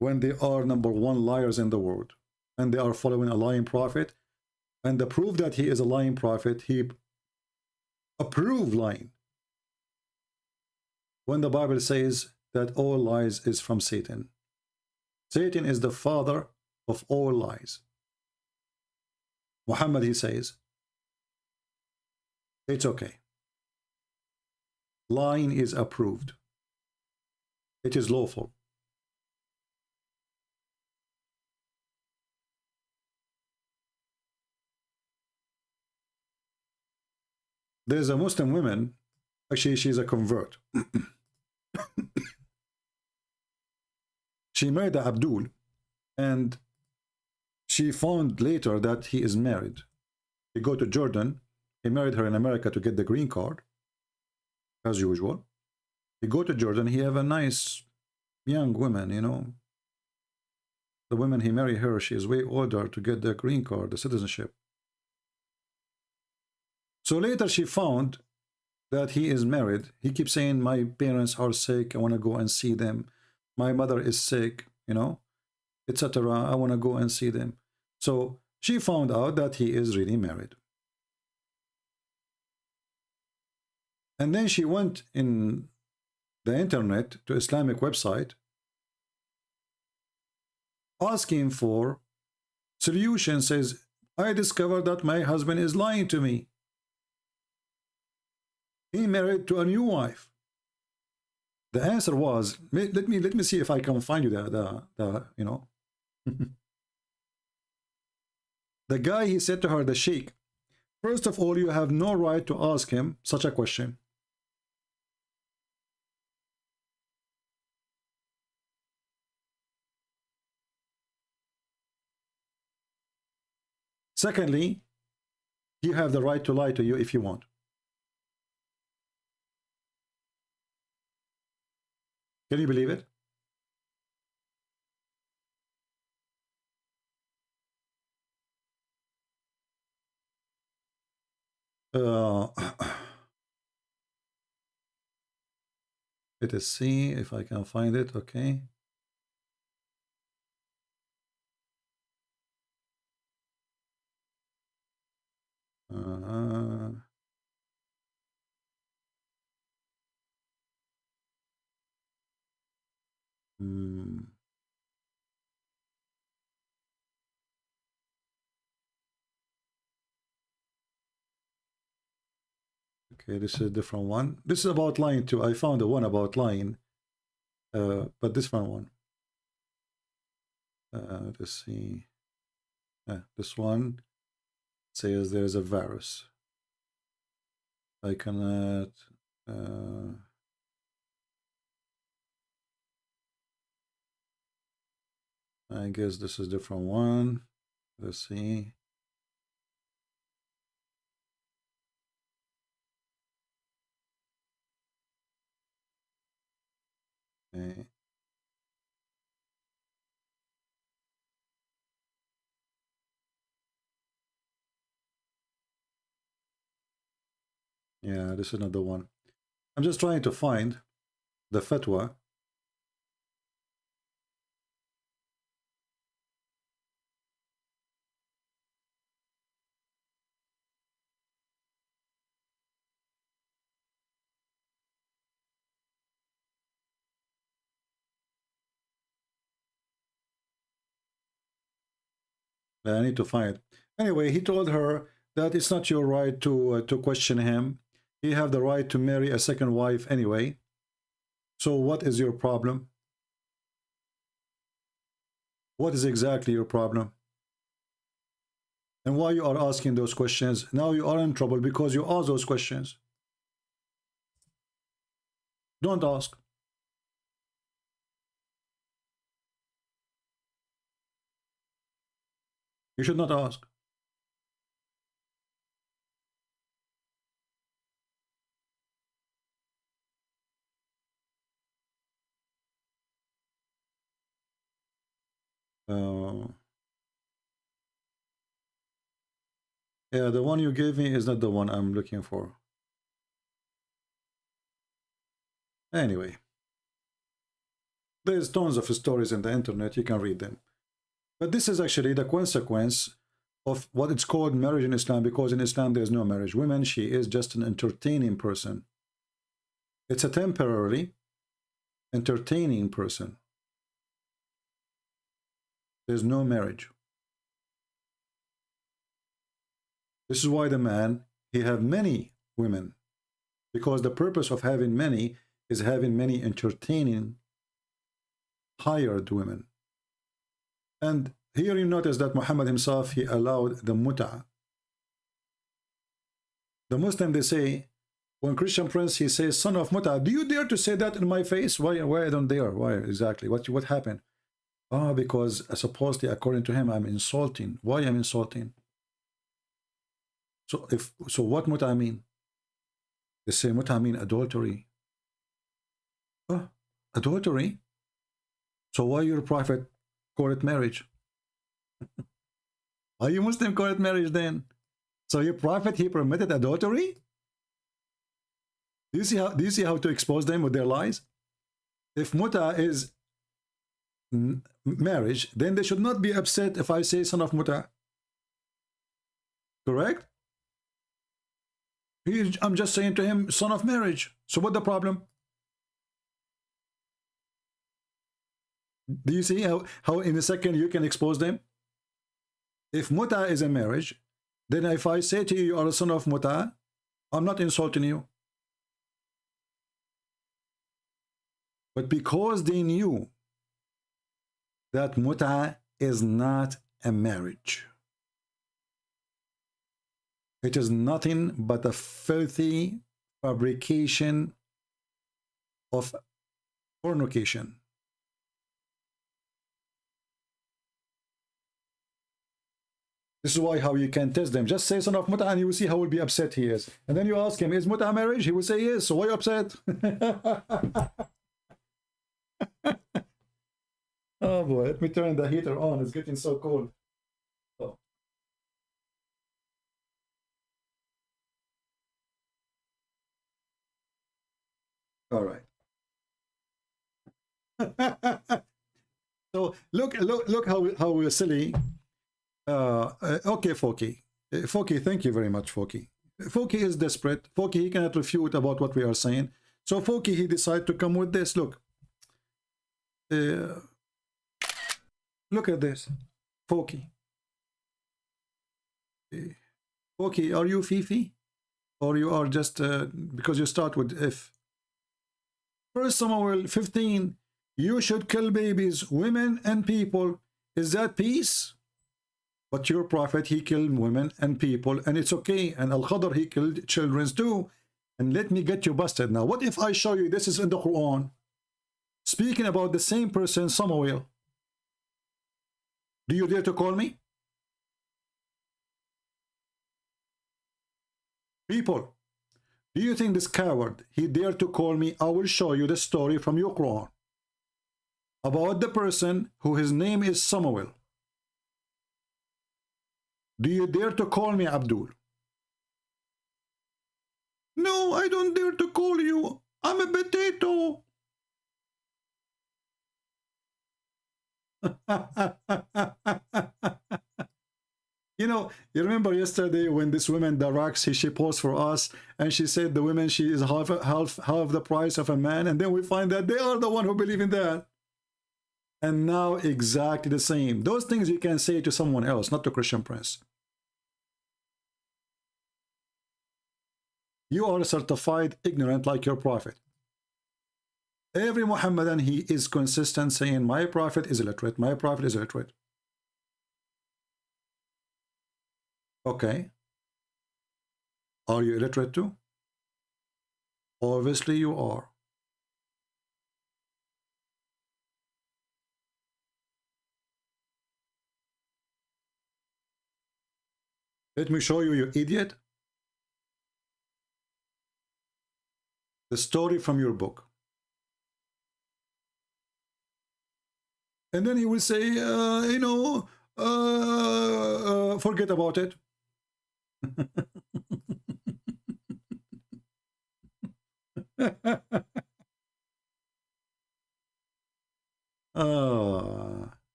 when they are #1 liars in the world, and they are following a lying prophet, and the proof that he is a lying prophet, he approved lying, when the Bible says that all lies is from Satan. Satan is the father of all lies. Muhammad, he says, it's okay. Lying is approved. It is lawful. There's a Muslim woman, actually she's a convert. She married Abdul, and she found later that he is married. He go to Jordan. He married her in America to get the green card, as usual. He go to Jordan. He have a nice young woman, you know. The woman he married her, she is way older to get the green card, the citizenship. So later she found that he is married. He keeps saying, my parents are sick. I want to go and see them. My mother is sick, you know, etc. I want to go and see them. So she found out that he is really married. And then she went in the internet to Islamic website asking for solution. Says, I discovered that my husband is lying to me. He married to a new wife. The answer was, let me see if I can find you the you know. The guy, he said to her, the sheikh, first of all, you have no right to ask him such a question. Secondly, you have the right to lie to you if you want. Can you believe it? Let us see if I can find it. Okay. Okay, this is a different one. This is about lying too. I found the one about lying, but this one. Let's see. This one says there is a virus. I cannot. I guess this is a different one. Let's see. Okay. Yeah, this is another one. I'm just trying to find the fatwa. I need to find it. Anyway, he told her that it's not your right to question him. He have the right to marry a second wife anyway. So what is your problem? What is exactly your problem? And why you are asking those questions? Now you are in trouble because you ask those questions. Don't ask. You should not ask. Yeah, the one you gave me is not the one I'm looking for. Anyway, there's tons of stories in the internet. You can read them. But this is actually the consequence of what it's called marriage in Islam, because in Islam there's no marriage. Women, she is just an entertaining person. It's a temporarily entertaining person. There's no marriage. This is why the man, he have many women, because the purpose of having many is having many entertaining hired women. And here you notice that Muhammad himself, he allowed the mut'ah. The Muslim, they say, when Christian Prince, he says, son of mut'ah, do you dare to say that in my face? Why I don't dare? Why exactly? What happened? Oh, because supposedly, according to him, I'm insulting. Why I'm insulting? So what mut'ah mean? They say mut'ah mean adultery. Oh, adultery? So why your prophet call it marriage? Why you Muslim call it marriage then? So your prophet, he permitted adultery? Do you see how to expose them with their lies? If mut'ah is marriage, then they should not be upset if I say son of mut'ah. Correct? I'm just saying to him, son of marriage. So what the problem? Do you see how in a second you can expose them? If mut'ah is a marriage, then if I say to you, you are a son of mut'ah, I'm not insulting you. But because they knew that mut'ah is not a marriage, it is nothing but a filthy fabrication of fornication. This is why how you can test them. Just say son of mut'ah and you will see how will be upset he is. And then you ask him, is mut'ah marriage? He will say yes. So why are you upset? Oh boy, let me turn the heater on. It's getting so cold. Oh. All right. So look how silly. Okay, Foki. Foki, thank you very much, Foki. Foki is desperate. Foki, he cannot refute about what we are saying. So Foki, he decided to come with this. Look. Look at this. Foki. Foki, are you Fifi? Or you are just, because you start with if. 1 Samuel 15, you should kill babies, women, and people. Is that peace? But your prophet, he killed women and people, and it's okay. And Al-Khadr, he killed children too. And let me get you busted. Now, what if I show you this is in the Quran, speaking about the same person, Samuel? Do you dare to call me? People, do you think this coward, he dared to call me? I will show you the story from your Quran about the person who his name is Samuel. Do you dare to call me Abdul? No, I don't dare to call you. I'm a potato. You know, you remember yesterday when this woman, the rocks, she posed for us, and she said the woman, she is half the price of a man, and then we find that they are the one who believe in that. And now exactly the same. Those things you can say to someone else, not to Christian Prince. You are certified ignorant like your prophet. Every Muhammadan, he is consistent saying, my prophet is illiterate, my prophet is illiterate. Okay. Are you illiterate too? Obviously you are. Let me show you, you idiot, the story from your book. And then he will say, you know, forget about it.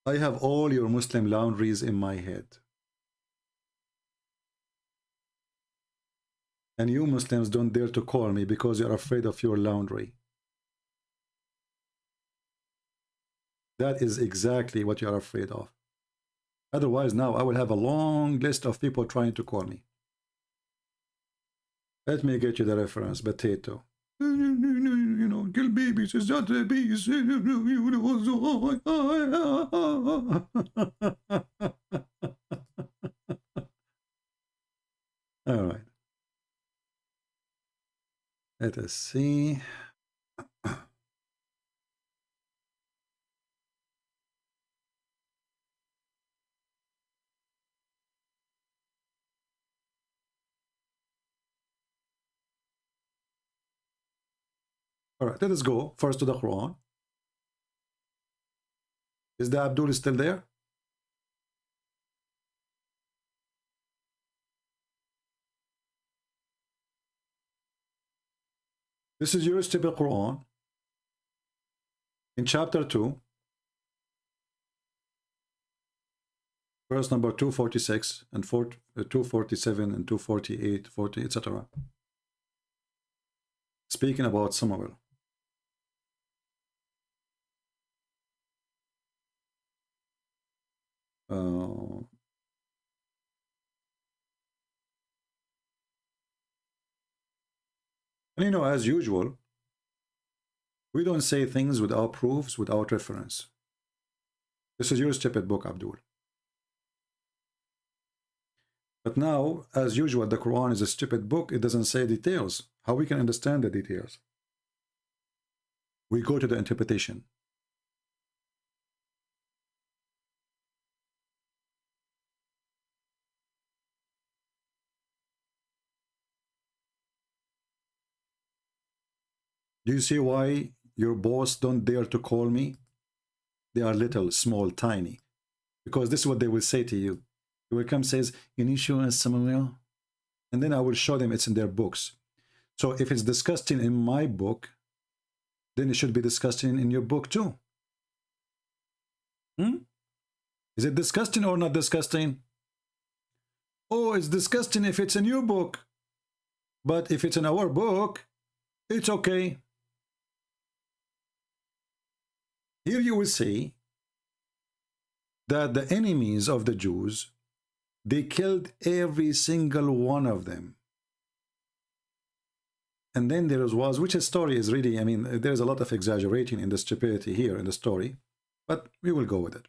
I have all your Muslim laundries in my head. And you Muslims don't dare to call me because you're afraid of your laundry. That is exactly what you're afraid of. Otherwise, now I will have a long list of people trying to call me. Let me get you the reference, potato. You know, kill babies, is that a beast? All right. Let us see. All right, let us go first to the Quran. Is the Abdul still there? This is your stupid Quran in chapter 2, verse number 246 and 247 and 248, 40, etc. Speaking about Samuel. And you know, as usual, we don't say things without proofs, without reference. This is your stupid book, Abdul. But now, as usual, the Quran is a stupid book. It doesn't say details. How we can understand the details? We go to the interpretation. Do you see why your boss don't dare to call me? They are little, small, tiny. Because this is what they will say to you. They will come says, you need to show us Samuel. And then I will show them it's in their books. So if it's disgusting in my book, then it should be disgusting in your book too. Is it disgusting or not disgusting? Oh, it's disgusting if it's in your book. But if it's in our book, it's okay. Here you will see that the enemies of the Jews, they killed every single one of them. And then there was, which story is really, I mean, there's a lot of exaggeration in the stupidity here in the story, but we will go with it.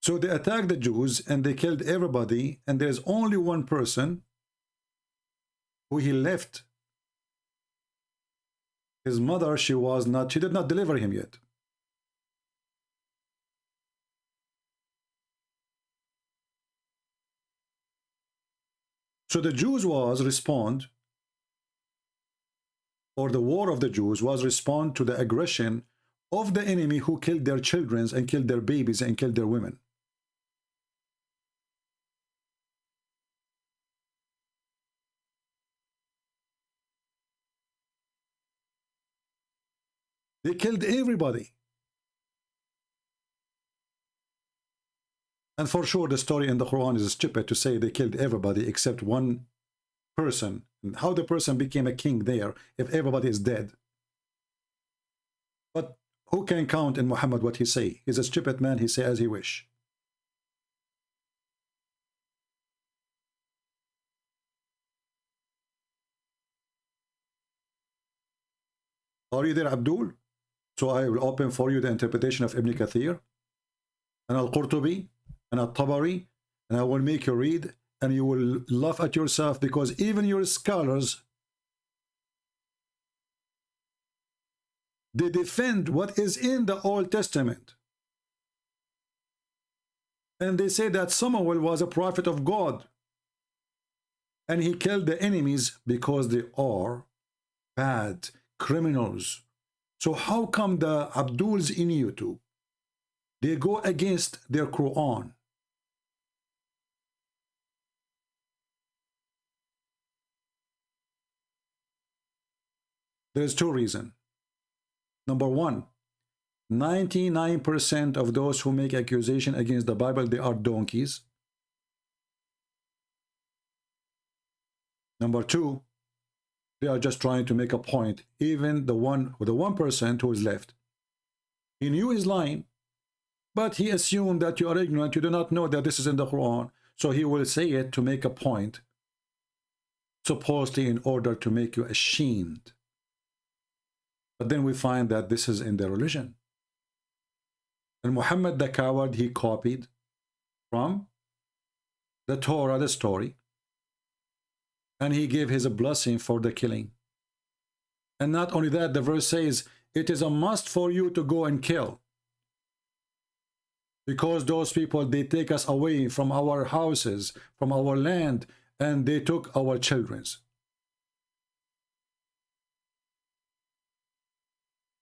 So they attacked the Jews and they killed everybody, and there's only one person who he left. His mother, she did not deliver him yet. So the Jews or the war of the Jews was respond to the aggression of the enemy who killed their children and killed their babies and killed their women. They killed everybody. And for sure, the story in the Quran is stupid to say they killed everybody except one person. And how the person became a king there if everybody is dead? But who can count in Muhammad what he say? He's a stupid man, he say as he wish. Are you there, Abdul? So I will open for you the interpretation of Ibn Kathir and Al-Qurtubi and Al-Tabari, and I will make you read, and you will laugh at yourself, because even your scholars, they defend what is in the Old Testament. And they say that Samuel was a prophet of God, and he killed the enemies because they are bad criminals. So how come the Abduls in YouTube, they go against their Quran? There's two reasons. Number one, 99% of those who make accusation against the Bible, they are donkeys. Number two, they are just trying to make a point. Even the 1% who is left, he knew his line, but he assumed that you are ignorant, you do not know that this is in the Quran, so he will say it to make a point, supposedly in order to make you ashamed. But then we find that this is in their religion. And Muhammad the coward, he copied from the Torah, the story, and he gave his blessing for the killing. And not only that, the verse says, it is a must for you to go and kill, because those people, they take us away from our houses, from our land, and they took our children's.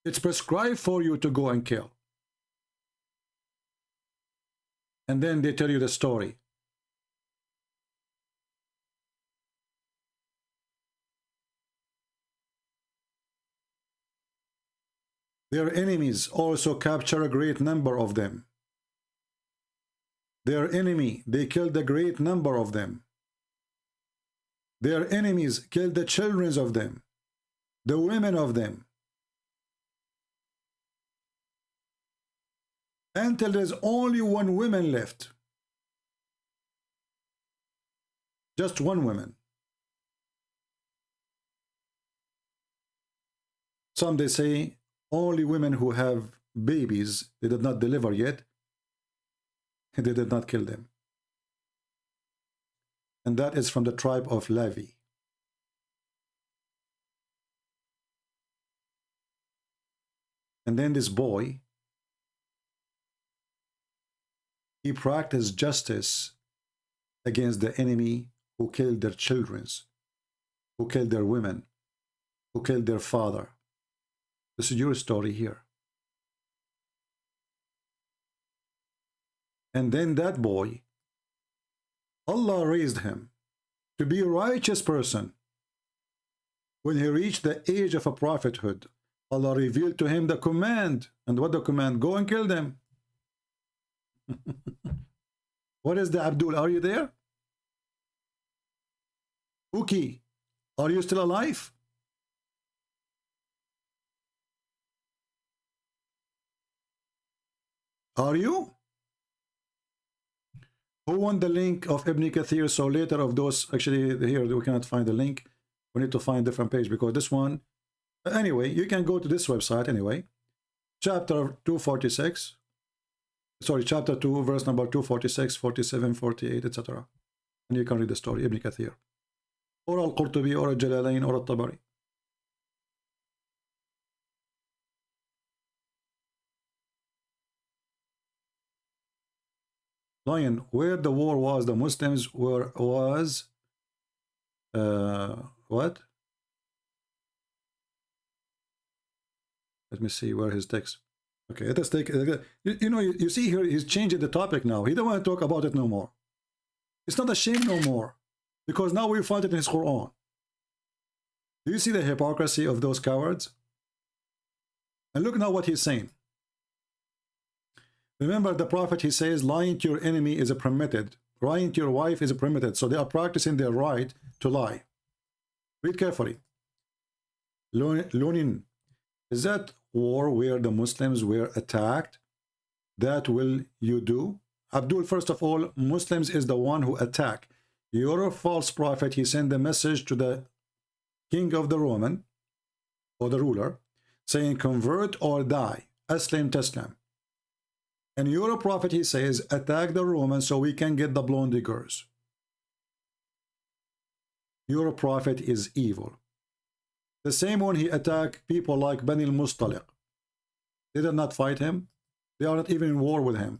It's prescribed for you to go and kill. And then they tell you the story. Their enemies also capture a great number of them. Their enemy, they killed a great number of them. Their enemies killed the children of them, the women of them, until there's only one woman left. Just one woman. Some they say only women who have babies, they did not deliver yet, they did not kill them. And that is from the tribe of Levi. And then this boy, he practiced justice against the enemy who killed their children, who killed their women, who killed their father. This is your story here. And then that boy, Allah raised him to be a righteous person. When he reached the age of a prophethood, Allah revealed to him the command. And what the command? Go and kill them. What is the Abdul? Are you there? Uki, are you still alive? Are you? Who want the link of Ibn Kathir? So later of those, actually here we cannot find the link. We need to find a different page because this one, anyway, you can go to this website anyway. Chapter 246. Sorry, chapter 2, verse number 246, 47, 48, etc. And you can read the story, Ibn Kathir. Or Al-Qurtubi, or Al-Jalalain, or Al-Tabari. Lion, where the war was, the Muslims was what? Let me see where his text. Okay, let us take. You see here, he's changing the topic now. He don't want to talk about it no more. It's not a shame no more, because now we find it in his Quran. Do you see the hypocrisy of those cowards? And look now what he's saying. Remember the Prophet, he says, lying to your enemy is permitted. Lying to your wife is permitted. So they are practicing their right to lie. Read carefully. Lunin, is that war where the Muslims were attacked? That will you do? Abdul, first of all, Muslims is the one who attack. You're a false prophet. He sent the message to the king of the Roman, or the ruler, saying, convert or die. Aslim Taslam. And you're a prophet, he says, attack the Romans so we can get the blonde diggers. Your prophet is evil. The same one he attacked people like Bani al-Mustaliq. They did not fight him. They are not even in war with him.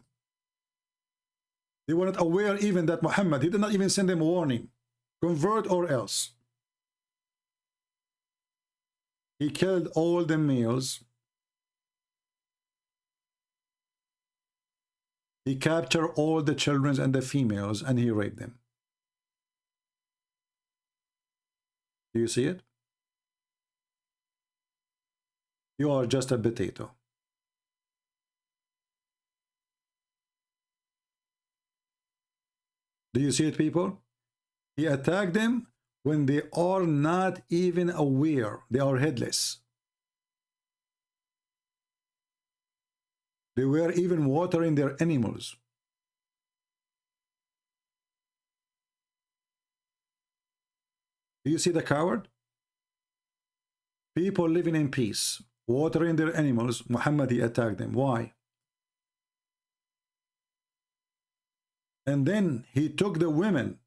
They were not aware even that Muhammad, he did not even send them a warning. Convert or else. He killed all the males. He captured all the children and the females and he raped them. Do you see it? You are just a potato. Do you see it, people? He attacked them when they are not even aware. They are headless. They were even watering their animals. Do you see the coward? People living in peace, watering their animals. Muhammad, he attacked them. Why? And then he took the women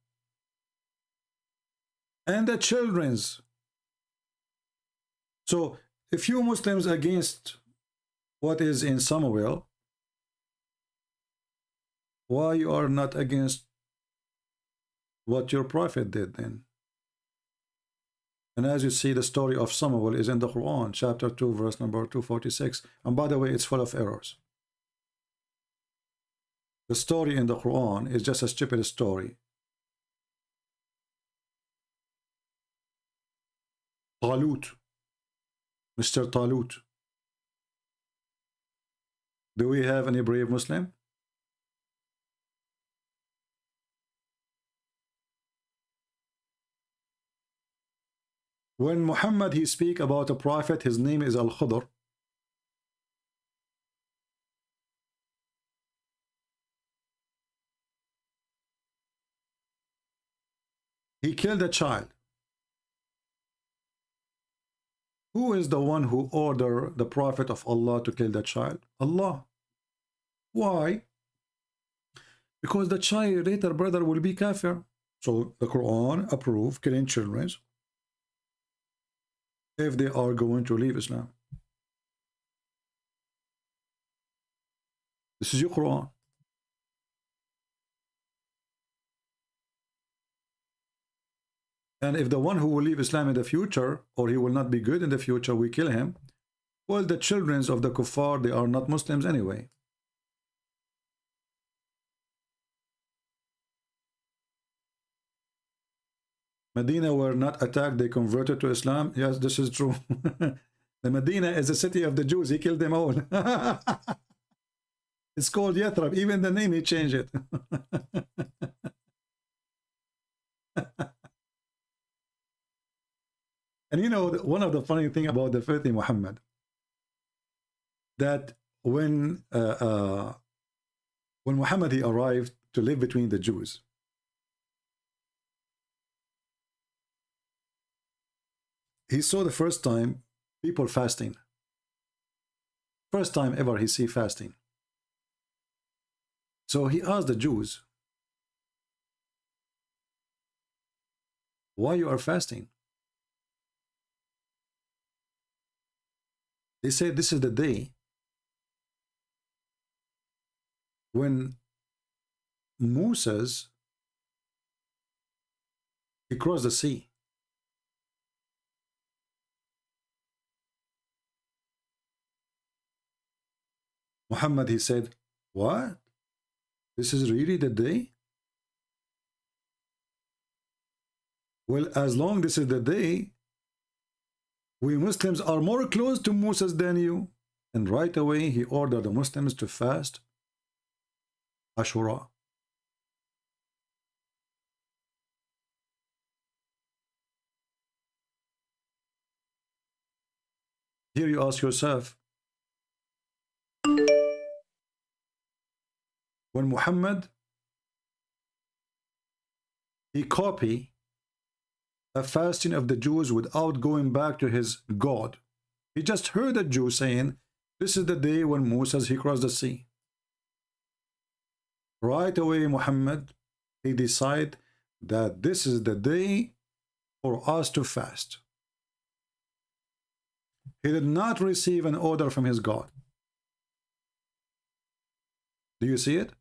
and the children's. So if you Muslims against what is in Samuel, why you are not against what your prophet did then? And as you see, the story of Samuel is in the Quran, chapter 2, verse number 246. And by the way, it's full of errors. The story in the Quran is just a stupid story. Talut, Mr. Talut. Do we have any brave Muslim? When Muhammad, he speak about a prophet, his name is Al-Khudr. He killed a child. Who is the one who ordered the Prophet of Allah to kill the child? Allah. Why? Because the child later, brother, will be kafir. So the Quran approved killing children if they are going to leave Islam. This is your Quran. And if the one who will leave Islam in the future, or he will not be good in the future, we kill him, well, the children of the kuffar, they are not Muslims anyway. Medina were not attacked, they converted to Islam. Yes, this is true. The Medina is the city of the Jews. He killed them all. It's called Yathrib. Even the name, he changed it. And you know, one of the funny thing about the filthy Muhammad, that when When Muhammad he arrived to live between the Jews, he saw the first time people fasting. First time ever he see fasting. So he asked the Jews, why you are fasting? They said this is the day when Moses he crossed the sea. Muhammad he said, what? This is really the day? Well, as long this is the day, we Muslims are more close to Moses than you. And right away he ordered the Muslims to fast Ashura. Here you ask yourself, when Muhammad he copied a fasting of the Jews without going back to his God. He just heard a Jew saying, this is the day when Moses he crossed the sea. Right away Muhammad he decided that this is the day for us to fast. He did not receive an order from his God. Do you see it?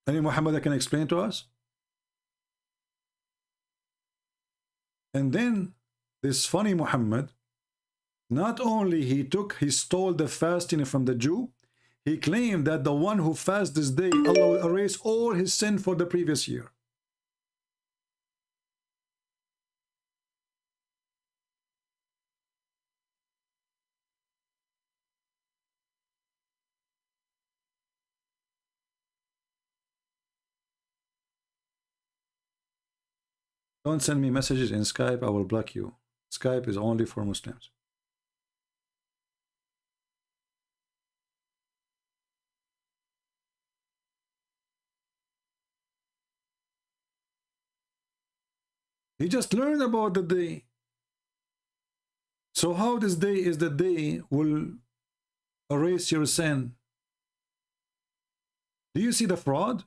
Any Muhammad that can explain to us? And then this funny Muhammad, not only he stole the fasting from the Jew, he claimed that the one who fasts this day, Allah will erase all his sin for the previous year. Don't send me messages in Skype, I will block you. Skype is only for Muslims. He just learned about the day. So how this day is the day will erase your sin? Do you see the fraud?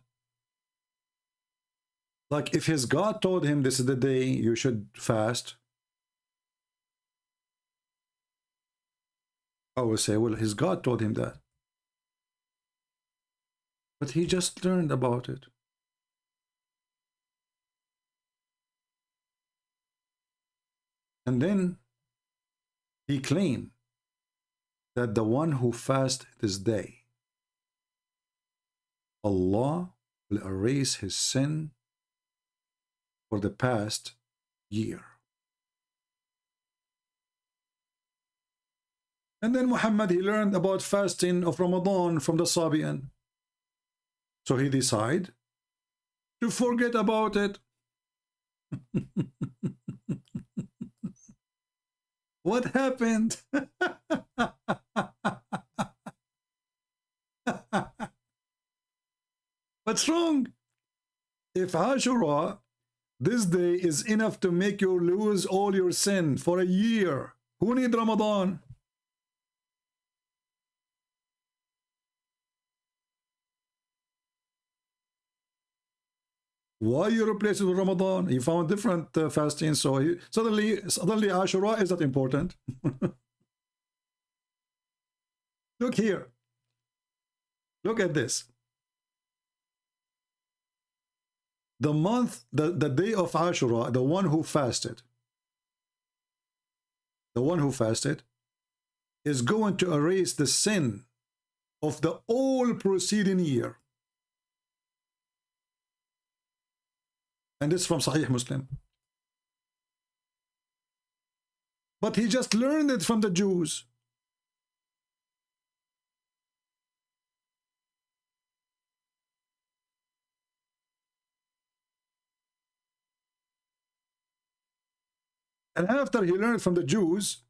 Like if his God told him this is the day you should fast, I will say, well, his God told him that. But he just learned about it. And then he claimed that the one who fasts this day, Allah will erase his sin for the past year. And then Muhammad, he learned about fasting of Ramadan from the Sabian. So he decided to forget about it. What happened? What's wrong? If Ashura, this day is enough to make you lose all your sin for a year, who need Ramadan? Why you replace it with Ramadan? You found different fasting, so suddenly Ashura is not important. Look here. Look at this. The day of Ashura, the one who fasted is going to erase the sin of the all preceding year. And this is from Sahih Muslim. But he just learned it from the Jews. And after he learned from the Jews,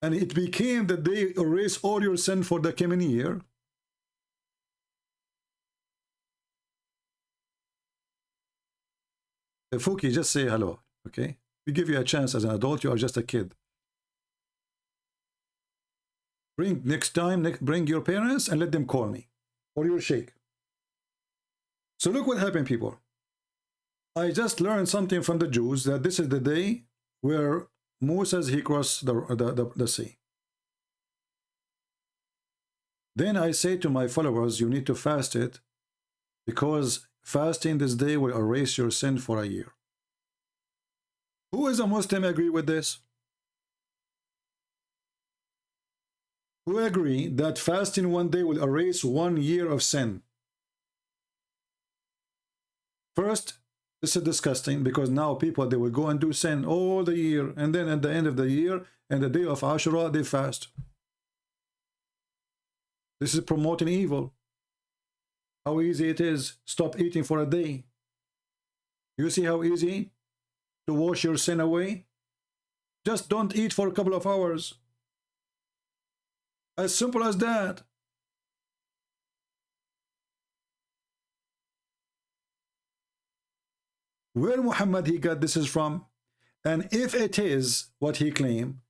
and it became that they erase all your sin for the coming year. Fuki, just say hello, okay? We give you a chance as an adult. You are just a kid. Bring next time, bring your parents and let them call me, or your sheikh. So look what happened, people. I just learned something from the Jews, that this is the day where Moses, he crossed the sea. Then I say to my followers, you need to fast it, because fasting this day will erase your sin for a year. Who is a Muslim agree with this? Who agree that fasting one day will erase 1 year of sin? First, this is disgusting, because now people, they will go and do sin all the year, and then at the end of the year and the day of Ashura, they fast. This is promoting evil. How easy it is. Stop eating for a day. You see how easy to wash your sin away? Just don't eat for a couple of hours. As simple as that. Where Muhammad he got this is from, and if it is what he claimed,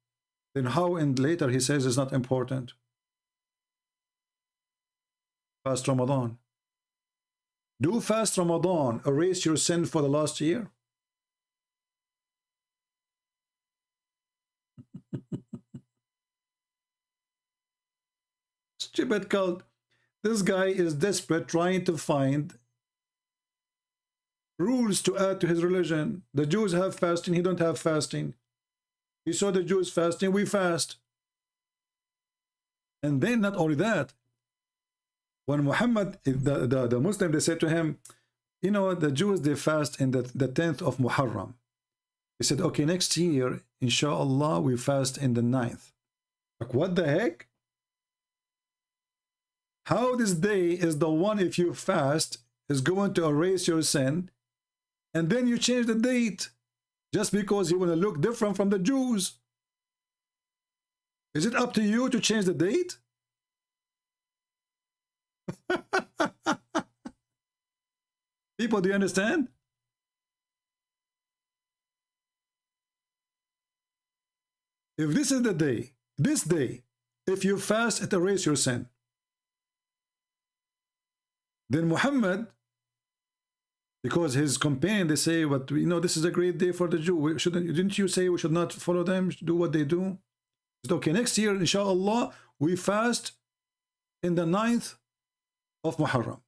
then how and later he says it's not important. Fast Ramadan. Do fast Ramadan erase your sin for the last year? Stupid cult. This guy is desperate, trying to find rules to add to his religion. The Jews have fasting, he don't have fasting. He saw the Jews fasting, we fast. And then not only that, when Muhammad, the Muslim, they said to him, you know, the Jews, they fast in the 10th of Muharram. He said, okay, next year, inshallah, we fast in the 9th. Like, what the heck? How this day is the one, if you fast, is going to erase your sin, and then you change the date just because you want to look different from the Jews? Is it up to you to change the date? People, do you understand? If this is the day, this day, if you fast, it erases your sin. Then Muhammad, because his companion, they say, "But you know, this is a great day for the Jew. Didn't you say we should not follow them, do what they do?" He said, okay, next year, inshallah, we fast in the 9th of Muharram.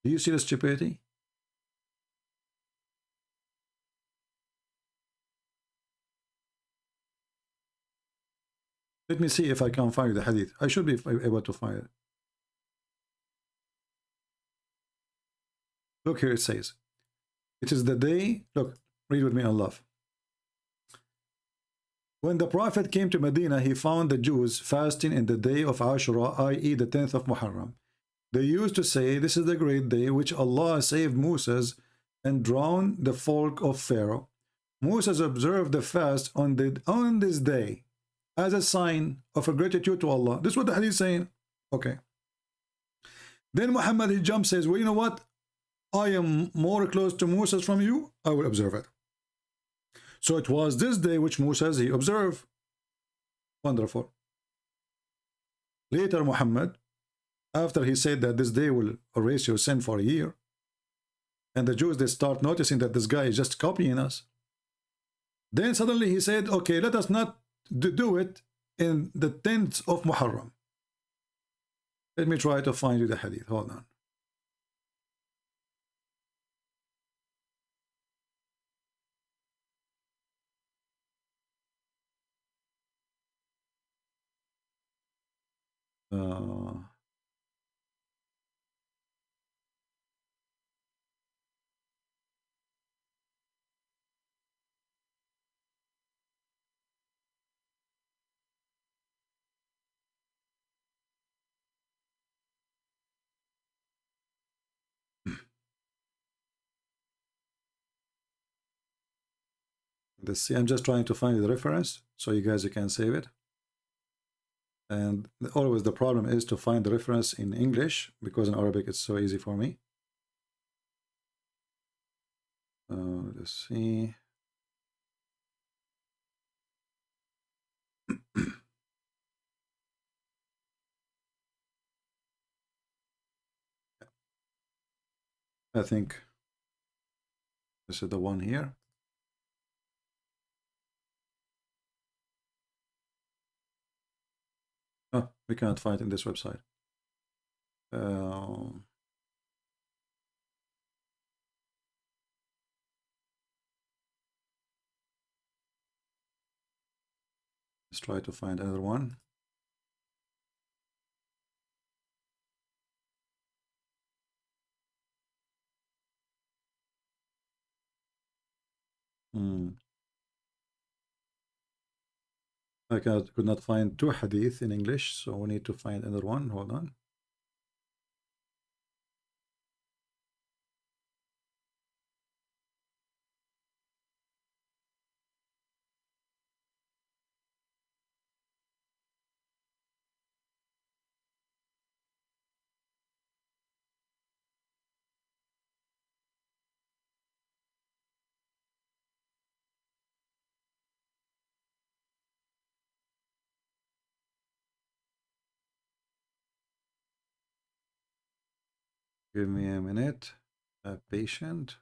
Do you see the stupidity? Let me see if I can find the hadith. I should be able to find it. Look here, it says, it is the day, look, read with me on love. When the Prophet came to Medina, he found the Jews fasting in the day of Ashura, i.e. the 10th of Muharram. They used to say, this is the great day which Allah saved Moses and drowned the folk of Pharaoh. Moses observed the fast on this day as a sign of a gratitude to Allah. This is what the hadith is saying. Okay. Then Muhammad, he jumps, says, well, you know what? I am more close to Moses from you. I will observe it. So it was this day which Moses, he observed. Wonderful. Later, Muhammad, after he said that this day will erase your sin for a year, and the Jews, they start noticing that this guy is just copying us. Then suddenly he said, okay, let us not do it in the 10th of Muharram. Let me try to find you the hadith. Hold on. let's see. I'm just trying to find the reference so you guys can save it. And always the problem is to find the reference in English, because in Arabic it's so easy for me. Let's see. I think this is the one here. Oh, we can't find it in this website. Let's try to find another one. I could not find two hadith in English, so we need to find another one. Hold on. Give me a minute. Patient.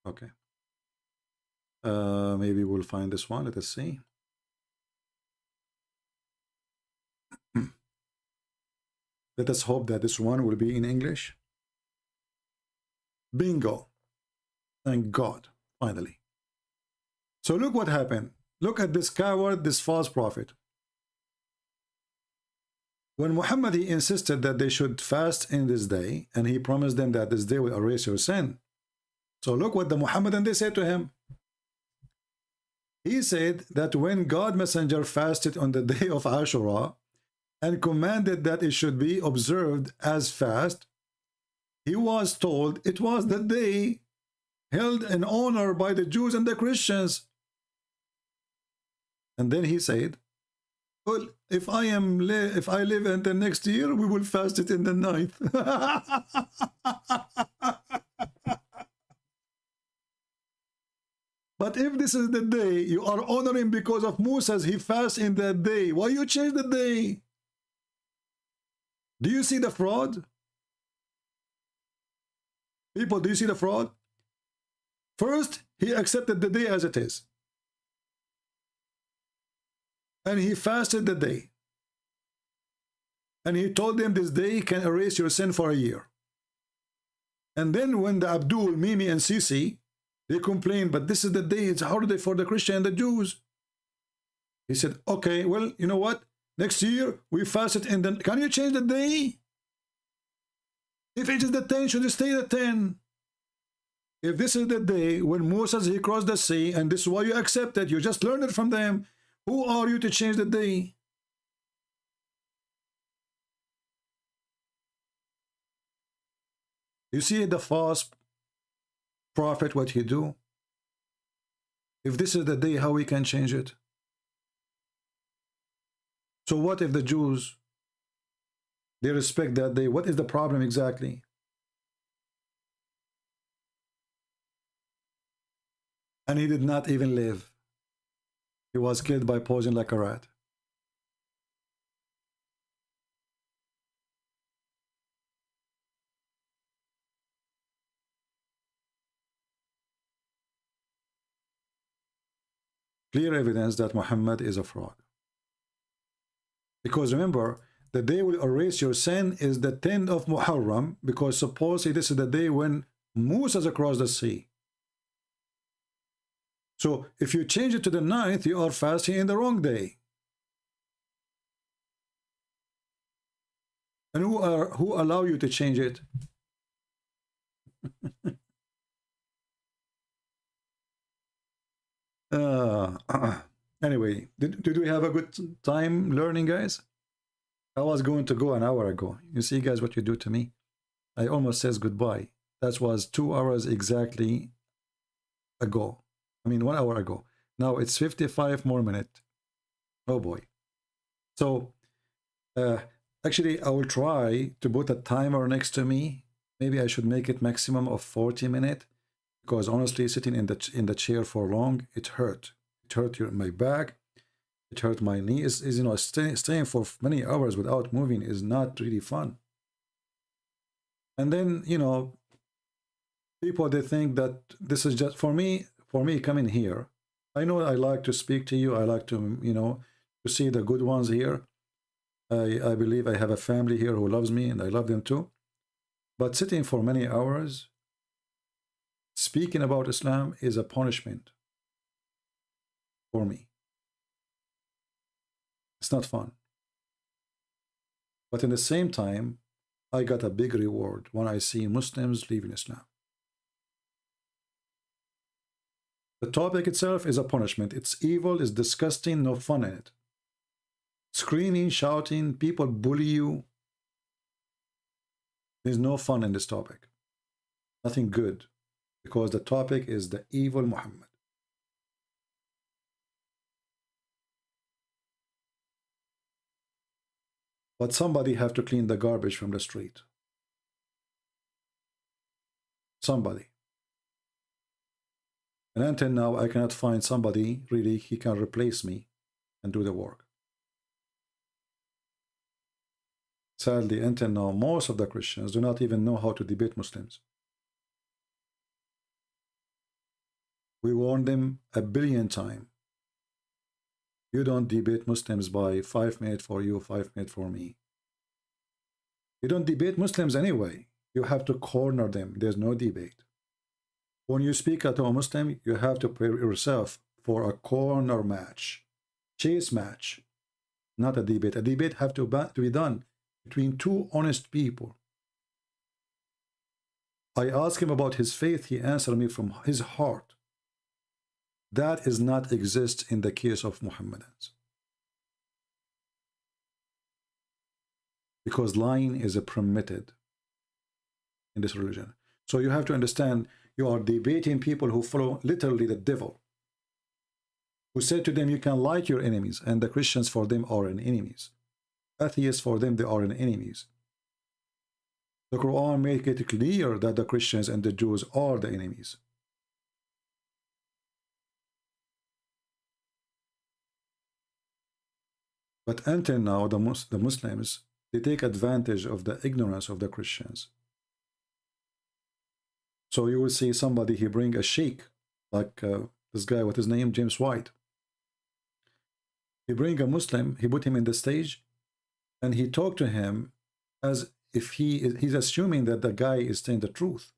Okay. Maybe we'll find this one. Let us see. Let us hope that this one will be in English. Bingo. Thank God. Finally. So look what happened. Look at this coward, this false prophet. When Muhammad, he insisted that they should fast in this day, and he promised them that this day will erase your sin. So look what the Muhammadan, they said to him. He said that when God Messenger fasted on the day of Ashura and commanded that it should be observed as fast, he was told it was the day held in honor by the Jews and the Christians. And then he said, well, if I live until next year, we will fast it in the 9th. But if this is the day you are honoring because of Moses, he fasts in that day. Why you change the day? Do you see the fraud? People, do you see the fraud? First, he accepted the day as it is. And he fasted the day. And he told them this day can erase your sin for a year. And then when the Abdul, Mimi, and Sisi, they complained, but this is the day, it's a holiday for the Christian and the Jews. He said, okay, well, you know what? Next year, we fast it in the... Can you change the day? If it is the 10, should it stay the 10? If this is the day when Moses, he crossed the sea, and this is why you accept it, you just learned it from them, who are you to change the day? You see the false prophet, what he do? If this is the day, how we can change it? So what if the Jews, they respect that day? What is the problem exactly? And he did not even live. He was killed by poison like a rat. Clear evidence that Muhammad is a fraud. Because remember, the day will erase your sin is the 10th of Muharram, because supposedly this is the day when Moses across the sea. So if you change it to the 9th, you are fasting in the wrong day. And who allow you to change it? Anyway, did we have a good time learning, guys? I was going to go an hour ago. You see, guys, what you do to me. I almost says goodbye. That was 2 hours exactly ago. I mean, 1 hour ago. Now it's 55 more minutes. Oh boy. So actually, I will try to put a timer next to me. Maybe I should make it maximum of 40 minutes, because honestly, sitting in the chair for long, it hurt. It hurt my back. It hurt my knees. You know, staying for many hours without moving is not really fun. And then, you know, people, they think that this is just for me coming here. I know I like to speak to you. I like to, you know, to see the good ones here. I believe I have a family here who loves me, and I love them too. But sitting for many hours, speaking about Islam is a punishment for me. It's not fun. But in the same time, I got a big reward when I see Muslims leaving Islam. The topic itself is a punishment. It's evil, it's disgusting, no fun in it. Screaming, shouting, people bully you. There's no fun in this topic. Nothing good. Because the topic is the evil Muhammad. But somebody have to clean the garbage from the street. Somebody. And until now, I cannot find somebody really he can replace me and do the work. Sadly, until now, most of the Christians do not even know how to debate Muslims. We warned them a billion times. You don't debate Muslims by 5 minutes for you, 5 minutes for me. You don't debate Muslims anyway. You have to corner them. There's no debate. When you speak to a Muslim, you have to prepare yourself for a corner match, chase match, not a debate. A debate have to be done between two honest people. I asked him about his faith. He answered me from his heart. That is not exist in the case of Muhammadans. Because lying is permitted in this religion. So you have to understand, you are debating people who follow literally the devil, who said to them, you can like your enemies, and the Christians for them are an enemies. Atheists for them, they are an enemies. The Quran make it clear that the Christians and the Jews are the enemies. But until now, the Muslims, they take advantage of the ignorance of the Christians. So you will see somebody, he bring a sheikh, like this guy, what his name, James White. He bring a Muslim, he put him in the stage, and he talked to him as if he's assuming that the guy is saying the truth.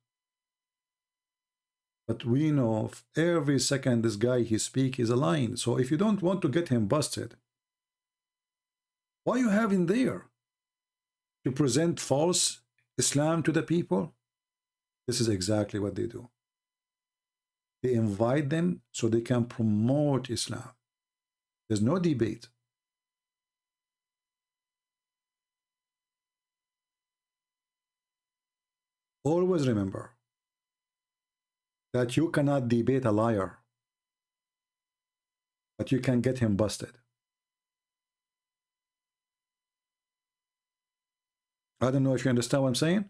But we know every second this guy he speak is a lying. So if you don't want to get him busted, why you have him there? To present false Islam to the people? This is exactly what they do. They invite them so they can promote Islam. There's no debate. Always remember that you cannot debate a liar, but you can get him busted. I don't know if you understand what I'm saying.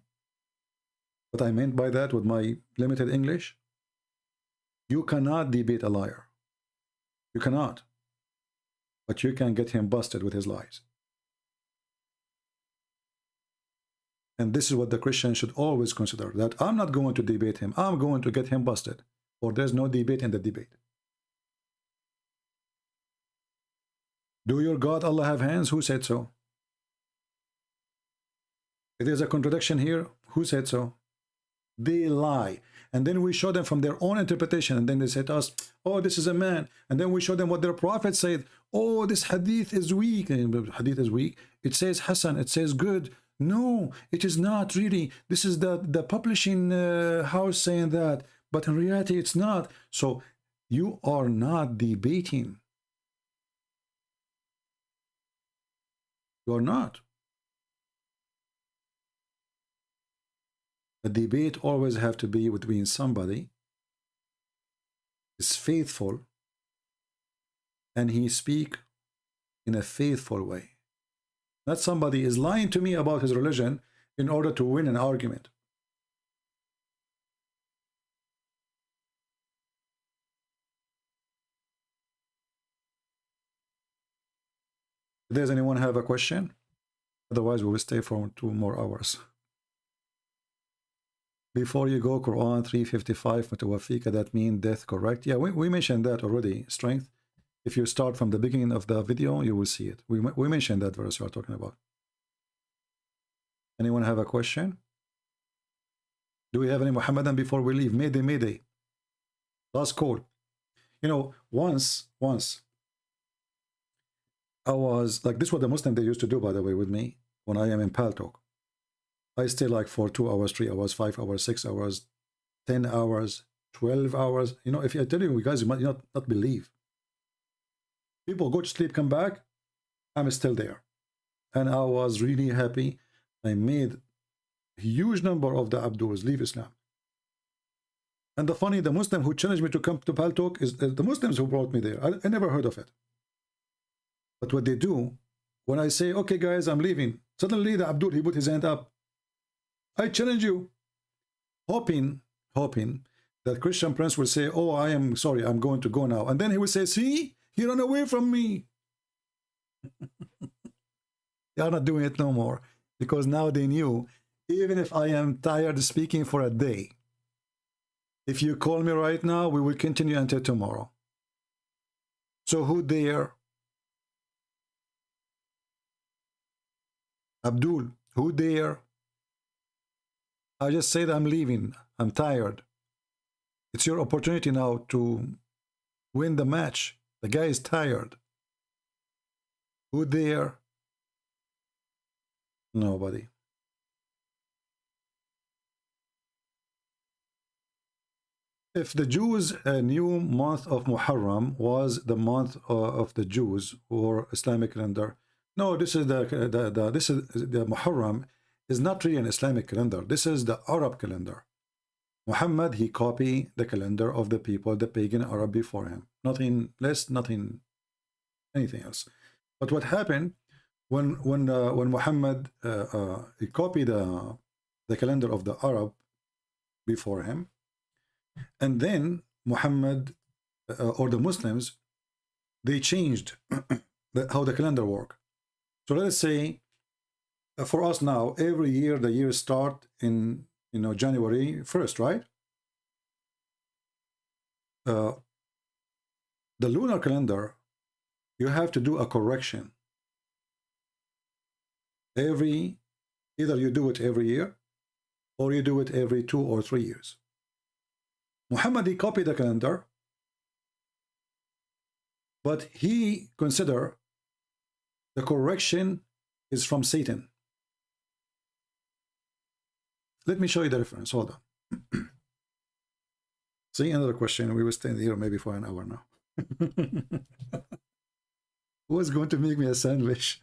What I meant by that with my limited English. You cannot debate a liar. You cannot. But you can get him busted with his lies. And this is what the Christian should always consider, that I'm not going to debate him. I'm going to get him busted. Or there's no debate in the debate. Do your God Allah have hands? Who said so? If there's a contradiction here, who said so? They lie. And then we show them from their own interpretation. And then they say to us, oh, this is a man. And then we show them what their prophet said. Oh, this hadith is weak. And hadith is weak. It says Hassan. It says good. No, it is not really. This is the publishing house saying that. But in reality, it's not. So you are not debating. You are not. The debate always have to be between somebody is faithful and he speak in a faithful way. Not somebody is lying to me about his religion in order to win an argument. Does anyone have a question? Otherwise, we will stay for 2 more hours. Before you go, Quran 355, Mutawafika, that means death, correct? Yeah, we mentioned that already, strength. If you start from the beginning of the video, you will see it. We mentioned that verse you are talking about. Anyone have a question? Do we have any Muhammadan before we leave? Mayday, Mayday. Last call. You know, once, I was, like, this is what the Muslim they used to do, by the way, with me, when I am in Paltalk. I stay like for 2 hours, 3 hours, 5 hours, 6 hours, 10 hours, 12 hours. You know, if I tell you guys, you might not believe. People go to sleep, come back, I'm still there. And I was really happy. I made a huge number of the Abduls leave Islam. And the Muslim who challenged me to come to Paltalk is the Muslims who brought me there. I never heard of it. But what they do, when I say, okay guys, I'm leaving, suddenly the Abdul, he put his hand up. I challenge you. Hoping that Christian Prince will say, oh, I am sorry, I'm going to go now. And then he will say, see, he ran away from me. They are not doing it no more. Because now they knew, even if I am tired speaking for a day, if you call me right now, we will continue until tomorrow. So who dare? Abdul, who dare? I just said I'm leaving. I'm tired. It's your opportunity now to win the match. The guy is tired. Who dare? Nobody. If the Jews' new month of Muharram was the month of the Jews or Islamic calendar, no, this is the Muharram is not really an Islamic calendar. This is the Arab calendar. Muhammad, he copied the calendar of the people, the pagan Arab before him. Nothing less, nothing, anything else. But what happened when Muhammad he copied the calendar of the Arab before him, and then Muhammad or the Muslims, they changed how the calendar worked. So let's say for us now, every year the years start in January 1st, right? The lunar calendar, you have to do a correction. Either you do it every year or you do it every 2 or 3 years. Muhammad, he copied the calendar, but he considered the correction is from Satan. Let me show you the reference. Hold on. See, another question. We will stay here maybe for an hour now. Who is going to make me a sandwich?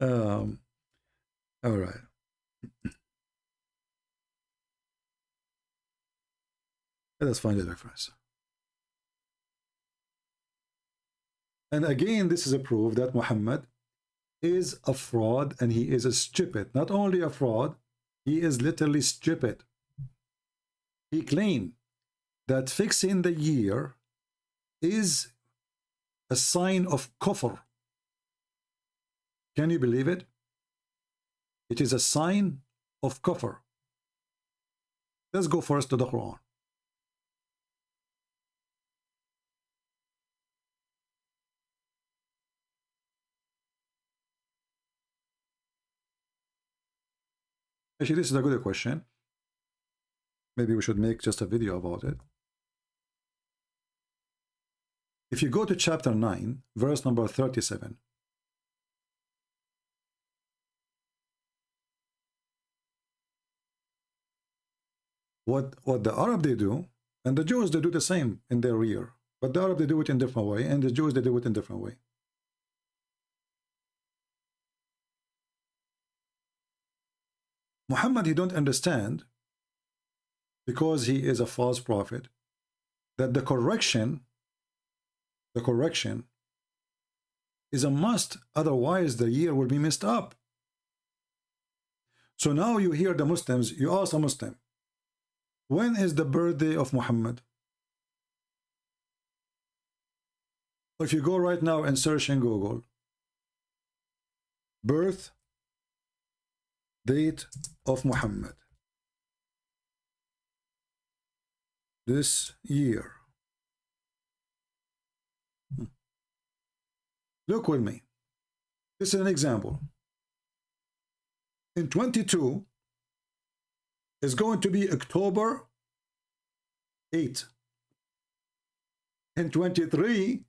All right. Let us find the reference. And again, this is a proof that Muhammad is a fraud and he is a stupid. Not only a fraud, he is literally stupid. He claimed that fixing the year is a sign of kufr. Can you believe it? It is a sign of kufr. Let's go first to the Quran. Actually, this is a good question. Maybe we should make just a video about it. If you go to chapter 9, verse number 37. What the Arab they do, and the Jews they do the same in their year. But the Arab they do it in a different way, and the Jews they do it in a different way. Muhammad, he don't understand, because he is a false prophet, that the correction is a must, otherwise the year will be messed up. So now you hear the Muslims, you ask a Muslim, when is the birthday of Muhammad? If you go right now and search in Google, birth date of Muhammad, this year. Look with me. This is an example. In 22 is going to be October 8. In 23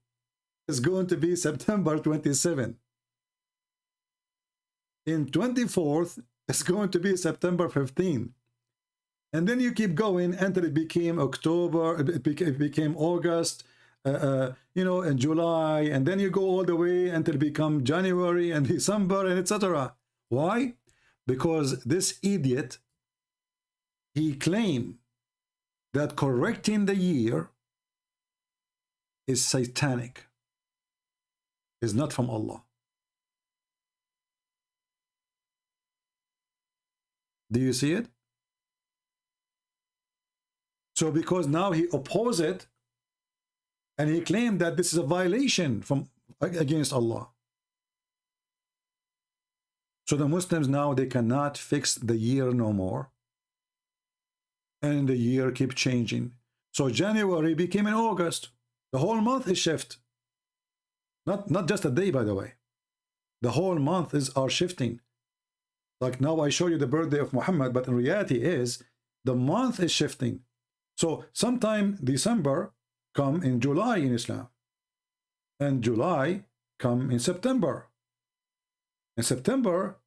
is going to be September 27. In 24th is going to be September 15. And then you keep going until it became October, it became August, you know, and July, and then you go all the way until it become January and December and etc. Why? Because this idiot, he claimed that correcting the year is satanic, is not from Allah. Do you see it? So because now he opposed it, and he claimed that this is a violation from against Allah. So the Muslims now, they cannot fix the year no more, and the year keep changing. So January became in August. The whole month is shift. Not just a day, by the way. The whole month are shifting. Like now I show you the birthday of Muhammad, but in reality is the month is shifting. So sometime December come in July in Islam, and July come in September, and September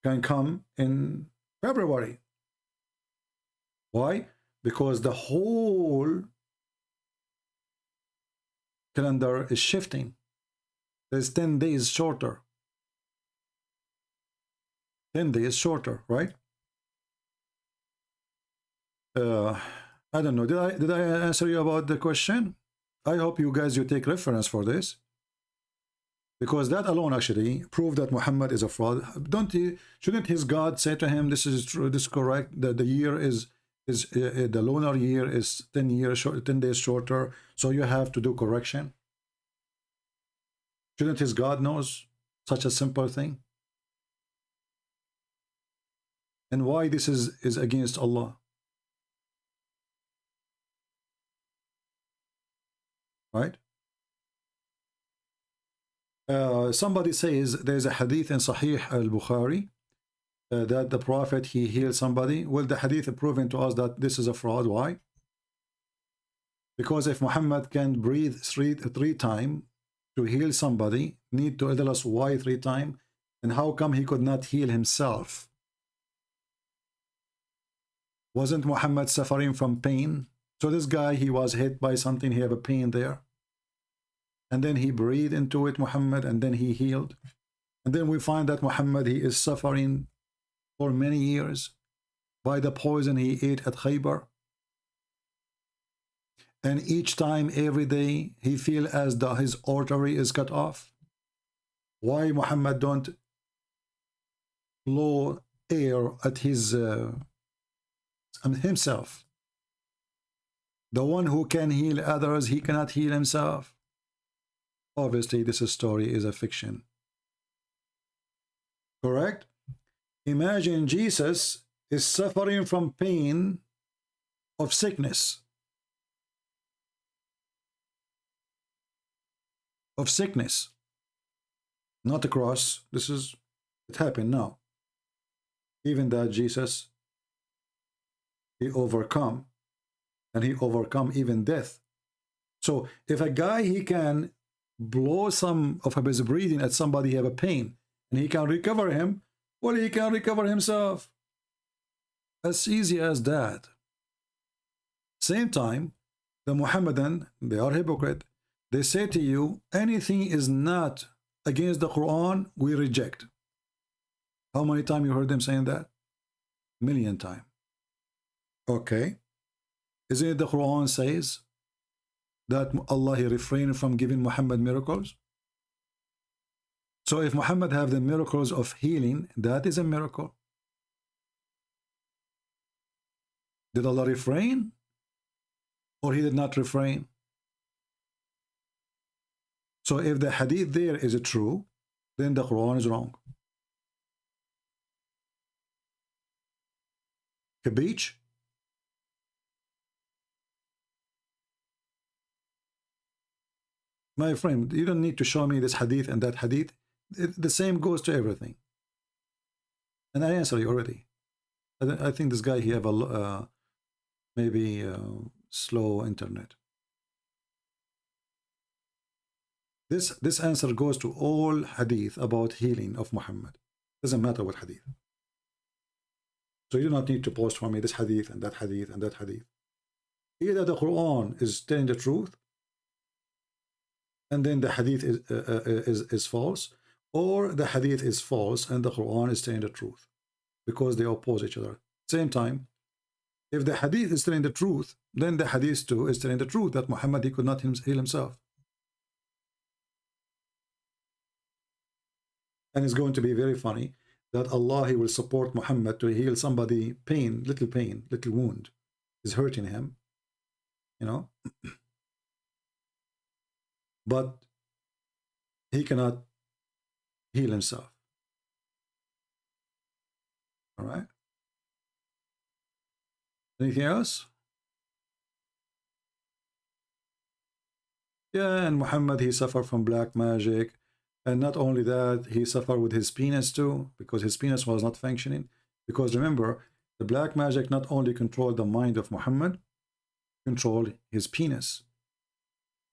can come in February. Why? Because the whole calendar is shifting. There's 10 days shorter. 10 days shorter, right? I don't know. Did I answer you about the question? I hope you guys, you take reference for this, because that alone actually proved that Muhammad is a fraud. Shouldn't his God say to him, this is true, this is correct, that the year is the lunar year is 10 days shorter, so you have to do correction? Shouldn't his God knows such a simple thing? And why this is against Allah? Right? Somebody says there's a hadith in Sahih al-Bukhari that the Prophet, he healed somebody. Well, the hadith proving to us that this is a fraud. Why? Because if Muhammad can breathe three times to heal somebody, need to tell us why 3 times, and how come he could not heal himself? Wasn't Muhammad suffering from pain? So this guy, he was hit by something, he had a pain there, and then he breathed into it, Muhammad, and then he healed. And then we find that Muhammad, he is suffering for many years by the poison he ate at Khaybar. And each time, every day, he feel as though his artery is cut off. Why Muhammad don't blow air at his himself? The one who can heal others, he cannot heal himself. Obviously, this story is a fiction. Correct? Imagine Jesus is suffering from pain of sickness. Of sickness. Not a cross. It happened now. Even that Jesus, he overcome. And he overcome even death. So if a guy, he can blow some of his breathing at somebody, have a pain, and he can recover him, well, he can recover himself. As easy as that. Same time, the Muhammadan, they are hypocrite. They say to you, anything is not against the Quran, we reject. How many times you heard them saying that? million times. Okay. Isn't it the Quran says that Allah he refrained from giving Muhammad miracles? So if Muhammad have the miracles of healing, that is a miracle. Did Allah refrain? Or he did not refrain? So if the hadith there is true, then the Quran is wrong. Kabich? My friend, you don't need to show me this hadith and that hadith. The same goes to everything. And I answer you already. I think this guy, he have a maybe slow internet. This answer goes to all hadith about healing of Muhammad. Doesn't matter what hadith. So you do not need to post for me this hadith and that hadith and that hadith. Either the Quran is telling the truth, and then the hadith is false, or the hadith is false and the Quran is telling the truth, because they oppose each other. Same time, if the hadith is telling the truth, then the hadith too is telling the truth that Muhammad, he could not heal himself. And it's going to be very funny that Allah, he will support Muhammad to heal somebody pain, little wound is hurting him, you know. But he cannot heal himself. All right. Anything else? Yeah, and Muhammad, he suffered from black magic. And not only that, he suffered with his penis too, because his penis was not functioning. Because remember, the black magic not only controlled the mind of Muhammad, controlled his penis.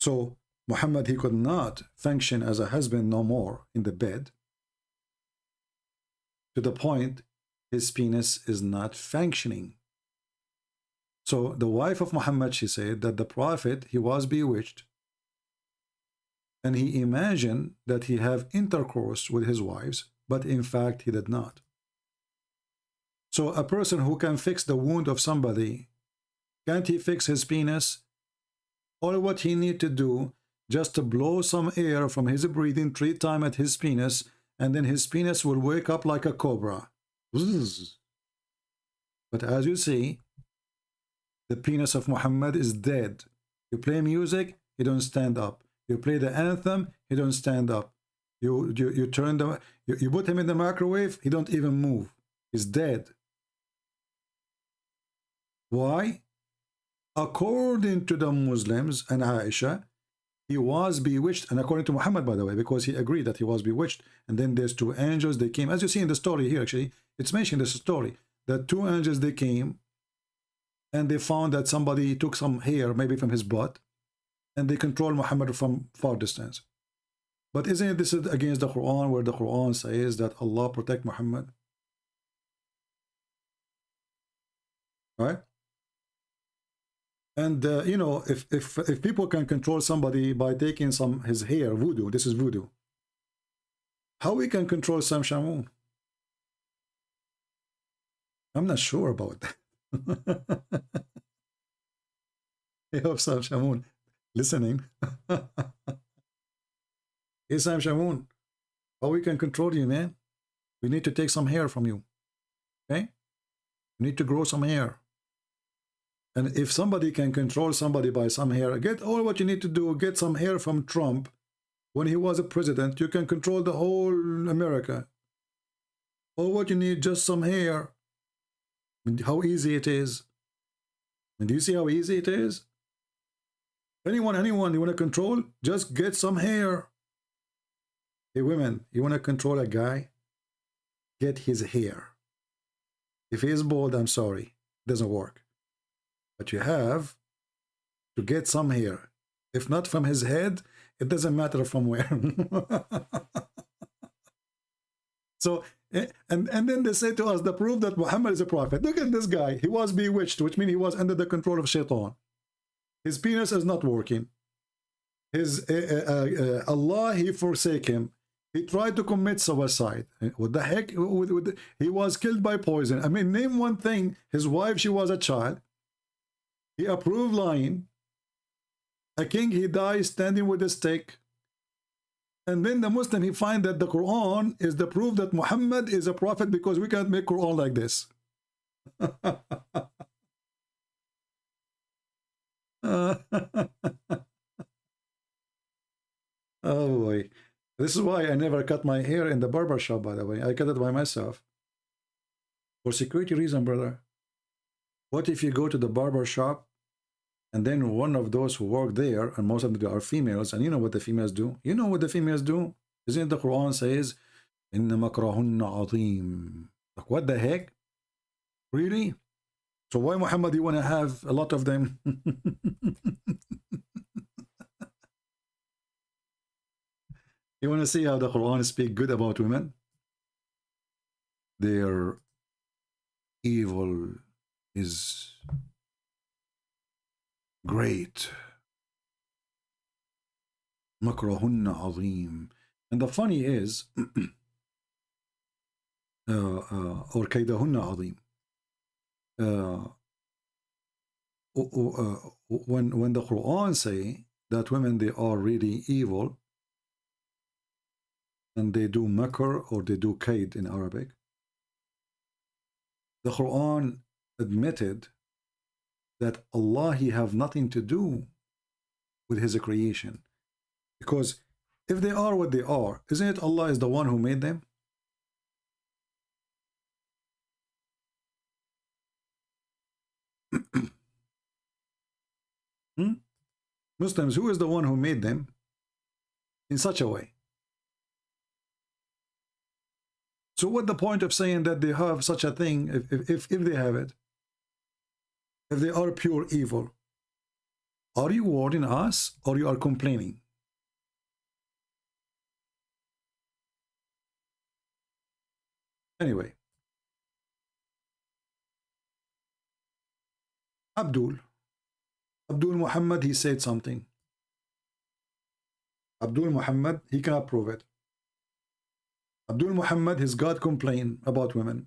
So Muhammad, he could not function as a husband no more in the bed, to the point his penis is not functioning. So the wife of Muhammad, she said that the Prophet, he was bewitched, and he imagined that he have intercourse with his wives, but in fact he did not. So a person who can fix the wound of somebody, can't he fix his penis? All what he need to do, just to blow some air from his breathing 3 times at his penis, and then his penis will wake up like a cobra. But as you see, the penis of Muhammad is dead. You play music, he don't stand up. You play the anthem, he don't stand up. You turn the you put him in the microwave, he don't even move. He's dead. Why? According to the Muslims and Aisha, he was bewitched, and according to Muhammad, by the way, because he agreed that he was bewitched, and then there's 2 angels, they came, as you see in the story here, actually, it's mentioned in this story, that 2 angels, they came, and they found that somebody took some hair, maybe from his butt, and they control Muhammad from far distance. But isn't this against the Quran, where the Quran says that Allah protect Muhammad? Right? And you know, if people can control somebody by taking his hair, voodoo, this is voodoo. How we can control Sam Shamoun? I'm not sure about that. I hope Sam Shamoun listening. Hey Sam Shamoun, how we can control you, man? We need to take some hair from you. Okay? We need to grow some hair. And if somebody can control somebody by some hair, get all what you need to do, get some hair from Trump. When he was a president, you can control the whole America. All what you need, just some hair. And how easy it is. And do you see how easy it is? Anyone you want to control, just get some hair. Hey women, you want to control a guy? Get his hair. If he is bald, I'm sorry, it doesn't work. But you have to get some hair. If not from his head, it doesn't matter from where. So, and then they say to us, the proof that Muhammad is a prophet. Look at this guy. He was bewitched, which means he was under the control of Shaitan. His penis is not working. His Allah, he forsake him. He tried to commit suicide. What the heck? He was killed by poison. I mean, name one thing. His wife, she was a child. He approved lying. A king, he dies standing with a stick. And then the Muslim, he find that the Quran is the proof that Muhammad is a prophet because we can't make Quran like this. Oh boy. This is why I never cut my hair in the barber shop, by the way. I cut it by myself. For security reason, brother. What if you go to the barber shop and then one of those who work there, and most of them are females, and you know what the females do? You know what the females do? Isn't it the Quran says, إِنَّ مَكْرَهُنَّ عَظِيمٌ. Like, what the heck? Really? So why, Muhammad, you want to have a lot of them? You want to see how the Quran speaks good about women? Their evil is great. مَكْرَهُنَّ عَظِيمٌ. And the funny is, or كَيْدَهُنَّ عَظِيمٌ. When the Quran say that women, they are really evil, and they do makr or they do kaid in Arabic, the Quran admitted that Allah, he have nothing to do with his creation. Because if they are what they are, isn't it Allah is the one who made them? Muslims, who is the one who made them in such a way? So what the point of saying that they have such a thing if they have it? If they are pure evil, are you warning us or you are complaining? Anyway, Abdul Muhammad, he said something. Abdul Muhammad, he cannot prove it. Abdul Muhammad, his God complained about women.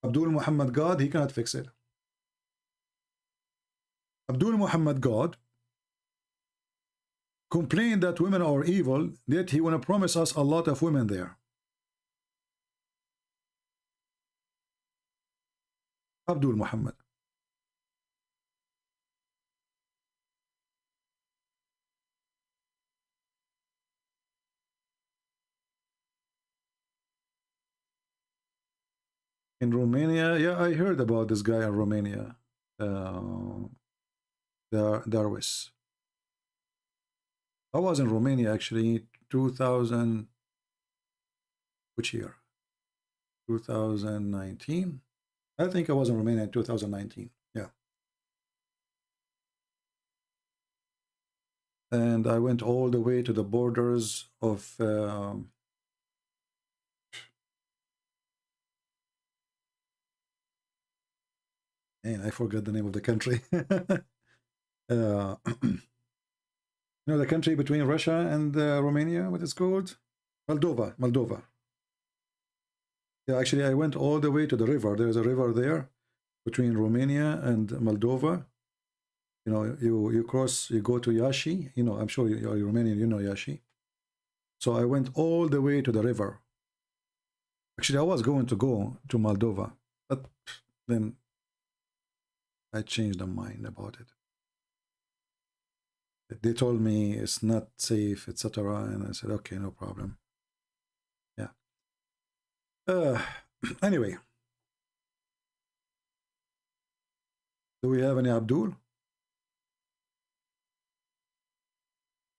Abdul Muhammad God, he cannot fix it. Abdul Muhammad God complained that women are evil, yet he want to promise us a lot of women there. Abdul Muhammad. In Romania, yeah, I heard about this guy in Romania, Darwis. I was in Romania actually 2000, which year? 2019? I think I was in Romania in 2019, yeah. And I went all the way to the borders of and I forgot the name of the country. You know the country between Russia and Romania, what it's called? Moldova. Yeah, actually I went all the way to the river. There's a river there between Romania and Moldova. You know, you cross, you go to Yashi. You know, I'm sure you're Romanian, you know Yashi. So I went all the way to the river. Actually, I was going to go to Moldova, but then I changed my mind about it. They told me it's not safe, etc. And I said, okay, no problem. Yeah. Anyway. Do we have any Abdul?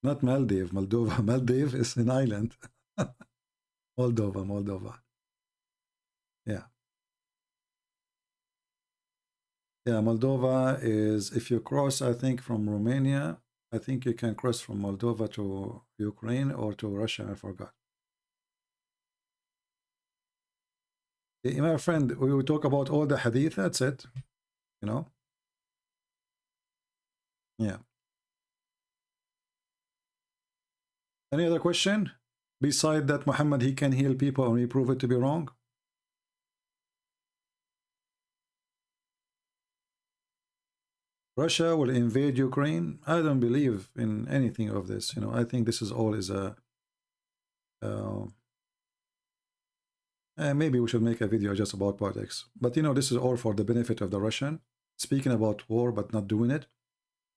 Not Maldives, Moldova. Maldives is an island. Moldova. Yeah. Yeah, Moldova is, if you cross, I think, from Romania, I think you can cross from Moldova to Ukraine or to Russia, I forgot. Yeah, my friend, we will talk about all the hadith, that's it. You know? Yeah. Any other question? Beside that, Muhammad, he can heal people and we prove it to be wrong. Russia will invade Ukraine. I don't believe in anything of this. You know, I think this is all is a. Maybe we should make a video just about politics. But you know, this is all for the benefit of the Russian. Speaking about war, but not doing it,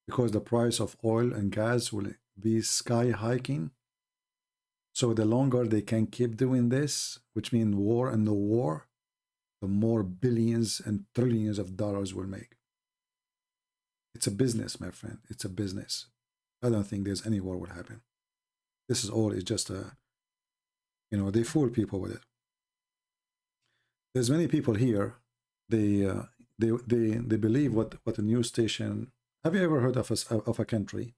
because the price of oil and gas will be sky hiking. So the longer they can keep doing this, which means war and no war, the more billions and trillions of dollars will make. It's a business, my friend. It's a business. I don't think there's any war will happen. This is all is just a, you know, they fool people with it. There's many people here. They believe what a news station. Have you ever heard of a country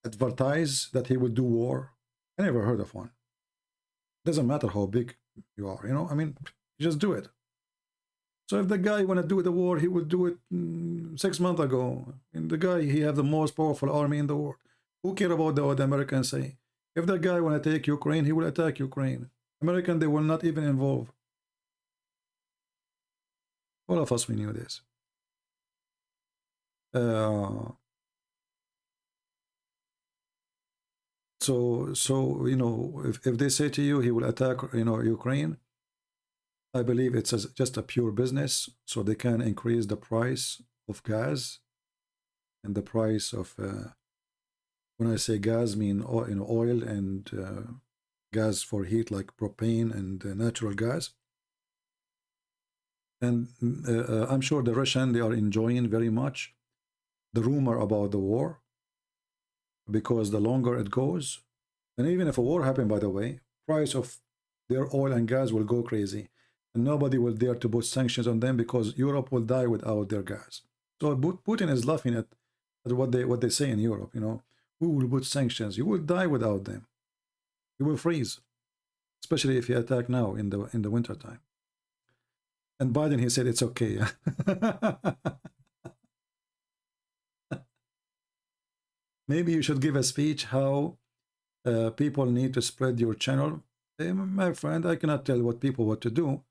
advertise that he will do war? I never heard of one. Doesn't matter how big you are, you know. I mean, you just do it. So if the guy want to do the war, he will do it 6 months ago. And the guy, he have the most powerful army in the world. Who care about what the Americans say? If the guy want to take Ukraine, he will attack Ukraine. American, they will not even involve. All of us, we knew this. So you know, if they say to you he will attack, you know, Ukraine, I believe it's just a pure business, so they can increase the price of gas and the price of when I say gas, mean oil, you know, oil and gas for heat like propane and natural gas. And I'm sure the Russian, they are enjoying very much the rumor about the war, because the longer it goes, and even if a war happened, by the way, price of their oil and gas will go crazy, and nobody will dare to put sanctions on them because Europe will die without their gas. So Putin is laughing at what they say in Europe. You know, who will put sanctions? You will die without them. You will freeze, especially if you attack now in the winter time. And Biden, he said it's okay. Maybe you should give a speech how people need to spread your channel. My friend, I cannot tell what to do,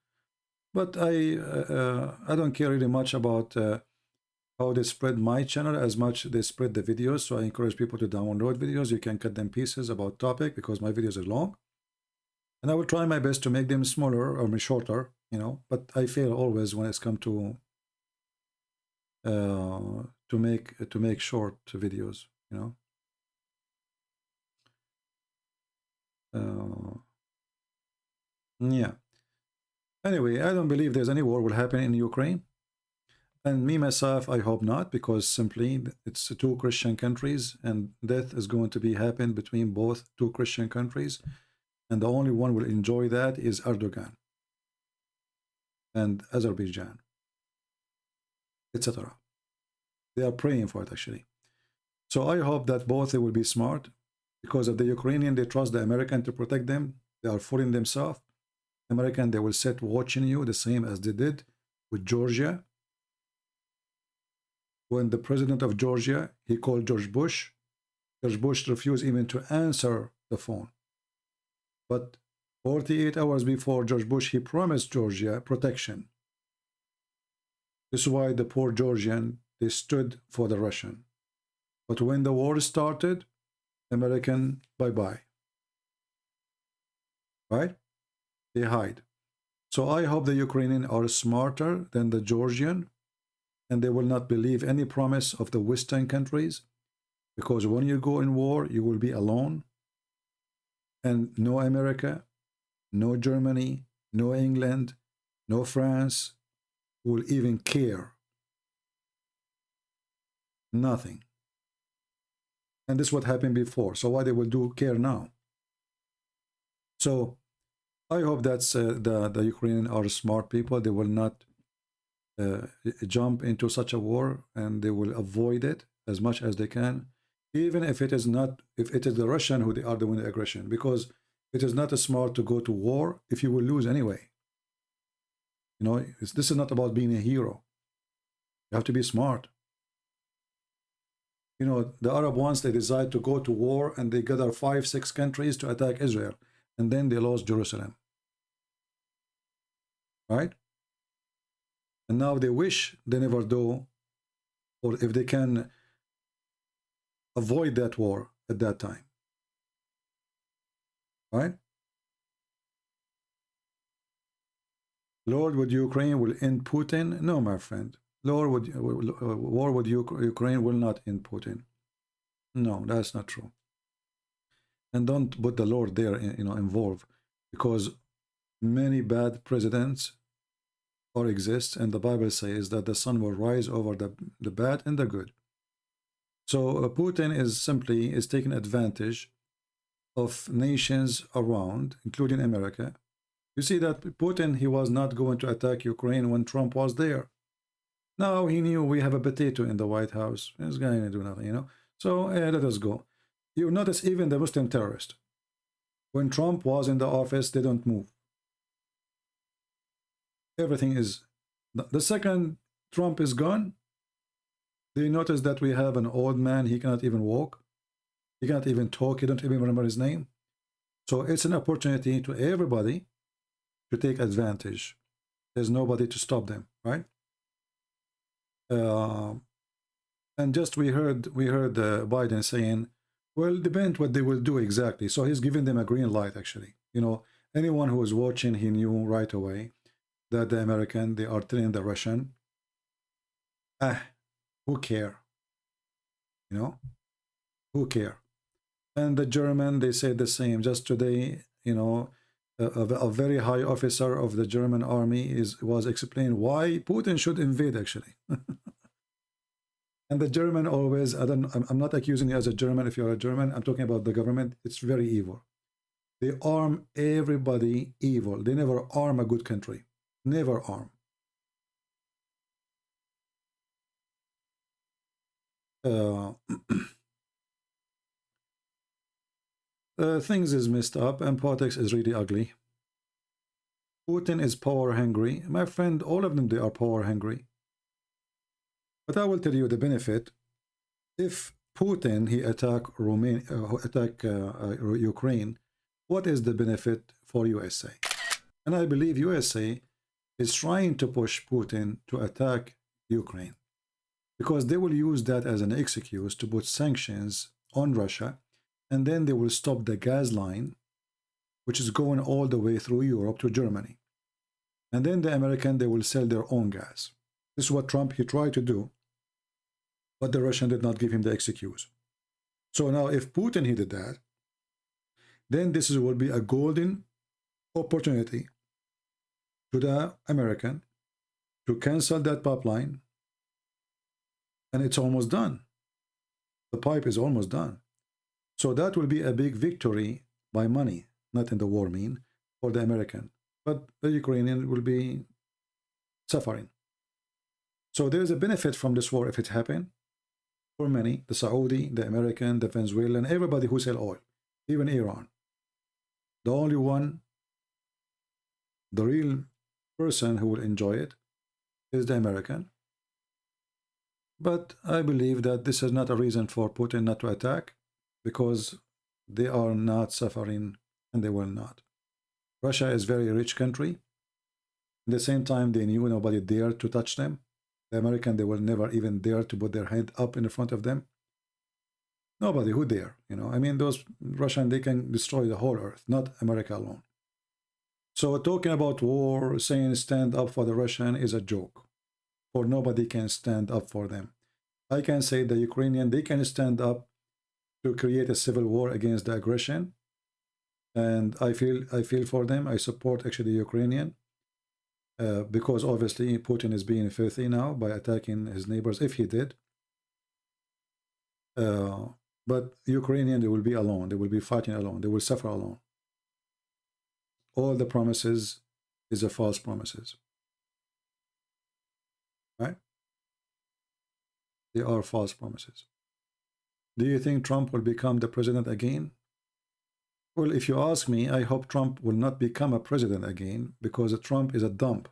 but I don't care really much about how they spread my channel as much they spread the videos. So I encourage people to download videos. You can cut them pieces about topic because my videos are long, and I will try my best to make them smaller or shorter. You know, but I fail always when it's come to make short videos. You know. Yeah. Anyway, I don't believe there's any war will happen in Ukraine. And me, myself, I hope not, because simply it's two Christian countries and death is going to be happen between both two Christian countries. And the only one will enjoy that is Erdogan and Azerbaijan, etc. They are praying for it, actually. So I hope that both they will be smart, because if the Ukrainian, they trust the American to protect them, they are fooling themselves. American, they will sit watching you the same as they did with Georgia. When the president of Georgia, he called George Bush refused even to answer the phone. But 48 hours before George Bush, he promised Georgia protection. This is why the poor Georgian, they stood for the Russian. But when the war started, American, bye-bye. Right? They hide. So I hope the Ukrainian are smarter than the Georgian, and they will not believe any promise of the Western countries, because when you go in war, you will be alone, and no America, no Germany, no England, no France will even care. Nothing. And this is what happened before. So why they will do care now? So I hope that's the Ukrainians are smart people. They will not jump into such a war, and they will avoid it as much as they can, even if it is the Russian who they are doing the aggression, because it is not smart to go to war if you will lose anyway. You know, this is not about being a hero. You have to be smart. You know, the Arab ones, they decide to go to war and they gather 5-6 countries to attack Israel. And then they lost Jerusalem. Right? And now they wish they never do, or if they can avoid that war at that time. Right? Lord, would Ukraine will end Putin? No, my friend. Lord, war with Ukraine will not end Putin. No, that's not true. And don't put the Lord there, involved, because many bad presidents or exist, and the Bible says that the sun will rise over the bad and the good. So Putin is taking advantage of nations around, including America. You see that Putin, he was not going to attack Ukraine when Trump was there. Now he knew we have a potato in the White House. This guy ain't do nothing, So let us go. You notice even the Muslim terrorist. When Trump was in the office, they don't move. Everything is... The second Trump is gone, do you notice that we have an old man, he cannot even walk? He cannot even talk, he don't even remember his name. So it's an opportunity to everybody to take advantage. There's nobody to stop them, right? And just we heard Biden saying, well, depend what they will do exactly. So he's giving them a green light, actually. Anyone who was watching, he knew right away that the American, they are telling the Russian, who care? Who care? And the German, they said the same. Just today, a very high officer of the German army was explaining why Putin should invade, actually. And the German always, I'm not accusing you as a German if you're a German, I'm talking about the government, it's very evil. They arm everybody evil. They never arm a good country. Never arm. Things is messed up and politics is really ugly. Putin is power hungry. My friend, all of them, they are power hungry. But I will tell you the benefit. If Putin, he attack Ukraine, what is the benefit for USA? And I believe USA is trying to push Putin to attack Ukraine, because they will use that as an excuse to put sanctions on Russia, and then they will stop the gas line, which is going all the way through Europe to Germany. And then the American, they will sell their own gas. This is what Trump, he tried to do, but the Russian did not give him the excuse. So now if Putin, he did that, then this will be a golden opportunity to the American to cancel that pipeline, and it's almost done. The pipe is almost done. So that will be a big victory by money, not in the war mean, for the American. But the Ukrainian will be suffering. So there is a benefit from this war if it happened. For many, the Saudi, the American, the Venezuelan, everybody who sell oil, even Iran. The only one, the real person who will enjoy it is the American. But I believe that this is not a reason for Putin not to attack, because they are not suffering and they will not. Russia is a very rich country. At the same time, they knew nobody dared to touch them. The American, they will never even dare to put their head up in the front of them. Nobody who dare, I mean, those Russian, they can destroy the whole earth, not America alone. So talking about war, saying stand up for the Russian is a joke, for nobody can stand up for them. I can say the Ukrainian, they can stand up to create a civil war against the aggression, and I feel for them. I support actually the Ukrainian, because obviously Putin is being filthy now by attacking his neighbors, if he did. But Ukrainian, they will be alone. They will be fighting alone. They will suffer alone. All the promises is a false promises. Right? They are false promises. Do you think Trump will become the president again? Well, if you ask me, I hope Trump will not become a president again, because Trump is a dump.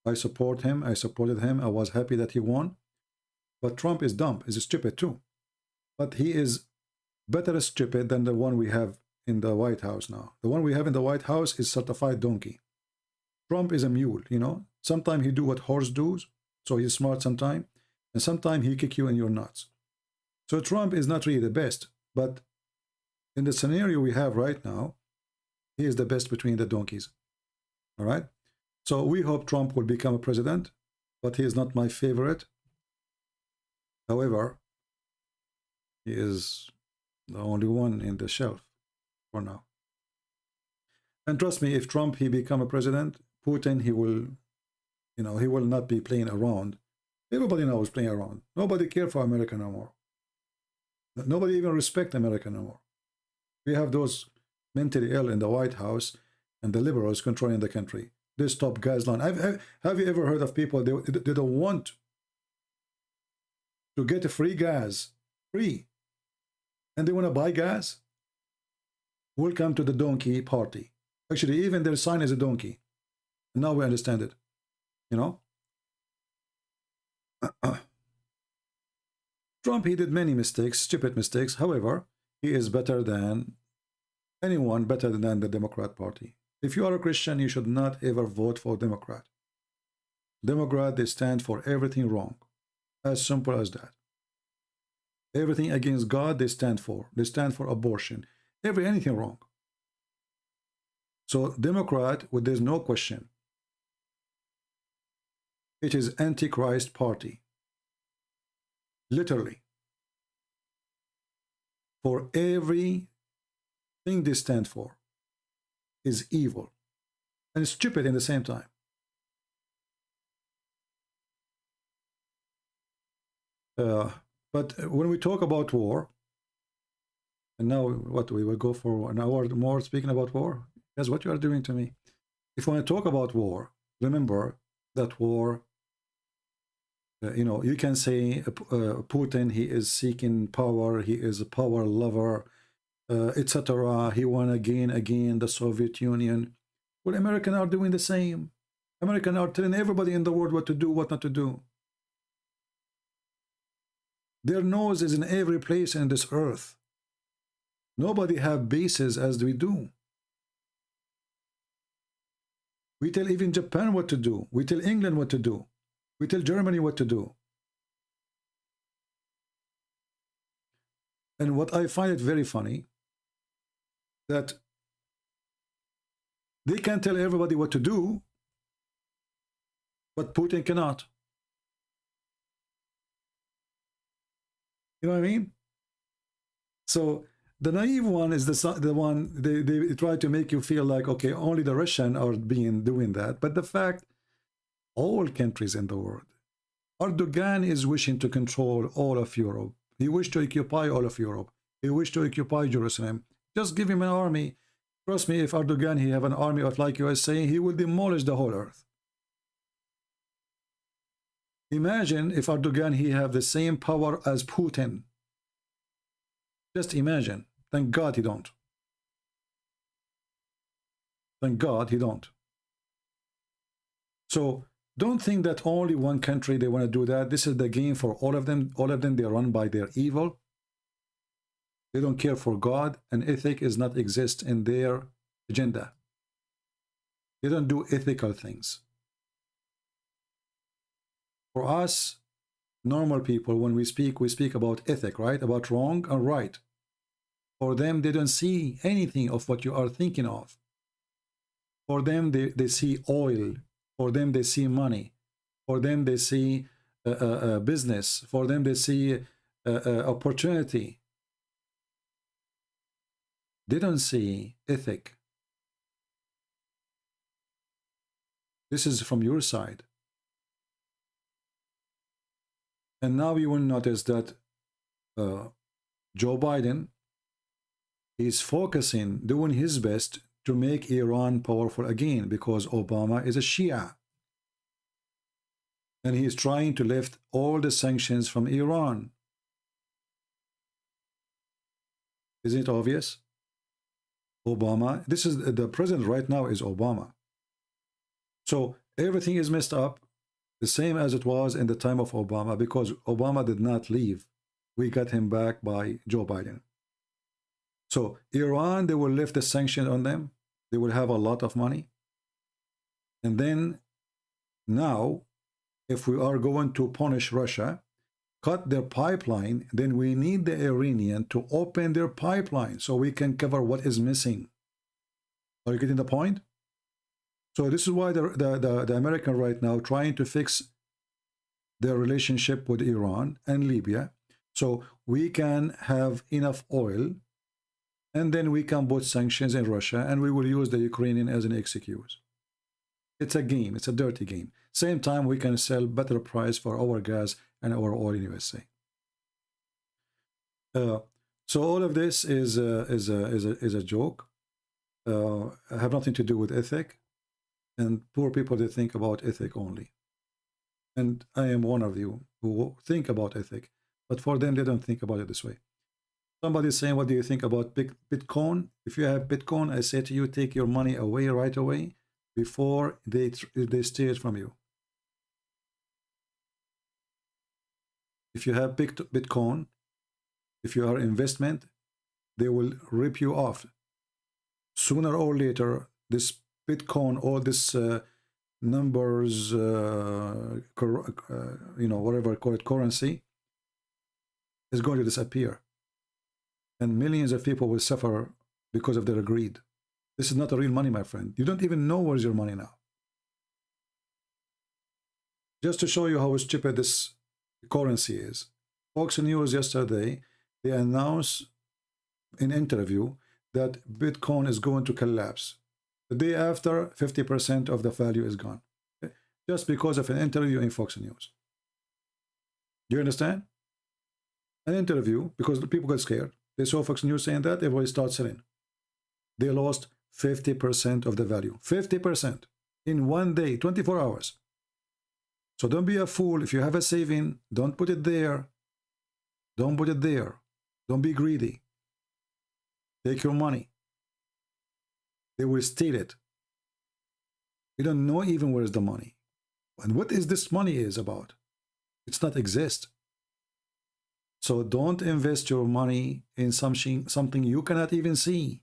I support him. I supported him. I was happy that he won. But Trump is dumb, is stupid too. But he is better stupid than the one we have in the White House now. The one we have in the White House is certified donkey. Trump is a mule, you know. Sometimes he do what horse does, so he's smart sometimes, and sometimes he kick you in your nuts. So Trump is not really the best, but in the scenario we have right now, he is the best between the donkeys. All right? So we hope Trump will become a president, but he is not my favorite. However, he is the only one in the shelf for now. And trust me, if Trump he become a president, Putin he will, you know, he will not be playing around. Everybody knows playing around. Nobody care for America no more. Nobody even respect America no more. We have those mentally ill in the White House and the liberals controlling the country. They stop gas line. Have you ever heard of people, they don't want to get a free gas, free, and they want to buy gas? Welcome to the donkey party. Actually, even their sign is a donkey. And now we understand it, you know? Trump, he did many mistakes, stupid mistakes. However, he is better than anyone, better than the Democrat Party. If you are a Christian, you should not ever vote for Democrat. Democrat, they stand for everything wrong. As simple as that. Everything against God, they stand for. They stand for abortion. Anything wrong. So Democrat, well, there's no question. It is Antichrist party. Literally. For everything they stand for is evil and stupid in the same time. But when we talk about war, and now what, we will go for an hour more speaking about war? That's what you are doing to me. If we want to talk about war, remember that war, you know, you can say Putin, he is seeking power, he is a power lover, etc. He won again the Soviet Union. Well, Americans are doing the same. Americans are telling everybody in the world what to do, what not to do. Their nose is in every place in this earth. Nobody have bases as we do. We tell even Japan what to do. We tell England what to do. We tell Germany what to do. And what I find it very funny, that they can tell everybody what to do, but Putin cannot. You know what I mean? So the naive one is the one they try to make you feel like, okay, only the Russians are doing that. But the fact, all countries in the world, Erdogan is wishing to control all of Europe. He wished to occupy all of Europe. He wished to occupy Jerusalem. Just give him an army. Trust me, if Erdogan he have an army of like USA, he will demolish the whole earth. Imagine if Erdogan he have the same power as Putin. Just imagine. Thank God he don't. Thank God he don't. So don't think that only one country they want to do that. This is the game for all of them. All of them, they are run by their evil. They don't care for God, and ethic is not exist in their agenda. They don't do ethical things. For us, normal people, when we speak about ethic, right? About wrong and right. For them, they don't see anything of what you are thinking of. For them, they see oil. For them, they see money. For them, they see business. For them, they see opportunity. They don't see ethic. This is from your side. And now you will notice that Joe Biden is focusing, doing his best to make Iran powerful again, because Obama is a Shia. And he is trying to lift all the sanctions from Iran. Isn't it obvious? Obama, this is the president right now is Obama. So everything is messed up. The same as it was in the time of Obama, because Obama did not leave. We got him back by Joe Biden. So Iran, they will lift the sanction on them. They will have a lot of money. And then now, if we are going to punish Russia, cut their pipeline, then we need the Iranian to open their pipeline so we can cover what is missing. Are you getting the point? So this is why the American right now trying to fix their relationship with Iran and Libya, so we can have enough oil, and then we can put sanctions in Russia, and we will use the Ukrainian as an excuse. It's a game. It's a dirty game. Same time, we can sell better price for our gas and our oil in USA. So all of this is a joke. Have nothing to do with ethic. And poor people, they think about ethic only. And I am one of you who think about ethic. But for them, they don't think about it this way. Somebody is saying, what do you think about Bitcoin? If you have Bitcoin, I say to you, take your money away right away before they steal it from you. If you have Bitcoin, if you are investment, they will rip you off. Sooner or later, this Bitcoin, all this numbers, whatever call it, currency, is going to disappear. And millions of people will suffer because of their greed. This is not a real money, my friend. You don't even know where's your money now. Just to show you how stupid this currency is, Fox News yesterday, they announced in an interview that Bitcoin is going to collapse. The day after, 50% of the value is gone. Okay? Just because of an interview in Fox News. Do you understand? An interview, because the people got scared. They saw Fox News saying that, everybody started selling. They lost 50% of the value. 50% in one day, 24 hours. So don't be a fool. If you have a saving, don't put it there. Don't put it there. Don't be greedy. Take your money. They will steal it. You don't know even where is the money. And what is this money is about? It's not exist. So don't invest your money in something you cannot even see.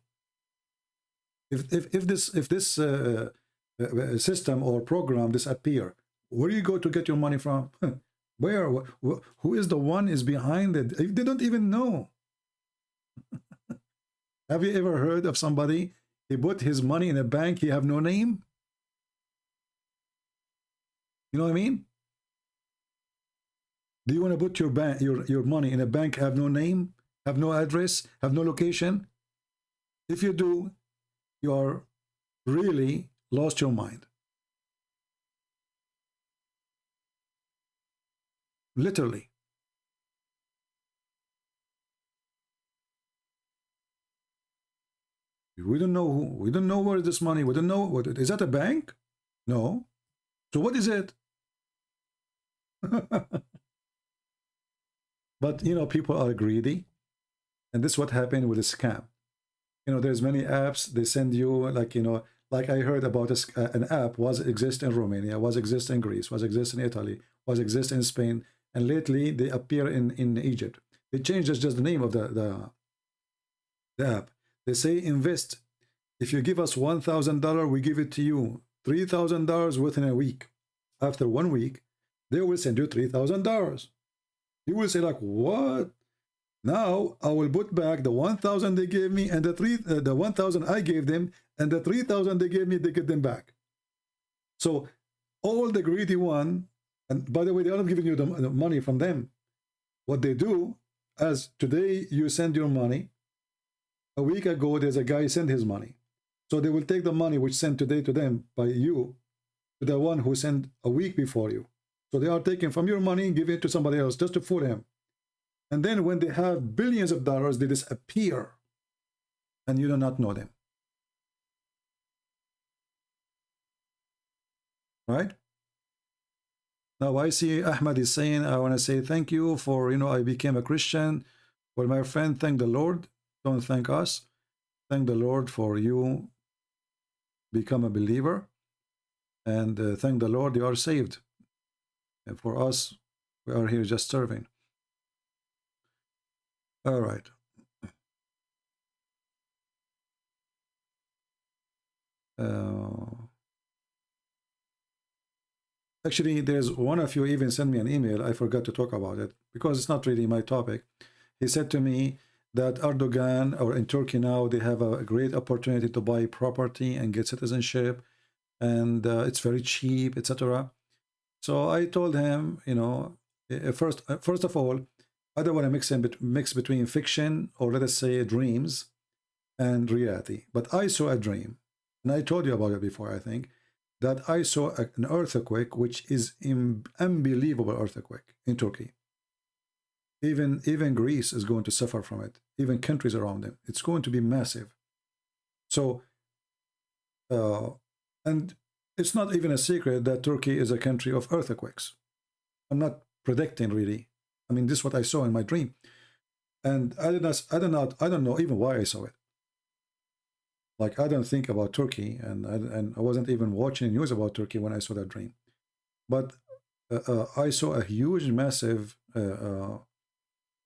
If this system or program disappear, where do you go to get your money from? Where? Who is the one is behind it? They don't even know. Have you ever heard of somebody, he put his money in a bank, he have no name? You know what I mean? Do you want to put your money in a bank, have no name, have no address, have no location? If you do, you are really lost your mind. Literally. We don't know who, we don't know where this money, we don't know what is that a bank? No. So what is it? But you know, people are greedy, and this is what happened with a scam. You know, there's many apps they send you, like, you know, like I heard about an app was exist in Romania, was exist in Greece, was exist in Italy, was exist in Spain, and lately they appear in Egypt. They changed just the name of the app. They say invest. If you give us $1,000, we give it to you $3,000 within a week. After 1 week, they will send you $3,000. You will say like, what? Now I will put back the 1,000 they gave me and the 1,000 I gave them, and the 3,000 they gave me, they get them back. So all the greedy one, and by the way, they are not giving you the money from them. What they do, as today you send your money, a week ago there's a guy sent his money. So they will take the money which sent today to them by you to the one who sent a week before you. So they are taking from your money and giving it to somebody else just to fool him. And then when they have billions of dollars, they disappear and you do not know them. Right? Now I see Ahmad is saying, I want to say thank you for, you know, I became a Christian. Well, my friend, thank the Lord. Don't thank us. Thank the Lord for you become a believer. And thank the Lord you are saved. And for us, we are here just serving. All right. Actually, there's one of you even sent me an email. I forgot to talk about it because it's not really my topic. He said to me that Erdogan, or in Turkey now, they have a great opportunity to buy property and get citizenship, and it's very cheap, etc. So I told him, you know, first of all, I don't want to mix between fiction, or let us say dreams, and reality. But I saw a dream, and I told you about it before, I think, that I saw an earthquake, which is an unbelievable earthquake in Turkey. Even Greece is going to suffer from it. Even countries around them. It's going to be massive. So, and it's not even a secret that Turkey is a country of earthquakes. I'm not predicting really. I mean, this is what I saw in my dream, and I don't know even why I saw it. Like, I don't think about Turkey, and I wasn't even watching news about Turkey when I saw that dream. But I saw a huge, massive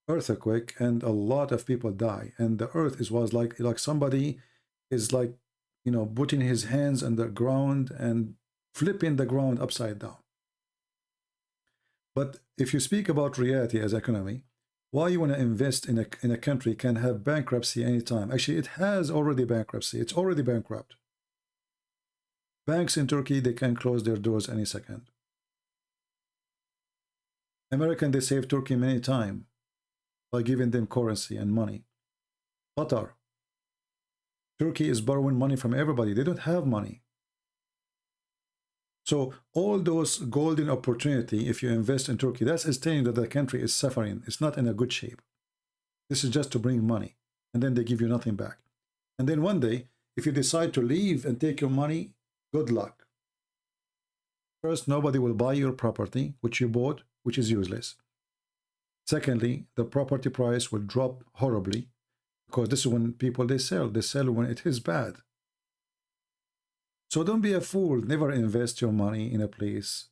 earthquake, and a lot of people die. And the earth was like somebody is, like, you know, putting his hands on the ground and flipping the ground upside down. But if you speak about reality as economy, why you want to invest in a country can have bankruptcy anytime. Actually, it has already bankruptcy. It's already bankrupt. Banks in Turkey, they can close their doors any second. American, they saved Turkey many times by giving them currency and money. Qatar. Turkey is borrowing money from everybody. They don't have money. So all those golden opportunity, if you invest in Turkey, that's telling that the country is suffering. It's not in a good shape. This is just to bring money, and then they give you nothing back. And then one day, if you decide to leave and take your money, good luck. First, nobody will buy your property, which you bought, which is useless. Secondly, the property price will drop horribly, because this is when people, they sell when it is bad. So don't be a fool. Never invest your money in a place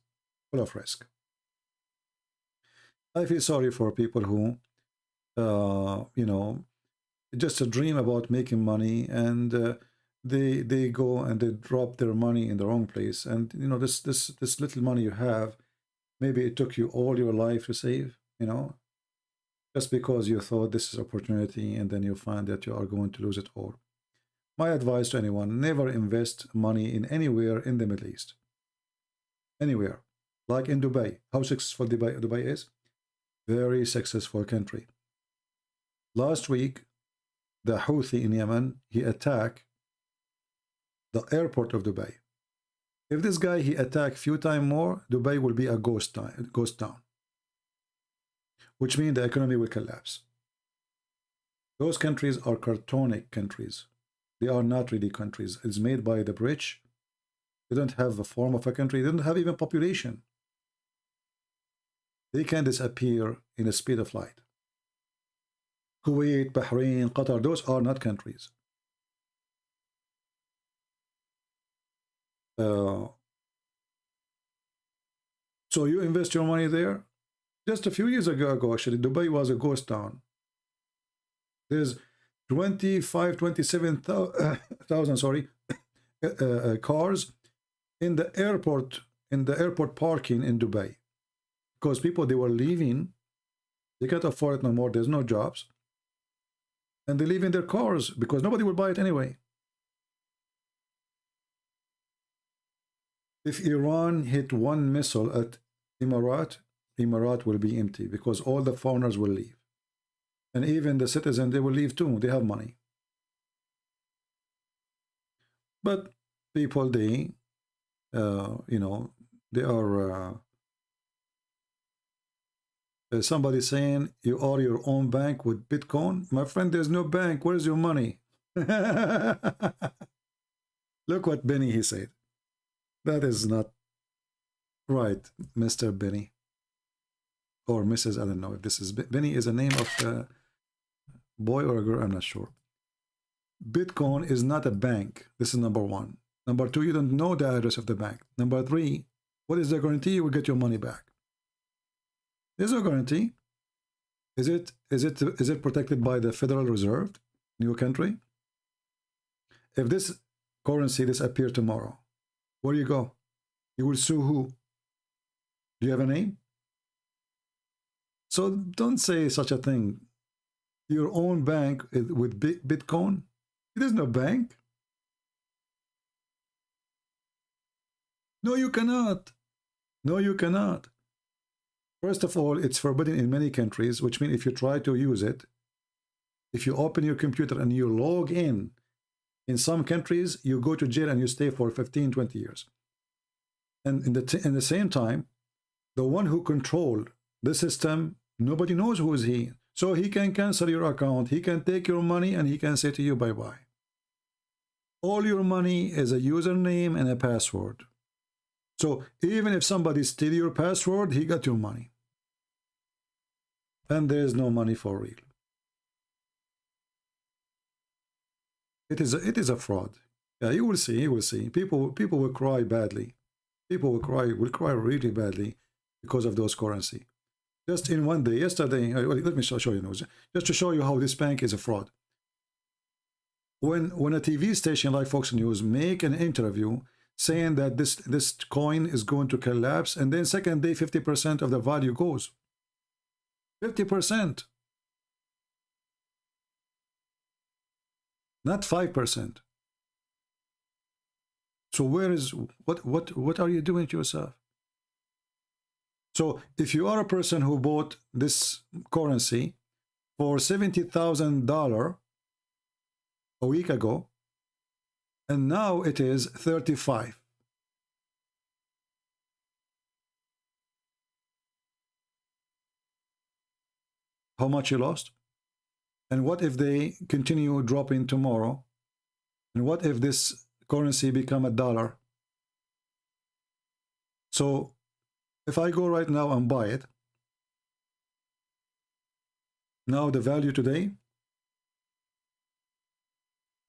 full of risk. I feel sorry for people who, you know, just a dream about making money, and they go and they drop their money in the wrong place. And, you know, this little money you have, maybe it took you all your life to save, you know, just because you thought this is opportunity, and then you find that you are going to lose it all. My advice to anyone, never invest money in anywhere in the Middle East. Anywhere. Like in Dubai. How successful Dubai is? Very successful country. Last week, the Houthi in Yemen, he attacked the airport of Dubai. If this guy, he attacked few times more, Dubai will be a ghost town. Which means the economy will collapse. Those countries are cartonic countries. They are not really countries. It's made by the rich. They don't have a form of a country. They don't have even population. They can disappear in the speed of light. Kuwait, Bahrain, Qatar, those are not countries. So you invest your money there? Just a few years ago, actually, Dubai was a ghost town. There's 27,000 cars in the airport parking in Dubai, because people, they were leaving, they can't afford it no more, there's no jobs, and they leave in their cars because nobody will buy it anyway. If Iran hit one missile at Emirat will be empty, because all the foreigners will leave. And even the citizens, they will leave too. They have money. But people, they, you know, they are, somebody saying, you are your own bank with Bitcoin. My friend, there's no bank. Where's your money? Look what Benny, he said. That is not right, Mr. Benny. Or Mrs. I don't know if this is Benny is a name of a boy or a girl, I'm not sure. Bitcoin is not a bank. This is number one. Number two, you don't know the address of the bank. Number three, what is the guarantee you will get your money back? There's no guarantee. Is it protected by the Federal Reserve in your country? If this currency disappear tomorrow, where do you go? You will sue who? Do you have a name? So don't say such a thing. Your own bank with Bitcoin? There's no bank. No, you cannot. No, you cannot. First of all, it's forbidden in many countries, which means if you try to use it, if you open your computer and you log in some countries, you go to jail and you stay for 15, 20 years. And in the same time, the one who controls the system, nobody knows who is he. So he can cancel your account, he can take your money, and he can say to you, bye-bye. All your money is a username and a password. So even if somebody steals your password, he got your money. And there is no money for real. It is a fraud. Yeah, you will see, you will see. People will cry badly. People will cry really badly because of those currency. Just in one day, yesterday, let me show you news, just to show you how this bank is a fraud. When a TV station like Fox News make an interview saying that this coin is going to collapse, and then second day 50% of the value goes. 50%. Not 5%. So where is what are you doing to yourself? So if you are a person who bought this currency for $70,000 a week ago, and now it is 35. How much you lost? And what if they continue dropping tomorrow? And what if this currency become $1? So if I go right now and buy it, now the value today,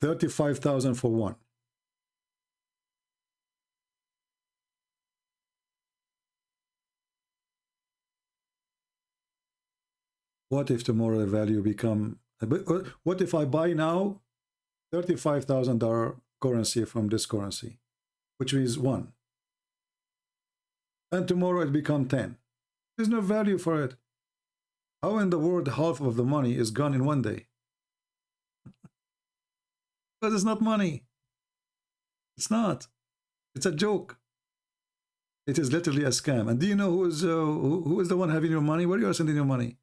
35,000 for one. What if tomorrow the value become, what if I buy now $35,000 currency from this currency, which means 1, and tomorrow it become 10? There's no value for it. How in the world half of the money is gone in one day? Because it's not money. It's not. It's a joke. It is literally a scam. And do you know who is the one having your money? Where you are sending your money?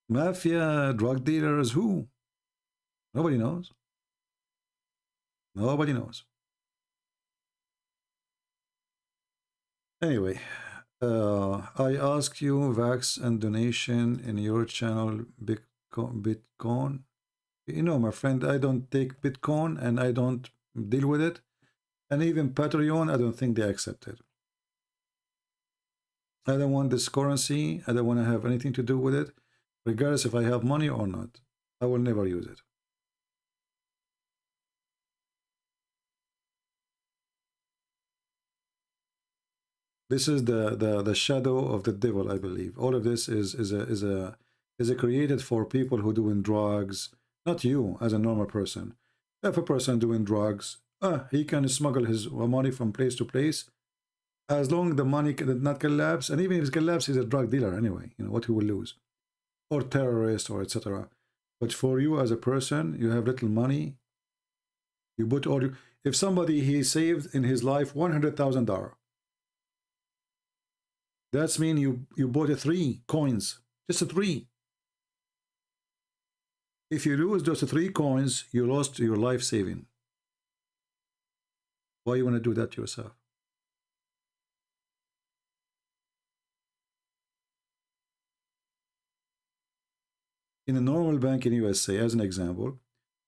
Mafia, drug dealers, who? Nobody knows. Nobody knows. Anyway, I asked you vax and donation in your channel Bitcoin. You know, my friend, I don't take Bitcoin and I don't deal with it. And even Patreon, I don't think they accept it. I don't want this currency. I don't want to have anything to do with it. Regardless if I have money or not, I will never use it. This is the shadow of the devil, I believe. All of this is created for people who doing drugs, not you as a normal person. If a person doing drugs, he can smuggle his money from place to place, as long as the money did not collapse. And even if it collapses, he's a drug dealer anyway. You know what he will lose, or terrorist, or etc. But for you as a person, you have little money. You put all you. If somebody he saved in his life $100,000, that's mean you bought 3 coins, just 3. If you lose those 3 coins, you lost your life saving. Why you want to do that to yourself? In a normal bank in USA, as an example,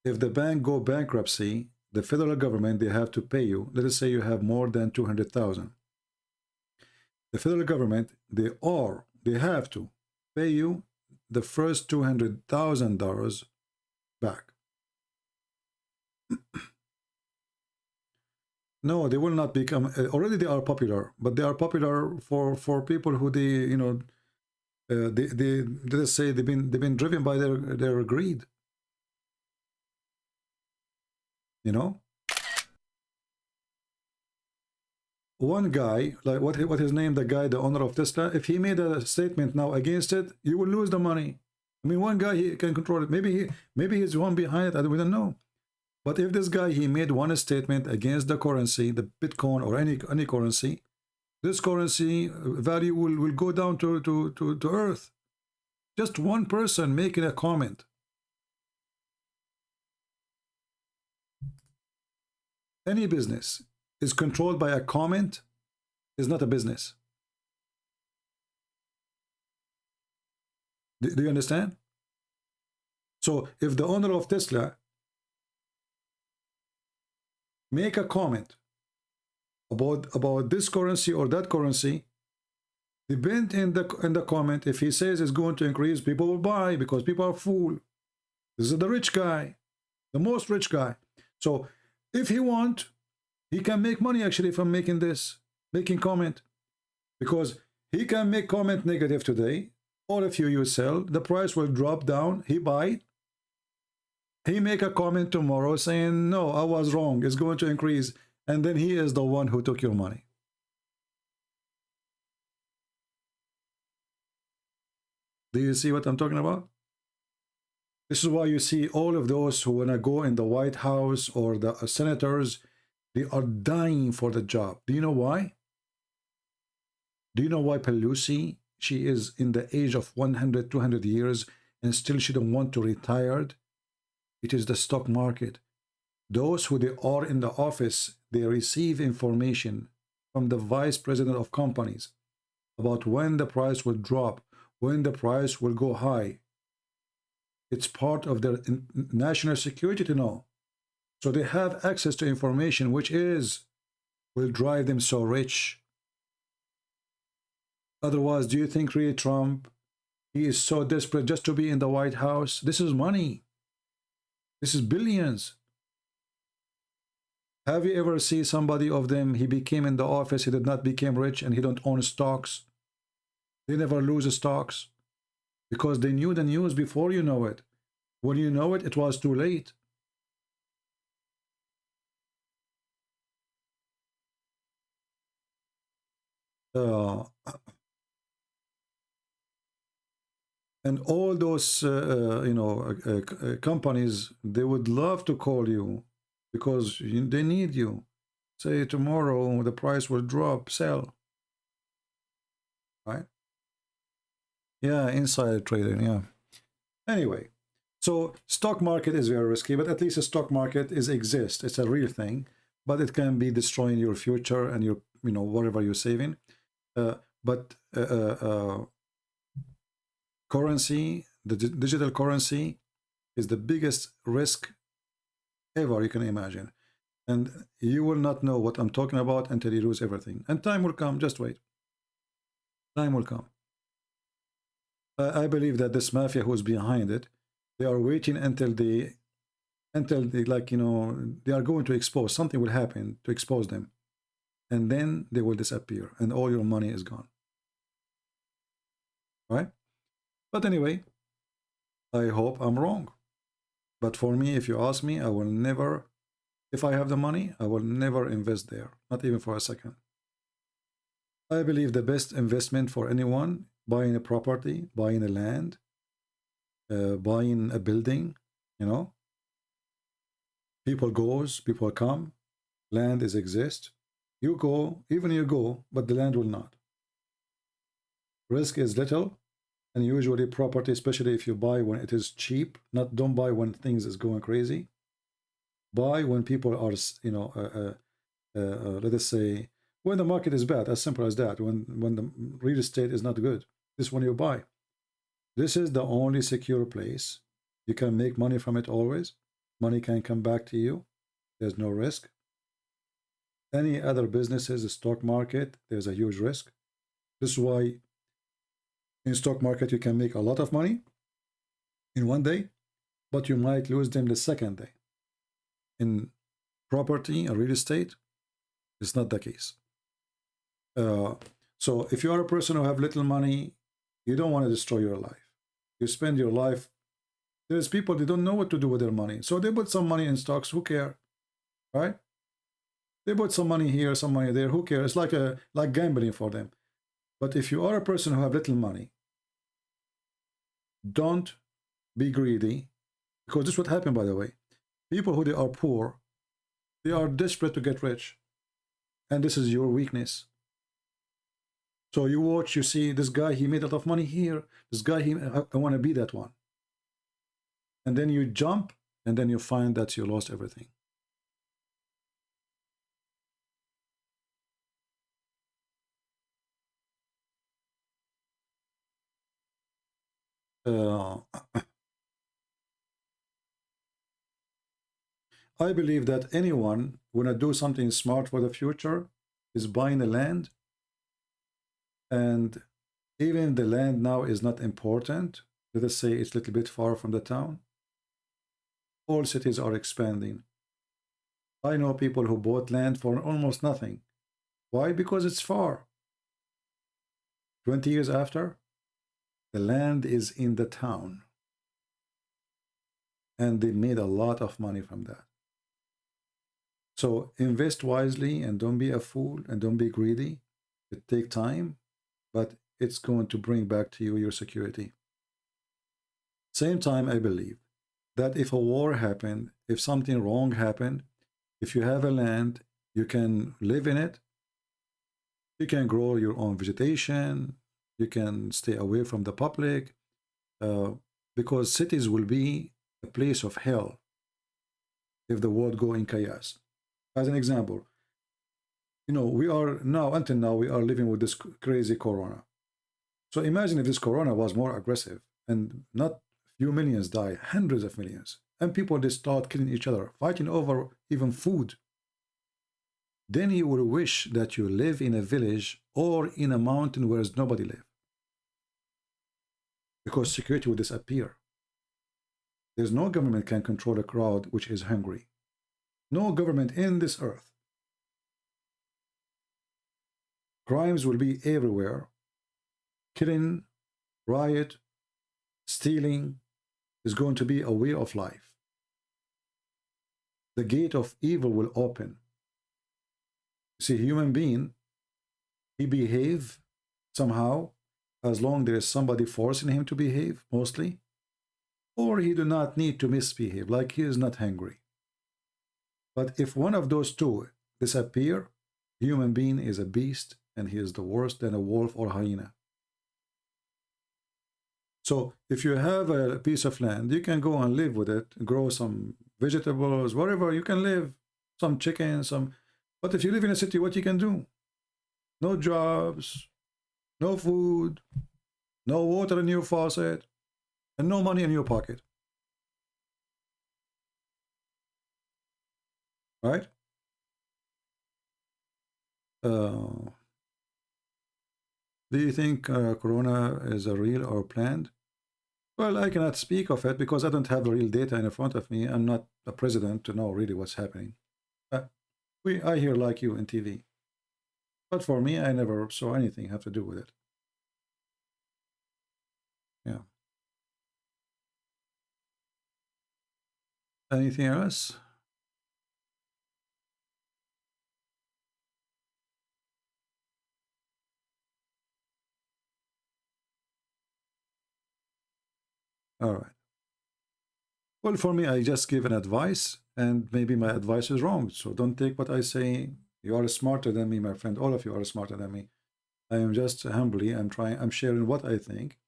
if the bank go bankruptcy, the federal government, they have to pay you. Let us say you have more than 200,000. The federal government, they have to pay you the first $200,000 back. No, they will not become. Already they are popular, but they are popular for people who they, you know, they let's say they've been driven by their greed. You know, one guy, like what his name, the guy, the owner of Tesla, if he made a statement now against it, you will lose the money. I mean, one guy, he can control it. Maybe he's one behind it. We don't know. But if this guy, he made one statement against the currency, the Bitcoin or any currency, this currency value will go down to earth. Just one person making a comment. Any business is controlled by a comment is not a business. Do you understand? So if the owner of Tesla make a comment about this currency or that currency, depend in the comment. If he says it's going to increase, people will buy because people are fool. This is the rich guy, the most rich guy. So if he want, he can make money actually from making comment, because he can make comment negative today. Or if you sell, the price will drop down. He buy it. He make a comment tomorrow saying, no, I was wrong. It's going to increase. And then he is the one who took your money. Do you see what I'm talking about? This is why you see all of those who want to go in the White House or the senators, they are dying for the job. Do you know why? Do you know why Pelosi, she is in the age of 100, 200 years and still she don't want to retire? It is the stock market. Those who they are in the office, they receive information from the vice president of companies about when the price will drop, when the price will go high. It's part of their national security to know. So they have access to information which will drive them so rich. Otherwise, do you think really Trump, he is so desperate just to be in the White House? This is money. This is billions. Have you ever seen somebody of them, he became in the office, he did not become rich and he don't own stocks? They never lose stocks because they knew the news before you know it. When you know it, it was too late. And all those, companies, they would love to call you because they need you. Say tomorrow the price will drop, sell. Right? Yeah, insider trading, yeah. Anyway, so stock market is very risky, but at least the stock market exists. It's a real thing, but it can be destroying your future and your, whatever you're saving. Currency, the digital currency, is the biggest risk ever you can imagine. And you will not know what I'm talking about until you lose everything. And time will come, just wait. Time will come. I believe that this mafia who's behind it, they are waiting until they they are going to expose. Something will happen to expose them. And then they will disappear and all your money is gone. Right? But anyway, I hope I'm wrong. But for me, if you ask me, I will never, if I have the money, I will never invest there. Not even for a second. I believe the best investment for anyone, buying a property, buying a land, buying a building, people goes, people come, land exist. You go, but the land will not. Risk is little, and usually property, especially if you buy when it is cheap, don't buy when things is going crazy. Buy when people are, let us say, when the market is bad, as simple as that, when the real estate is not good. This is when you buy. This is the only secure place. You can make money from it always. Money can come back to you. There's no risk. Any other businesses, the stock market, there's a huge risk. This is why in stock market you can make a lot of money in one day, but you might lose them the second day. In property or real estate, It's not the case. So if you are a person who have little money, you don't want to destroy your life. You spend your life. There's people, they don't know what to do with their money. So they put some money in stocks. Who care? Right? They put some money here, some money there. Who cares? It's like gambling for them. But if you are a person who have little money, don't be greedy, because this is what happened, by the way. People who they are poor, they are desperate to get rich, and this is your weakness. So you watch, you see this guy, he made a lot of money here. This guy, I want to be that one. And then you jump, and then you find that you lost everything. I believe that anyone want to do something smart for the future is buying the land, and even the land now is not important. Let us say it's a little bit far from the town. All cities are expanding. I know people who bought land for almost nothing. Why? Because it's far. 20 years after, the land is in the town, and they made a lot of money from that. So invest wisely, and don't be a fool, and don't be greedy. It takes time, but it's going to bring back to you your security. Same time, I believe that if a war happened, if something wrong happened, if you have a land, you can live in it. You can grow your own vegetation. You can stay away from the public, because cities will be a place of hell if the world go in chaos. As an example, you know, we are now, until now, we are living with this crazy corona. So imagine if this corona was more aggressive, and not few millions die, hundreds of millions, and people, they start killing each other, fighting over even food. Then you will wish that you live in a village or in a mountain where nobody lives, because security will disappear. There's no government can control a crowd which is hungry. No government in this earth. Crimes will be everywhere. Killing, riot, stealing is going to be a way of life. The gate of evil will open. See, human being, he behave somehow as long there is somebody forcing him to behave, mostly, or he do not need to misbehave, like he is not hungry. But if one of those two disappear, human being is a beast, and he is the worse than a wolf or hyena. So if you have a piece of land, you can go and live with it, grow some vegetables, whatever, you can live, some chicken, some... But if you live in a city, what you can do? No jobs, no food, no water in your faucet, and no money in your pocket. Right? Do you think Corona is a real or planned? Well, I cannot speak of it because I don't have the real data in front of me. I'm not the president to know really what's happening. I hear like you in TV. But for me, I never saw anything have to do with it. Yeah. Anything else? All right. Well, for me, I just give an advice, and maybe my advice is wrong. So don't take what I say. You are smarter than me, my friend. All of you are smarter than me. I am just humbly, I'm sharing what I think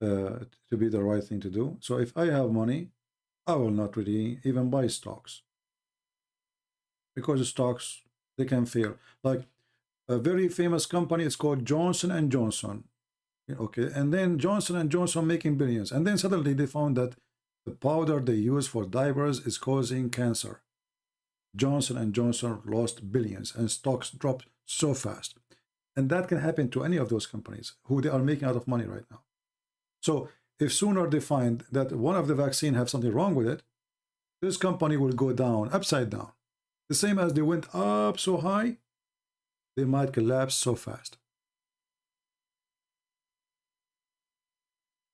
to be the right thing to do. So if I have money, I will not really even buy stocks, because the stocks, they can fail. Like a very famous company, it's called Johnson & Johnson. Okay, and then Johnson & Johnson making billions, and then suddenly they found that the powder they use for diapers is causing cancer. Johnson & Johnson lost billions, and stocks dropped so fast. And that can happen to any of those companies who they are making a lot of money right now. So if sooner they find that one of the vaccine have something wrong with it, this company will go down, upside down. The same as they went up so high, they might collapse so fast.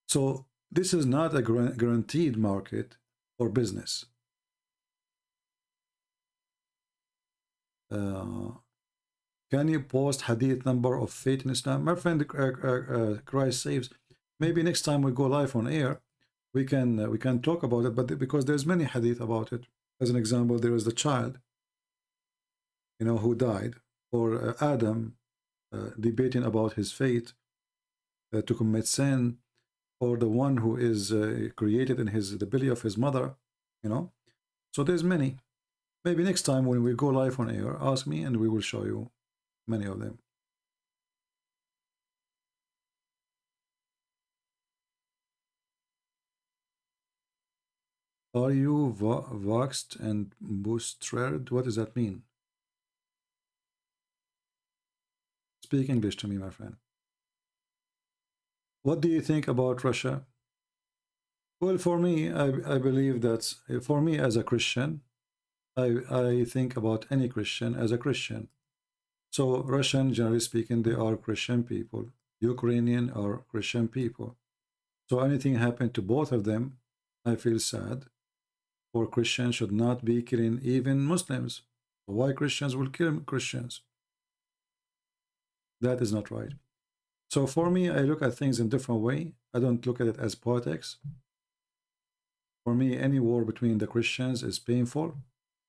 So this is not a guaranteed market or business. Can you post hadith number of faith in Islam? My friend, Christ saves. Maybe next time we go live on air, we can talk about it. But because there's many hadith about it. As an example, there is the child, who died, or Adam debating about his fate to commit sin, or the one who is created in the belly of his mother. So there's many. Maybe next time when we go live on air, ask me and we will show you many of them. Are you vaxxed and boosted? What does that mean? Speak English to me, my friend. What do you think about Russia? Well, for me, I believe that for me as a Christian, I think about any Christian as a Christian. So Russian, generally speaking, they are Christian people. Ukrainian are Christian people. So anything happened to both of them, I feel sad. For Christians should not be killing even Muslims. Why Christians will kill Christians? That is not right. So for me, I look at things in a different way. I don't look at it as politics. For me, any war between the Christians is painful,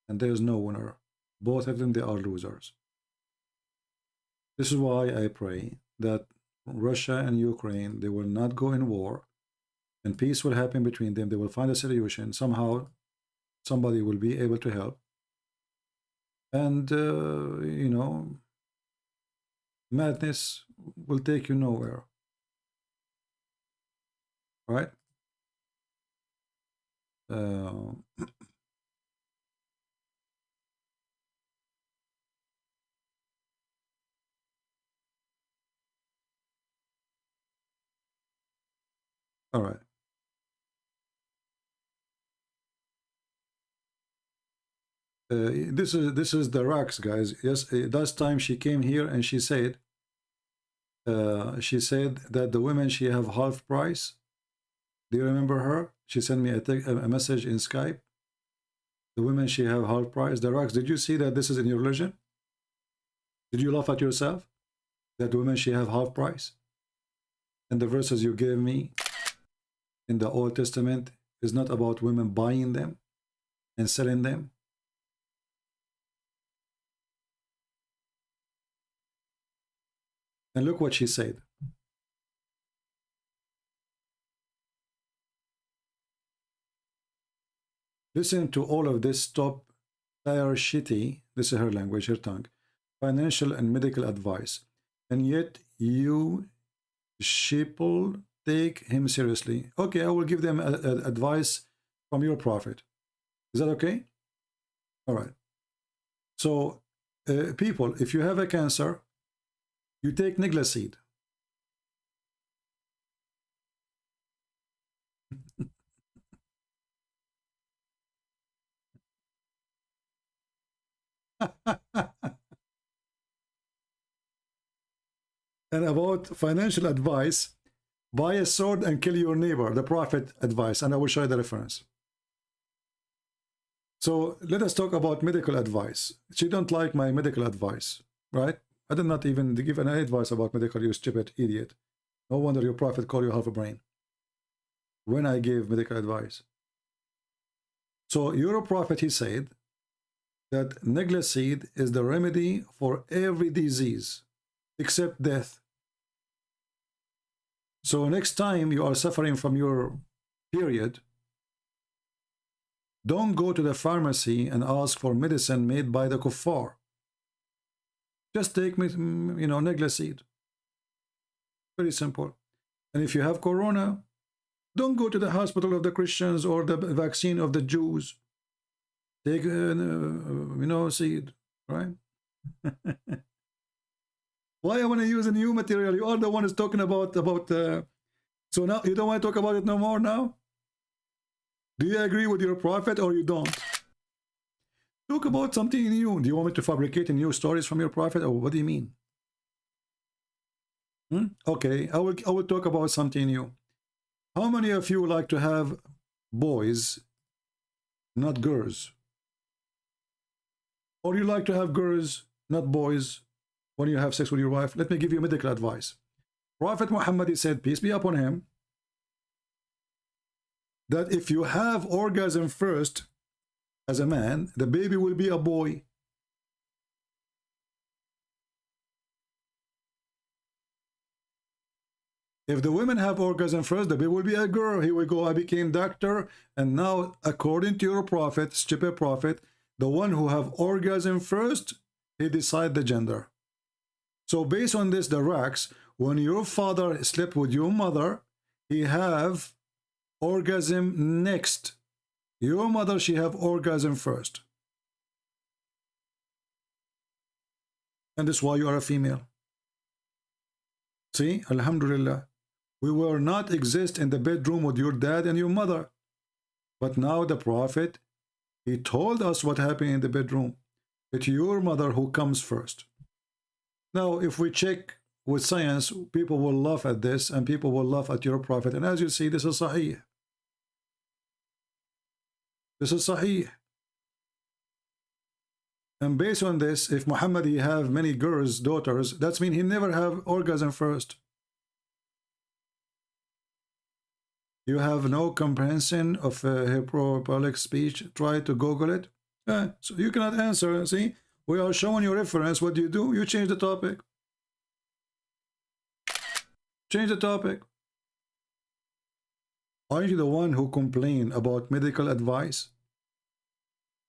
and there is no winner. Both of them, they are losers. This is why I pray that Russia and Ukraine, they will not go in war, and peace will happen between them. They will find a solution. Somehow, somebody will be able to help. And, madness will take you nowhere. Right? All right. This is the rocks, guys. Yes, last time she came here and she said that the women, she have half price. Do you remember her? She sent me a message in Skype. The women, she have half price. The rocks. Did you see that this is in your religion? Did you laugh at yourself that the women, she have half price? And the verses you gave me in the Old Testament is not about women buying them and selling them. And look what she said. Listen to all of this top tier shitty, this is her language, her tongue, financial and medical advice. And yet you sheeple take him seriously. Okay, I will give them advice from your prophet. Is that okay? All right. So, people, if you have a cancer, you take Niglaseed. And about financial advice, buy a sword and kill your neighbor, the prophet advice, and I will show you the reference. So let us talk about medical advice. She don't like my medical advice, right? I did not even give any advice about medical, you stupid idiot. No wonder your prophet called you half a brain when I gave medical advice. So your prophet, he said that Niglaseed is the remedy for every disease except death. So next time you are suffering from your period, don't go to the pharmacy and ask for medicine made by the kuffar. Just take me, Niglaseed. Very simple. And if you have corona, don't go to the hospital of the Christians or the vaccine of the Jews. Take, seed, right? Why I want to use a new material? You are the one who's talking about so now you don't want to talk about it no more now? Do you agree with your prophet or you don't? Talk about something new. Do you want me to fabricate new stories from your prophet, or what do you mean? Okay, I will talk about something new. How many of you like to have boys, not girls? Or you like to have girls, not boys, when you have sex with your wife? Let me give you medical advice. Prophet Muhammad, he said, peace be upon him, that if you have orgasm first as a man, the baby will be a boy. If the women have orgasm first, the baby will be a girl. Here we go, I became doctor, and now according to your prophet, stupid prophet, the one who have orgasm first, he decide the gender. So based on this, the racks, when your father slept with your mother, he have orgasm next. Your mother, she have orgasm first. And that's why you are a female. See, Alhamdulillah. We will not exist in the bedroom with your dad and your mother. But now the prophet, he told us what happened in the bedroom. It's your mother who comes first. Now, if we check with science, people will laugh at this, and people will laugh at your prophet. And as you see, this is sahih. This is sahih. And based on this, if Muhammad he have many girls, daughters, that means he never have orgasm first. You have no comprehension of hyperbolic speech. Try to Google it. So you cannot answer. See, we are showing you reference. What do? You change the topic. Change the topic. Aren't you the one who complained about medical advice?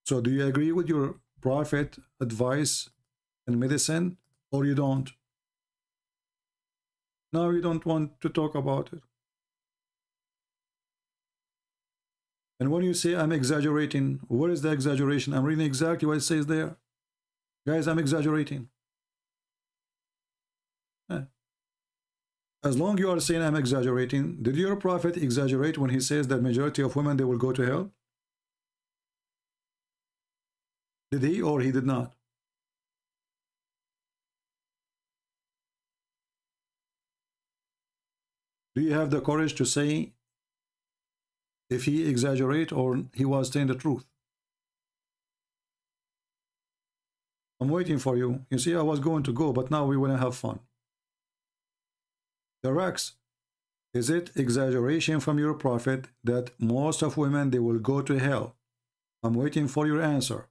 So do you agree with your prophet advice in medicine, or you don't? No, you don't want to talk about it. And when you say I'm exaggerating, what is the exaggeration? I'm reading exactly what it says there. Guys, I'm exaggerating. As long as you are saying I'm exaggerating, did your prophet exaggerate when he says that majority of women, they will go to hell? Did he or he did not? Do you have the courage to say if he exaggerate or he was saying the truth? I'm waiting for you. You see, I was going to go, but now we want to have fun. The Rex, is it exaggeration from your prophet that most of women, they will go to hell? I'm waiting for your answer.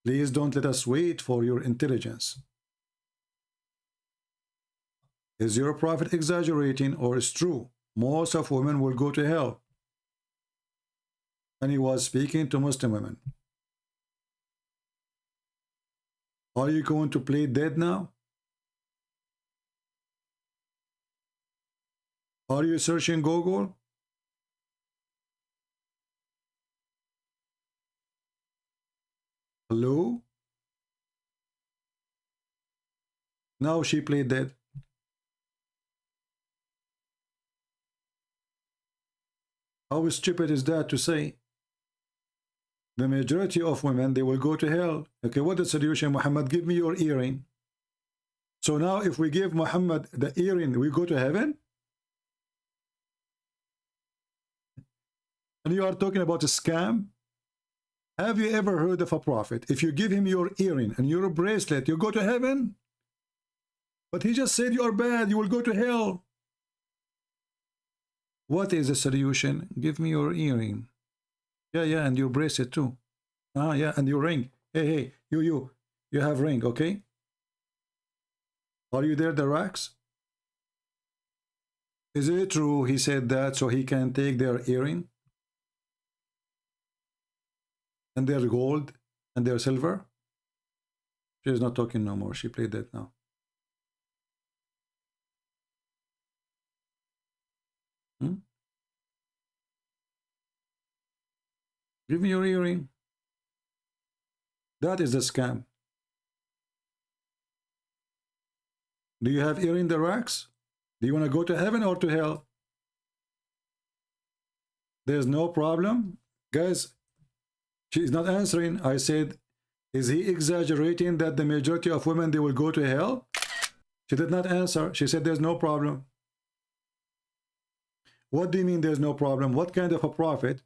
Please don't let us wait for your intelligence. Is your prophet exaggerating, or is true most of women will go to hell? And he was speaking to Muslim women. Are you going to play dead now? Are you searching Google? Hello? Now she played dead. How stupid is that to say? The majority of women, they will go to hell. Okay, what is the solution? Muhammad, give me your earring. So now if we give Muhammad the earring, we go to heaven? And you are talking about a scam? Have you ever heard of a prophet? If you give him your earring and your bracelet, you go to heaven? But he just said you are bad, you will go to hell. What is the solution? Give me your earring. Yeah, and your bracelet too. Yeah, and your ring. Hey, you have ring, okay? Are you there, the racks? Is it true he said that so he can take their earring? And their gold and their silver? She is not talking no more. She played that now. Give me your earring. That is a scam. Do you have earring the racks? Do you want to go to heaven or to hell? There's no problem. Guys, She is not answering. I said, is he exaggerating that the majority of women, they will go to hell? She did not answer. She said there's no problem. What do you mean there's no problem? What kind of a prophet?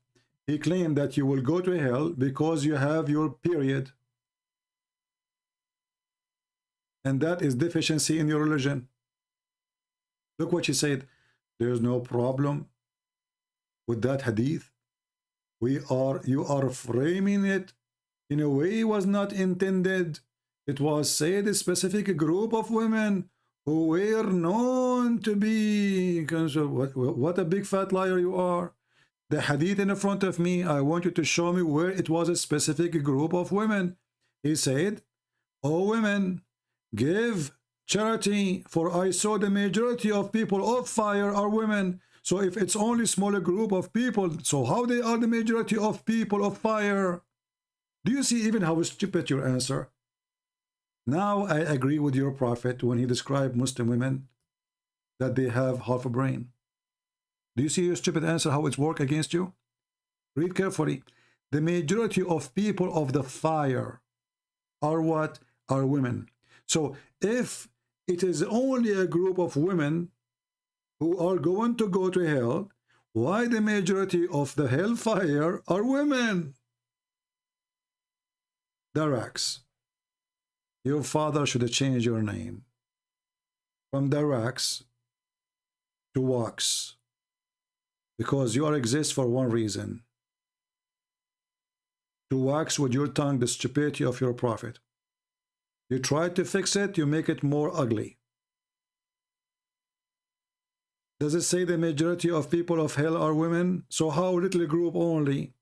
He claimed that you will go to hell because you have your period. And that is deficiency in your religion. Look what she said. There's no problem with that hadith. You are framing it in a way it was not intended. It was said a specific group of women who were known to be. What a big fat liar you are. The hadith in front of me, I want you to show me where it was a specific group of women. He said, "O women, give charity, for I saw the majority of people of fire are women." So if it's only smaller group of people, so how they are the majority of people of fire? Do you see even how stupid your answer? Now I agree with your prophet when he described Muslim women that they have half a brain. Do you see your stupid answer, how it's work against you? Read carefully. The majority of people of the fire are what? Are women. So if it is only a group of women who are going to go to hell, why the majority of the hellfire are women? Darax, your father should have changed your name from Darax to Wax, because you exist for one reason: to wax with your tongue the stupidity of your prophet. You try to fix it, you make it more ugly. Does it say the majority of people of hell are women? So how little group only?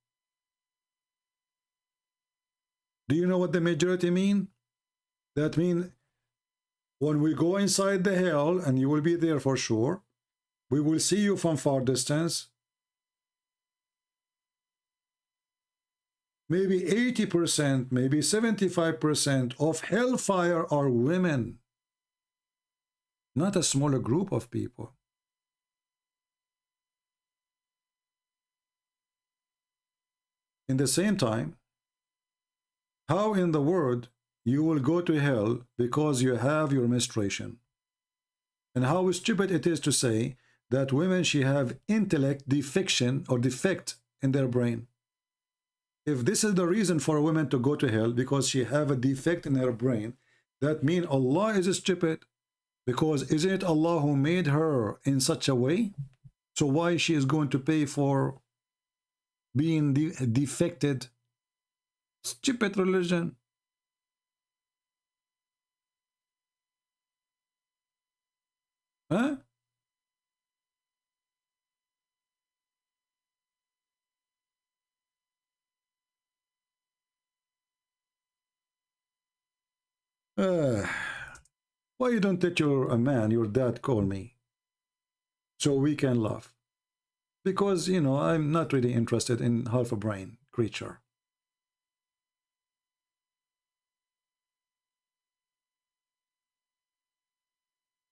Do you know what the majority mean? That means when we go inside the hell, and you will be there for sure, we will see you from far distance. Maybe 80%, maybe 75% of hellfire are women. Not a smaller group of people. In the same time, how in the world you will go to hell because you have your menstruation? And how stupid it is to say that women should have intellect defection or defect in their brain. If this is the reason for a woman to go to hell, because she have a defect in her brain, that means Allah is stupid. Because isn't it Allah who made her in such a way? So why she is going to pay for being defected? Stupid religion. Huh? Why you don't let your man, your dad, call me so we can laugh? Because, you know, I'm not really interested in half a brain creature.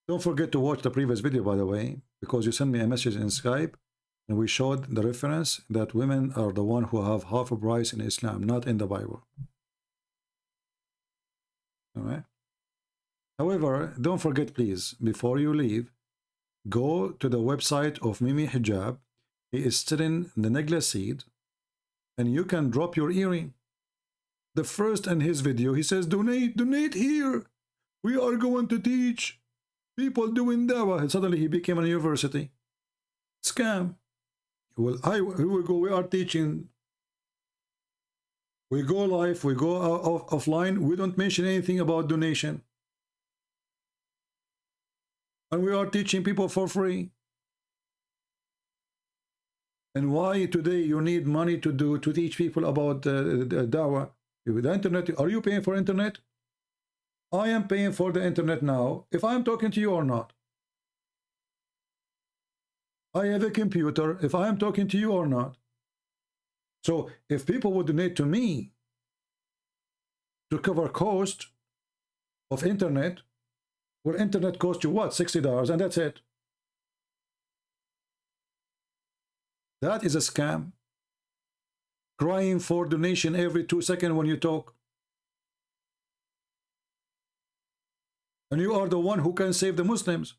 Don't forget to watch the previous video, by the way, because you sent me a message in Skype and we showed the reference that women are the one who have half a brain in Islam, not in the Bible. All right. However, don't forget, please, before you leave, go to the website of Mimi Hijab. He is sitting in the necklace seat, and you can drop your earring. The first in his video, he says, donate here. We are going to teach people doing dawah. And suddenly he became a university. Scam. Well, here we go. We are teaching. We go live. We go offline. We don't mention anything about donation. And we are teaching people for free. And why today you need money to teach people about dawah? With the internet, are you paying for internet? I am paying for the internet now, if I'm talking to you or not. I have a computer, if I am talking to you or not. So if people would donate to me to cover cost of internet, well, internet costs you what? $60, and that's it. That is a scam. crying for donation every 2 seconds when you talk. And you are the one who can save the Muslims.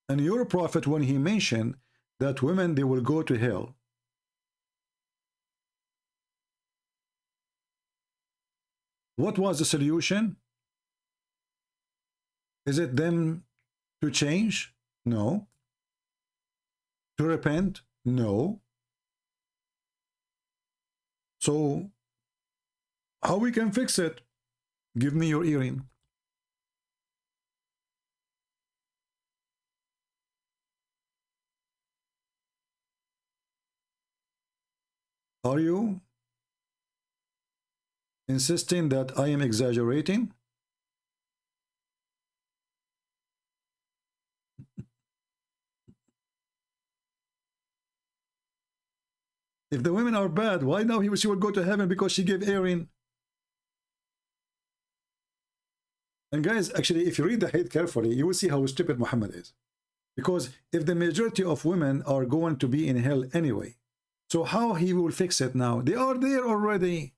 And your prophet, when he mentioned that women, they will go to hell, what was the solution? Is it them to change? No. To repent? No. So, how we can fix it? Give me your earring. Are you insisting that I am exaggerating? If the women are bad, why now she will go to heaven because she gave earring? And guys, actually, if you read the hadith carefully, you will see how stupid Muhammad is. Because if the majority of women are going to be in hell anyway, so how he will fix it now? They are there already.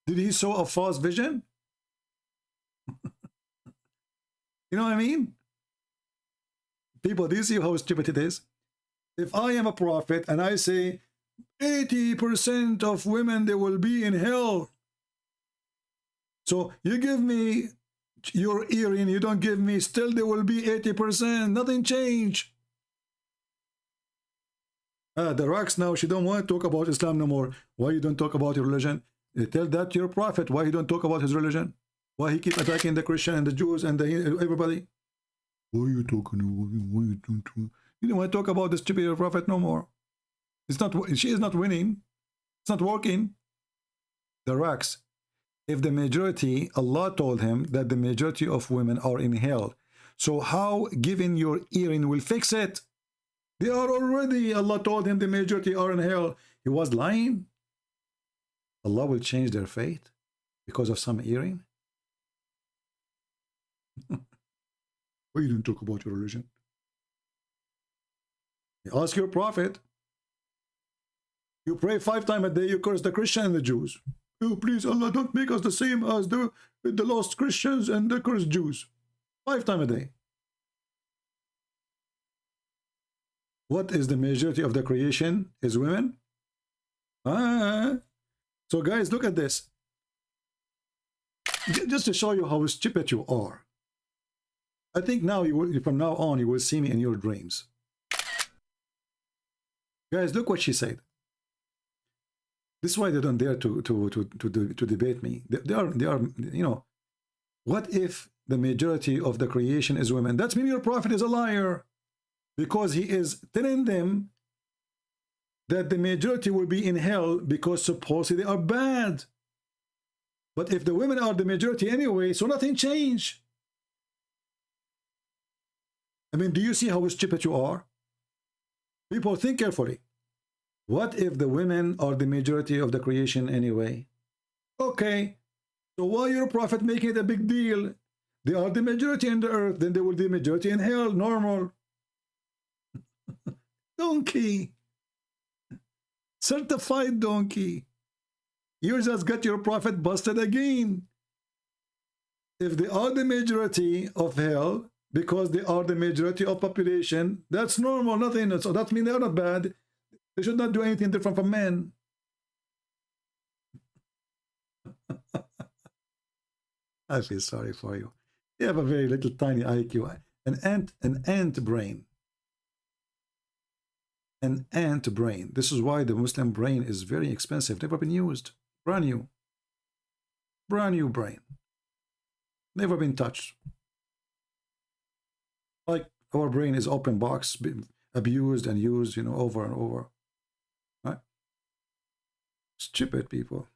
Did he saw a false vision? You know what I mean? People, do you see how stupid it is? If I am a prophet and I say 80% of women, they will be in hell. So you give me your earring, you don't give me, still there will be 80%. Nothing changed. The rocks now, she don't want to talk about Islam no more. Why you don't talk about your religion? You tell that to your prophet. Why he don't talk about his religion? Why he keep attacking the Christian and the Jews and everybody? Why are you talking? Why you don't? You don't want to talk about the stupid prophet no more. It's not. She is not winning. It's not working. The rocks. If the majority, Allah told him that the majority of women are in hell. So how giving your earring will fix it? They are already, Allah told him the majority are in hell. He was lying. Allah will change their fate because of some earring. Why you don't talk about your religion? You ask your prophet. You pray 5 times a day, you curse the Christian and the Jews. Oh, please, Allah, don't make us the same as the lost Christians and the cursed Jews. 5 times a day. What is the majority of the creation? Is women? So guys, look at this. Just to show you how stupid you are. I think now you will, from now on, you will see me in your dreams. Guys, look what she said. This is why they don't dare to debate me. They are, you know, what if the majority of the creation is women? That means your prophet is a liar. Because he is telling them that the majority will be in hell because supposedly they are bad. But if the women are the majority anyway, so nothing changed. I mean, do you see how stupid you are? People, think carefully. What if the women are the majority of the creation anyway? Okay, so why your prophet making it a big deal? They are the majority in the earth, then they will be the majority in hell, normal. Donkey. Certified donkey. You just got your prophet busted again. If they are the majority of hell, because they are the majority of population, that's normal, nothing. So that means they are not bad. They should not do anything different from men. I feel sorry for you. You have a very little tiny IQ. An ant brain. An ant brain. This is why the Muslim brain is very expensive. Never been used. Brand new. Brand new brain. Never been touched. Like our brain is open box, abused and used, you know, over and over. Right? Stupid people.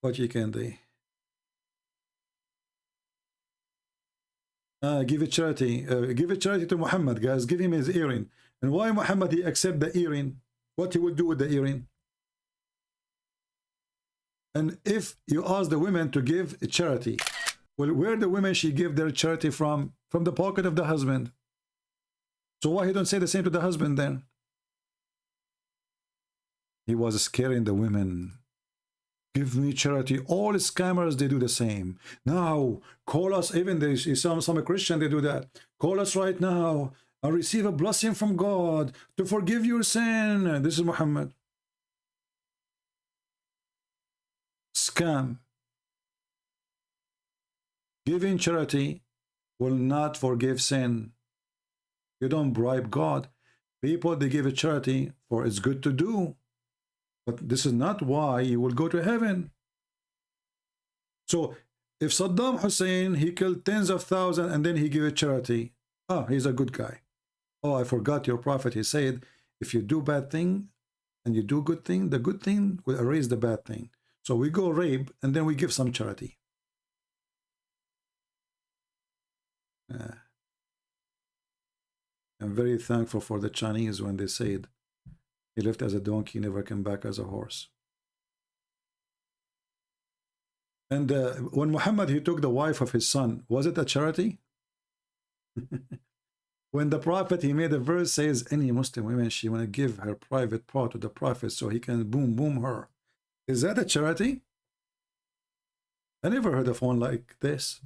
What you can do? Give it charity. Give it charity to Muhammad, guys. Give him his earring. And why Muhammad he accept the earring? What he will do with the earring? And if you ask the women to give charity, well, where the women she give their charity from? From the pocket of the husband. So why he don't say the same to the husband then? He was scaring the women. Give me charity. All scammers, they do the same. Now, call us, even some Christian, they do that. Call us right now and receive a blessing from God to forgive your sin. This is Muhammad. Scam. Giving charity will not forgive sin. You don't bribe God. People, they give a charity for it's good to do. But this is not why you will go to heaven. So if Saddam Hussein, he killed tens of thousands and then he gave a charity, he's a good guy. Oh, I forgot your prophet. He said, if you do bad thing and you do good thing, the good thing will erase the bad thing. So we go rape and then we give some charity. I'm very thankful for the Chinese when they said, he lived as a donkey, never came back as a horse. And when Muhammad, he took the wife of his son, was it a charity? When the prophet, he made a verse says, any Muslim woman, she want to give her private part to the prophet so he can boom her. Is that a charity? I never heard of one like this.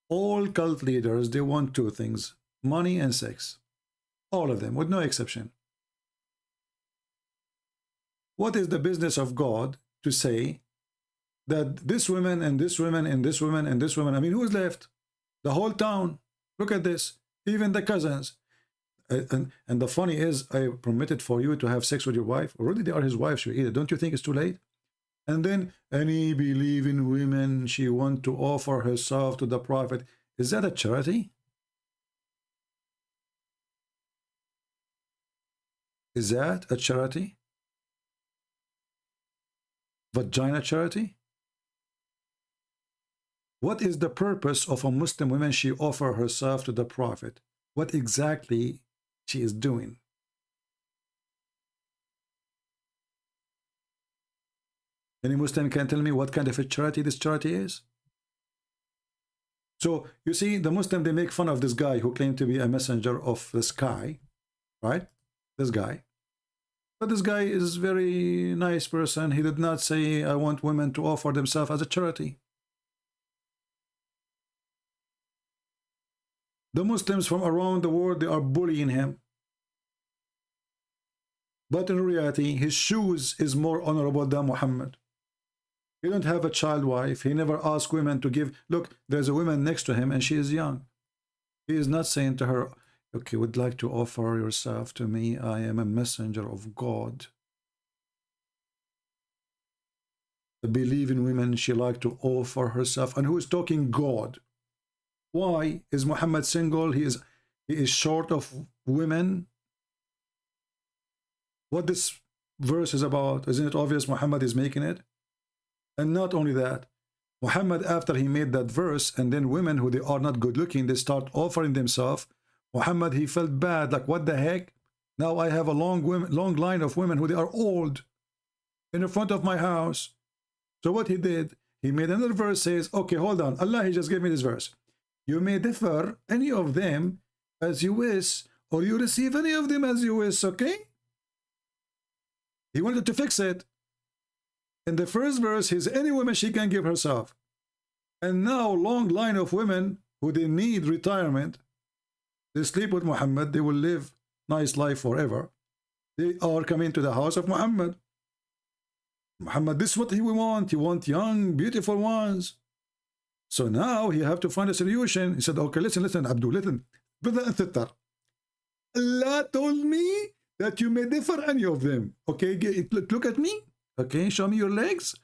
All cult leaders, they want two things, money and sex. All of them, with no exception. What is the business of God to say that this woman and this woman and this woman and this woman, I mean, who's left? The whole town. Look at this. Even the cousins. And the funny is, I permitted for you to have sex with your wife. Already they are his wives. Don't you think it's too late? And then any believing women, she want to offer herself to the prophet. Is that a charity? Is that a charity? Vagina charity? What is the purpose of a Muslim woman? She offer herself to the prophet. What exactly she is doing? Any Muslim can tell me what kind of a charity this charity is? So you see, the Muslim, they make fun of this guy who claimed to be a messenger of the sky, right? This guy. But this guy is a very nice person. He did not say, I want women to offer themselves as a charity. The Muslims from around the world, they are bullying him. But in reality, his shoes is more honorable than Muhammad. He don't have a child wife. He never asked women to give. Look, there's a woman next to him and she is young. He is not saying to her, okay, would like to offer yourself to me. I am a messenger of God. The believing women, she like to offer herself. And who is talking? God. Why is Muhammad single? He is short of women. What this verse is about, isn't it obvious Muhammad is making it? And not only that, Muhammad, after he made that verse, and then women who they are not good looking, they start offering themselves. Muhammad, he felt bad, like what the heck? Now I have a long line of women who they are old in the front of my house. So what he did, he made another verse, says, okay, hold on, Allah, he just gave me this verse. You may differ any of them as you wish, or you receive any of them as you wish, okay? He wanted to fix it. In the first verse, he's any woman she can give herself. And now, long line of women who they need retirement, they sleep with Muhammad, they will live nice life forever. They are coming to the house of Muhammad. Muhammad, this is what he want. He want young, beautiful ones. So now he have to find a solution. He said, okay, listen, Abdul, listen. Brother and sister, Allah told me that you may differ any of them. Okay, look at me. Okay, show me your legs.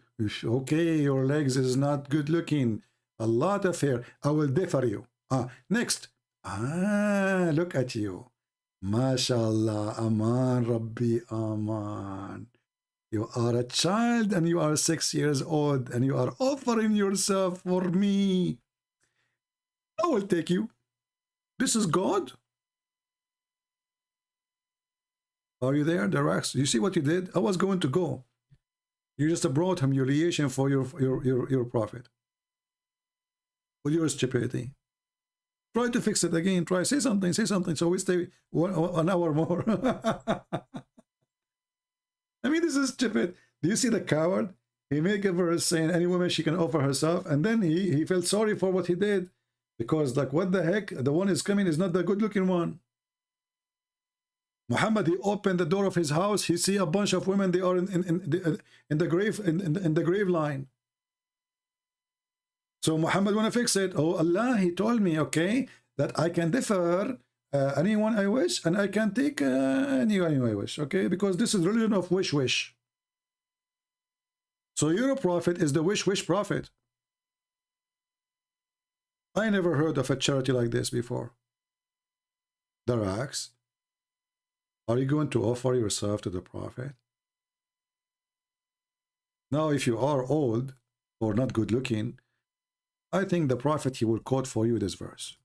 Okay, your legs is not good looking. A lot of hair. I will differ you. Next. Look at you. MashaAllah. Aman Rabbi Aman. You are a child and you are 6 years old and you are offering yourself for me. I will take you. This is God. Are you there, Darax? You see what you did? I was going to go. You just brought humiliation for your prophet. With your stupidity. Try to fix it again. Try, say something, say something. So we stay an hour more. I mean, this is stupid. Do you see the coward? He make a verse saying any woman she can offer herself, and then he felt sorry for what he did, because like, what the heck, the one is coming is not the good looking one. Muhammad, he opened the door of his house, he see a bunch of women, they are in the grave, in the grave line. So Muhammad want to fix it. Oh Allah, he told me, okay, that I can defer anyone I wish, and I can take anyone I wish, okay, because this is religion of wish. So your prophet is the wish prophet. I never heard of a charity like this before. Darax, are you going to offer yourself to the prophet? Now, if you are old or not good looking, I think the prophet, he will quote for you this verse.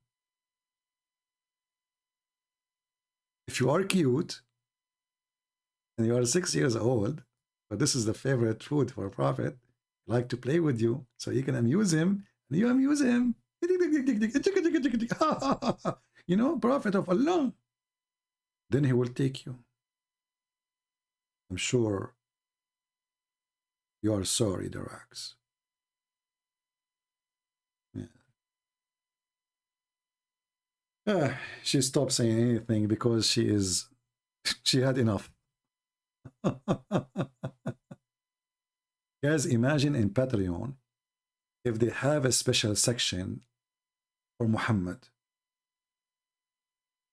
If you are cute and you are 6 years old, but this is the favorite food for a prophet, like to play with you, so you can amuse him, and you amuse him. You know, prophet of Allah. Then he will take you. I'm sure you are sorry, Darax. Yeah. She stopped saying anything because she had enough. Guys, imagine in Patreon if they have a special section for Muhammad.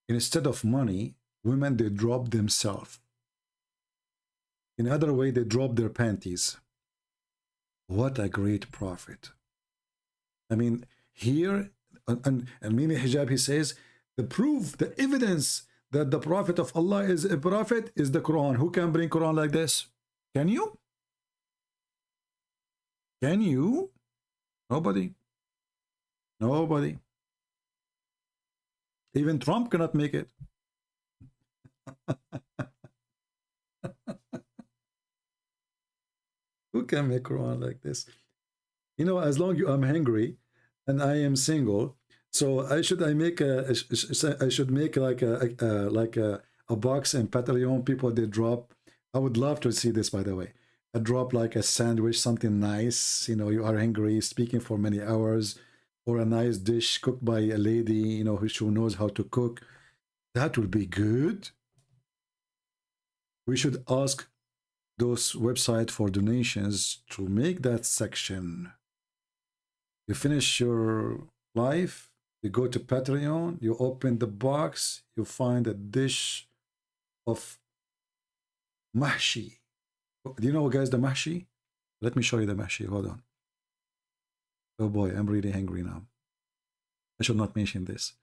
Instead of money, women, they drop themselves. In other way, they drop their panties. What a great prophet. I mean, here, and Mimi Hijab, he says, the proof, the evidence that the prophet of Allah is a prophet is the Quran. Who can bring Quran like this? Can you? Can you? Nobody. Nobody. Even Trump cannot make it. Who can make Quran like this? You know, as long as I'm hungry and I am single, so I should make like a box in Patreon. People, they drop. I would love to see this, by the way. I drop like a sandwich, something nice. You know, you are hungry, speaking for many hours, or a nice dish cooked by a lady, you know, who knows how to cook. That would be good. We should ask those websites for donations to make that section. You finish your life, you go to Patreon, you open the box, you find a dish of mahshi. Do you know, guys, the mahshi? Let me show you the mahshi. Hold on. Oh boy, I'm really hungry now. I should not mention this.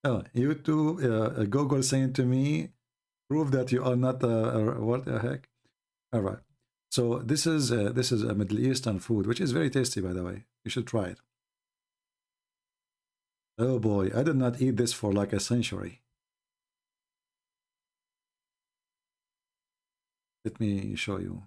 Oh, YouTube, Google saying to me, prove that you are not what the heck? All right. So this is a Middle Eastern food, which is very tasty, by the way. You should try it. Oh boy, I did not eat this for like a century. Let me show you.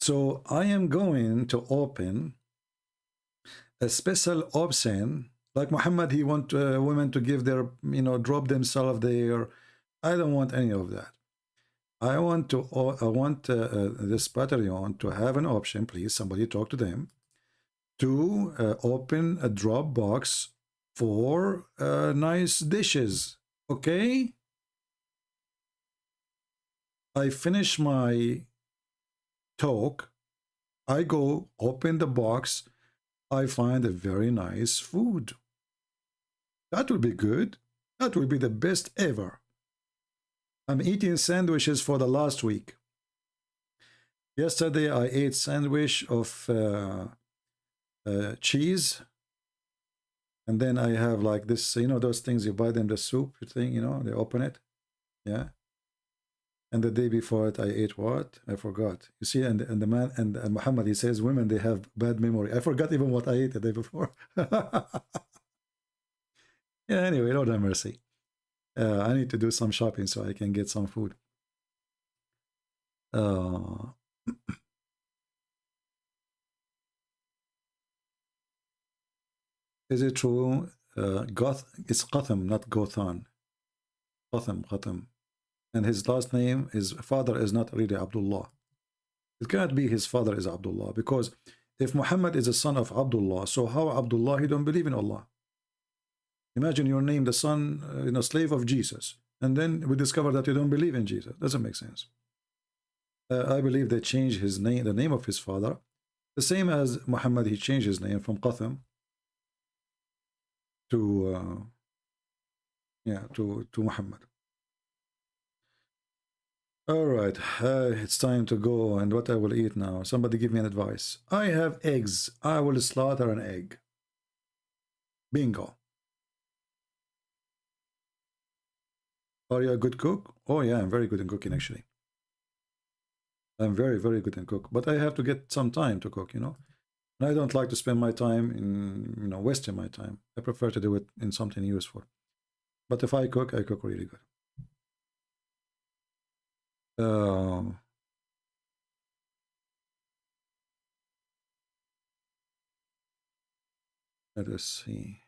So I am going to open a special option. Like Muhammad, he want women to give their, you know, drop themselves there. I don't want any of that. I want this Patreon to have an option. Please, somebody talk to them to open a drop box for nice dishes. Okay. I finish my talk, I go open the box, I find a very nice food. That would be good. That would be the best ever. I'm eating sandwiches for the last week. Yesterday I ate sandwich of cheese, and then I have like this, you know, those things you buy them, the soup thing, you know, they open it. Yeah. And the day before it, I ate what? I forgot. You see, and the man, and Muhammad, he says women, they have bad memory. I forgot even what I ate the day before. Yeah, anyway, Lord have mercy. I need to do some shopping so I can get some food. Is it true? It's Qatham, not Gothan. Qatham. And his last name, his father is not really Abdullah. It cannot be his father is Abdullah, because if Muhammad is a son of Abdullah, so how Abdullah, he don't believe in Allah? Imagine your name, the son, slave of Jesus, and then we discover that you don't believe in Jesus. Doesn't make sense. I believe they changed his name, the name of his father, the same as Muhammad. He changed his name from Qatham to Muhammad. All right, it's time to go. And what I will eat now? Somebody give me an advice. I have eggs. I will slaughter an egg. Bingo. Are you a good cook? Oh yeah, I'm very good in cooking actually. I'm very, very good in cook, but I have to get some time to cook, And I don't like to spend my time in, wasting my time. I prefer to do it in something useful. But if I cook really good. Let us see.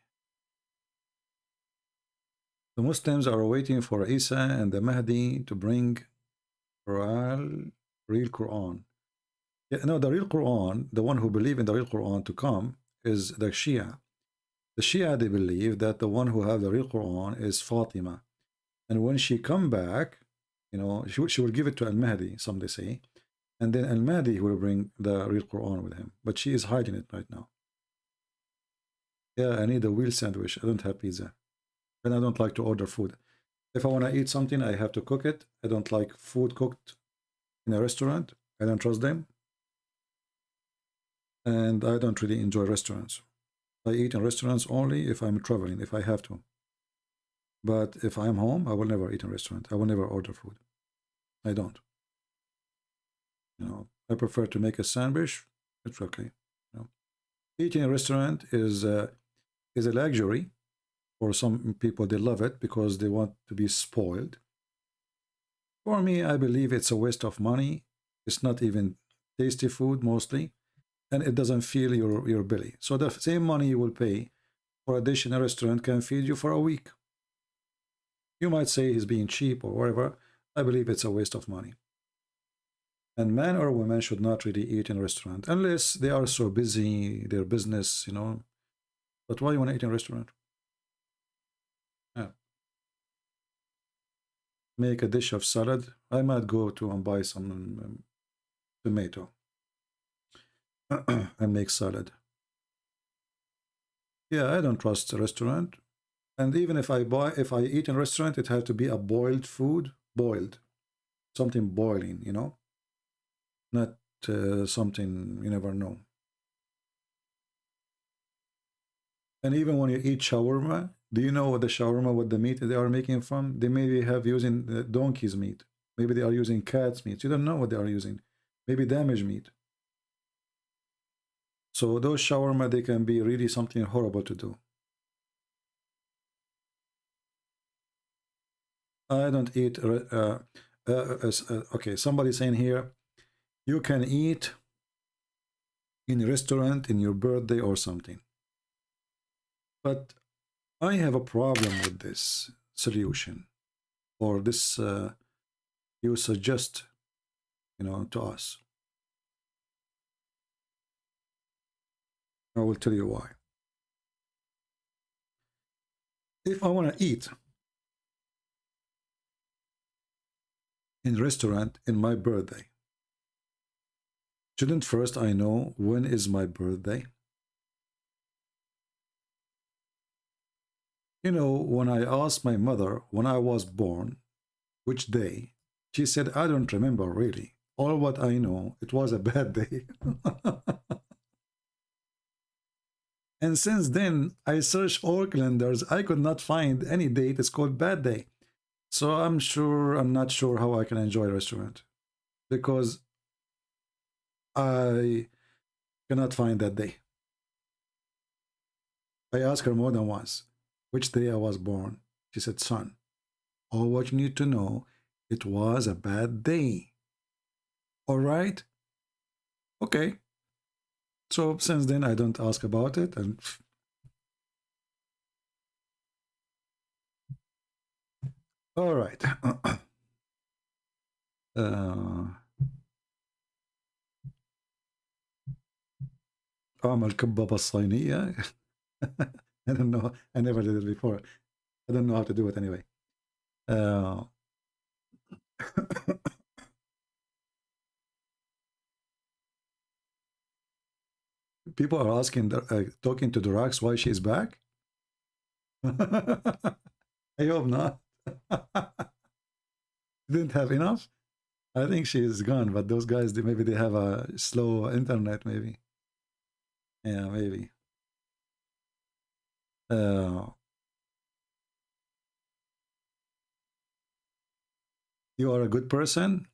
The Muslims are waiting for Isa and the Mahdi to bring real Quran. Yeah, no, the real Quran, the one who believe in the real Quran to come, is the Shia. The Shia, they believe that the one who have the real Quran is Fatima. And when she come back, she will give it to Al-Mahdi, some they say. And then Al-Mahdi will bring the real Quran with him. But she is hiding it right now. Yeah, I need a wheel sandwich. I don't have pizza. And I don't like to order food. If I want to eat something, I have to cook it. I don't like food cooked in a restaurant. I don't trust them. And I don't really enjoy restaurants. I eat in restaurants only if I'm traveling, if I have to. But if I'm home, I will never eat in a restaurant. I will never order food. I don't. I prefer to make a sandwich. It's okay. Eating in a restaurant is a luxury. For some people, they love it because they want to be spoiled. For me, I believe it's a waste of money. It's not even tasty food mostly, and it doesn't fill your belly. So the same money you will pay for a dish in a restaurant can feed you for a week. You might say he's being cheap or whatever. I believe it's a waste of money. And man or woman should not really eat in a restaurant unless they are so busy, their business, But why you want to eat in a restaurant? Yeah. Make a dish of salad. I might go to and buy some tomato and make salad. Yeah, I don't trust the restaurant. And even if I eat in a restaurant, it has to be a boiled food, something boiling, not something you never know. And even when you eat shawarma, do you know what the meat they are making from? They maybe have using the donkey's meat. Maybe they are using cat's meat. You don't know what they are using. Maybe damaged meat. So those shawarma, they can be really something horrible to do. I don't eat. Okay, somebody's saying here, you can eat in a restaurant in your birthday or something. But I have a problem with this solution, or this you suggest, to us. I will tell you why. If I want to eat in a restaurant in my birthday, shouldn't first I know when is my birthday? When I asked my mother when I was born, which day, she said, I don't remember really. All what I know, it was a bad day. And since then, I searched all calendars. I could not find any date. It's called bad day. So I'm not sure how I can enjoy a restaurant because I cannot find that day. I asked her more than once which day I was born. She said, son, all what you need to know, it was a bad day. All right? Okay. So since then, I don't ask about it. And all right. أعمل كبة الصينية. I don't know. I never did it before. I don't know how to do it anyway. People are asking, talking to Durax why she's back. I hope not. Didn't have enough. I think she's gone, but those guys, maybe they have a slow internet, maybe. Yeah, maybe. You are a good person.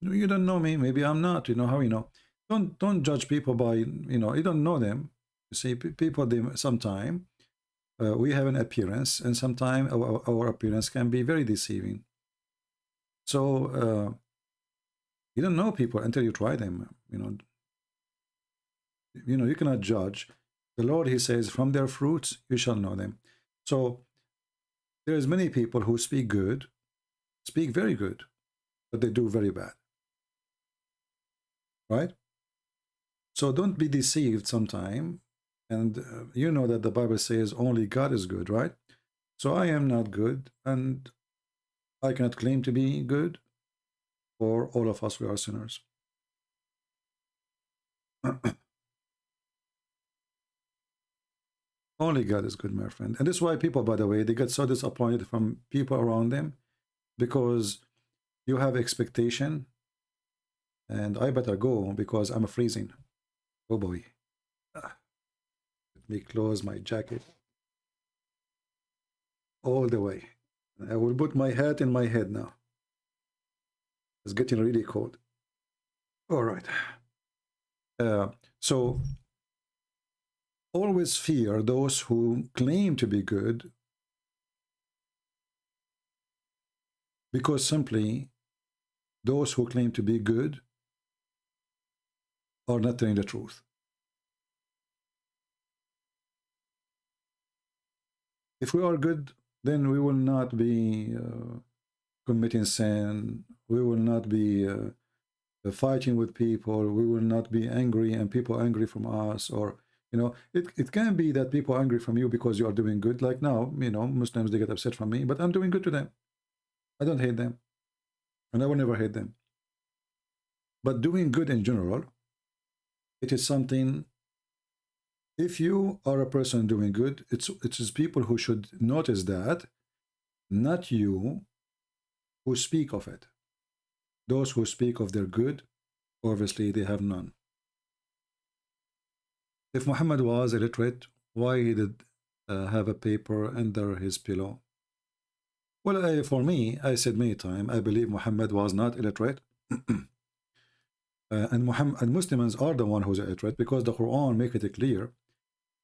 You don't know me. Maybe I'm not. You know how you know. Don't judge people by, you know, you don't know them. You see, people, they sometimes we have an appearance, and sometimes our appearance can be very deceiving. So you don't know people until you try them. You know, you cannot judge. The Lord, he says, from their fruits you shall know them. So there's many people who speak good, speak very good, but they do very bad. Right? So don't be deceived sometime. And you know that the Bible says only God is good, right? So I am not good, and I cannot claim to be good, for all of us, we are sinners. Only God is good, my friend. And this is why people, by the way, they get so disappointed from people around them, because you have expectation, and I better go because I'm freezing. Oh boy. Let me close my jacket all the way. I will put my hat in my head now. It's getting really cold. All right. So always fear those who claim to be good, because simply those who claim to be good are not telling the truth. If we are good, then we will not be committing sin. We will not be fighting with people. We will not be angry and people angry from us. Or, you know, it can be that people are angry from you because you are doing good. Like now, you know, Muslims, they get upset from me, but I'm doing good to them. I don't hate them, and I will never hate them. But doing good in general, it is something. If you are a person doing good, it is people who should notice that, not you who speak of it. Those who speak of their good, obviously they have none. If Muhammad was illiterate, why he did have a paper under his pillow? Well, for me, I said many times, I believe Muhammad was not illiterate. And Muslims are the one who's illiterate, because the Quran makes it clear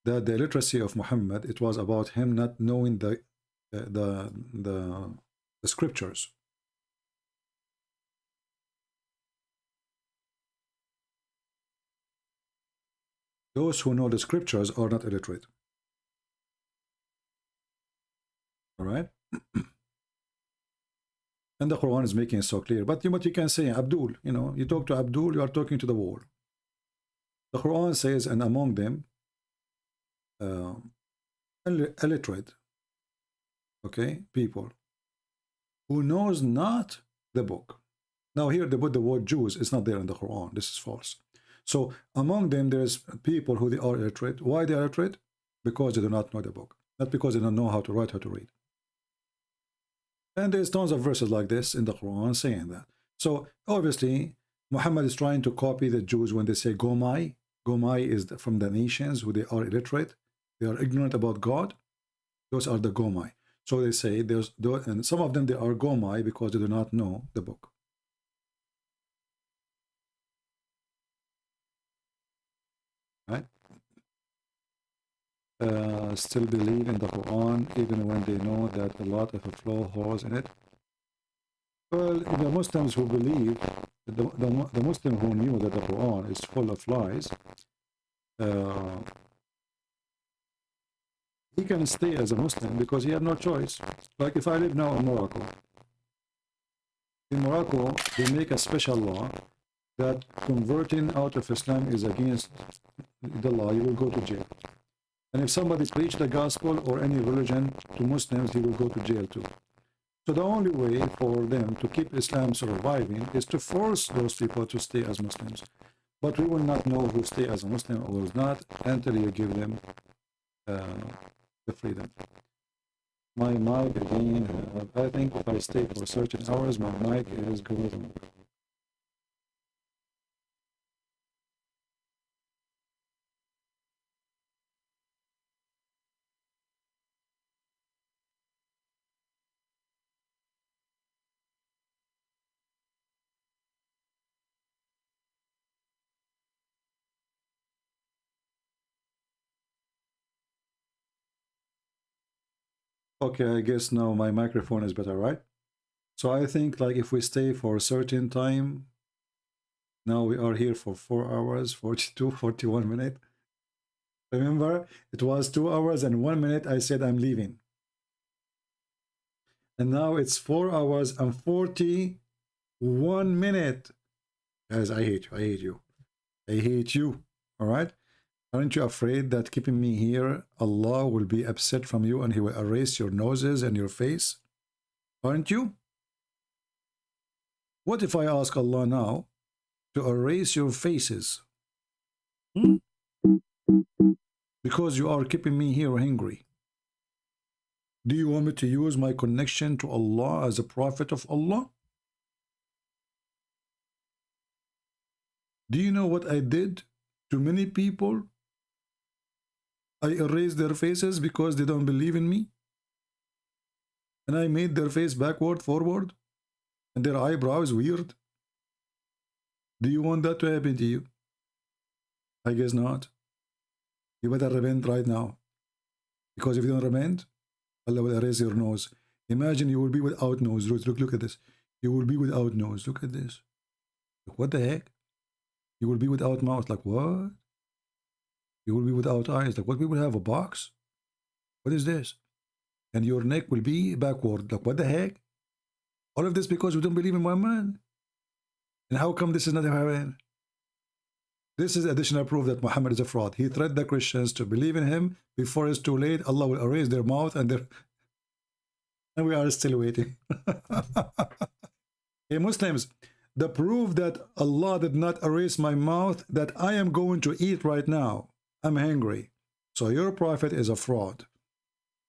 that the illiteracy of Muhammad, it was about him not knowing the scriptures. Those who know the scriptures are not illiterate. All right? And the Quran is making it so clear. But what you can say, Abdul, you know, you talk to Abdul, you are talking to the wall. The Quran says, and among them, illiterate, okay, people who knows not the book. Now here they put the word Jews. It's not there in the Quran. This is false. So among them, there's people who they are illiterate. Why they are illiterate? Because they do not know the book, not because they don't know how to write, how to read. And there's tons of verses like this in the Quran saying that. So obviously Muhammad is trying to copy the Jews when they say Gomai. Gomai is from the nations who they are illiterate. They are ignorant about God. Those are the Gomai. So they say, and some of them, they are Gomai because they do not know the book. Right? Still believe in the Quran even when they know that a lot of flaw holes in it. Well, the Muslims who believe, the Muslim who knew that the Quran is full of lies, he can stay as a Muslim because he has no choice. Like if I live now in Morocco, they make a special law that converting out of Islam is against the law. You will go to jail. And if somebody preached the gospel or any religion to Muslims, he will go to jail too. So the only way for them to keep Islam surviving is to force those people to stay as Muslims. But we will not know who stay as a Muslim or who is not until you give them the freedom. My mic again, I think if I stay for certain hours, my mic is golden. Okay, I guess now my microphone is better, right? So I think like if we stay for a certain time, now we are here for 4 hours, 42, 41 minutes. Remember, it was 2 hours and 1 minute I said I'm leaving. And now it's 4 hours and 41 minutes. Guys, I hate you, I hate you. I hate you, all right? Aren't you afraid that keeping me here, Allah will be upset from you and he will erase your noses and your face? Aren't you? What if I ask Allah now to erase your faces? Because you are keeping me here hungry. Do you want me to use my connection to Allah as a prophet of Allah? Do you know what I did to many people? I erased their faces because they don't believe in me. And I made their face backward, forward, and their eyebrows weird. Do you want that to happen to you? I guess not. You better repent right now. Because if you don't repent, Allah will erase your nose. Imagine you will be without nose. Look at this. You will be without nose. Look at this. Look, what the heck? You will be without mouth. Like what? You will be without eyes. Like what? We will have a box? What is this? And your neck will be backward. Like what the heck? All of this because we don't believe in one man. And how come this is not happening? This is additional proof that Muhammad is a fraud. He threatened the Christians to believe in him before it's too late. Allah will erase their mouth and their... And we are still waiting. Hey Muslims, the proof that Allah did not erase my mouth, that I am going to eat right now. I'm hungry. So your prophet is a fraud.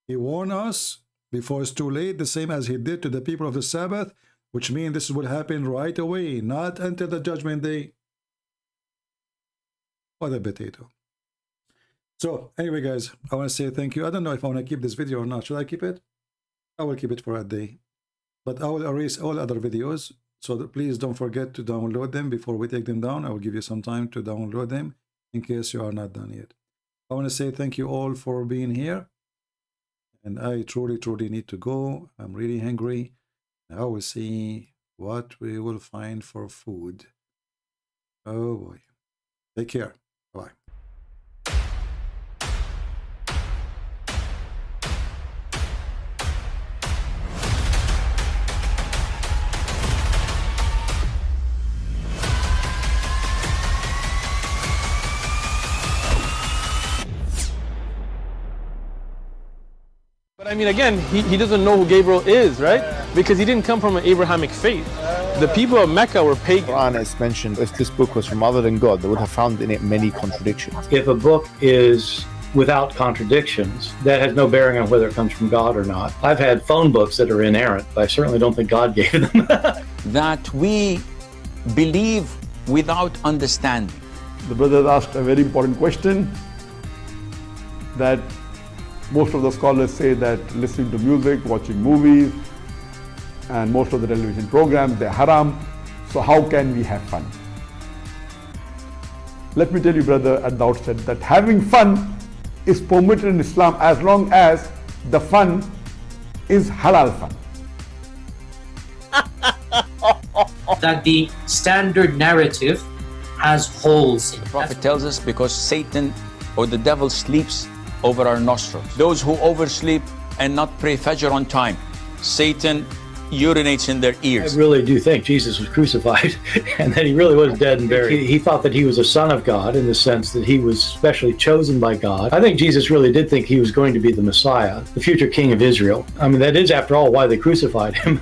He warned us before it's too late, the same as he did to the people of the Sabbath, which means this will happen right away, not until the judgment day. What a potato. So anyway, guys, I want to say thank you. I don't know if I want to keep this video or not. Should I keep it? I will keep it for a day. But I will erase all other videos. So please don't forget to download them before we take them down. I will give you some time to download them in case you are not done yet. I want to say thank you all for being here. And I truly need to go. I'm really hungry. I will see what we will find for food. Oh boy. Take care. Bye. But I mean, again, he doesn't know who Gabriel is, right? Because he didn't come from an Abrahamic faith. The people of Mecca were pagan. Quran is mentioned, if this book was from other than God, they would have found in it many contradictions. If a book is without contradictions, that has no bearing on whether it comes from God or not. I've had phone books that are inerrant, but I certainly don't think God gave them. That we believe without understanding. The brother asked a very important question, that most of the scholars say that listening to music, watching movies, and most of the television programs, they're haram. So how can we have fun? Let me tell you, brother, at the outset that having fun is permitted in Islam as long as the fun is halal fun. That the standard narrative has holes in it. The Prophet tells us because Satan or the devil sleeps over our nostrils. Those who oversleep and not pray Fajr on time, Satan urinates in their ears. I really do think Jesus was crucified and that he really was dead and buried. He thought that he was a son of God in the sense that he was specially chosen by God. I think Jesus really did think he was going to be the Messiah, the future king of Israel. I mean, that is, after all, why they crucified him.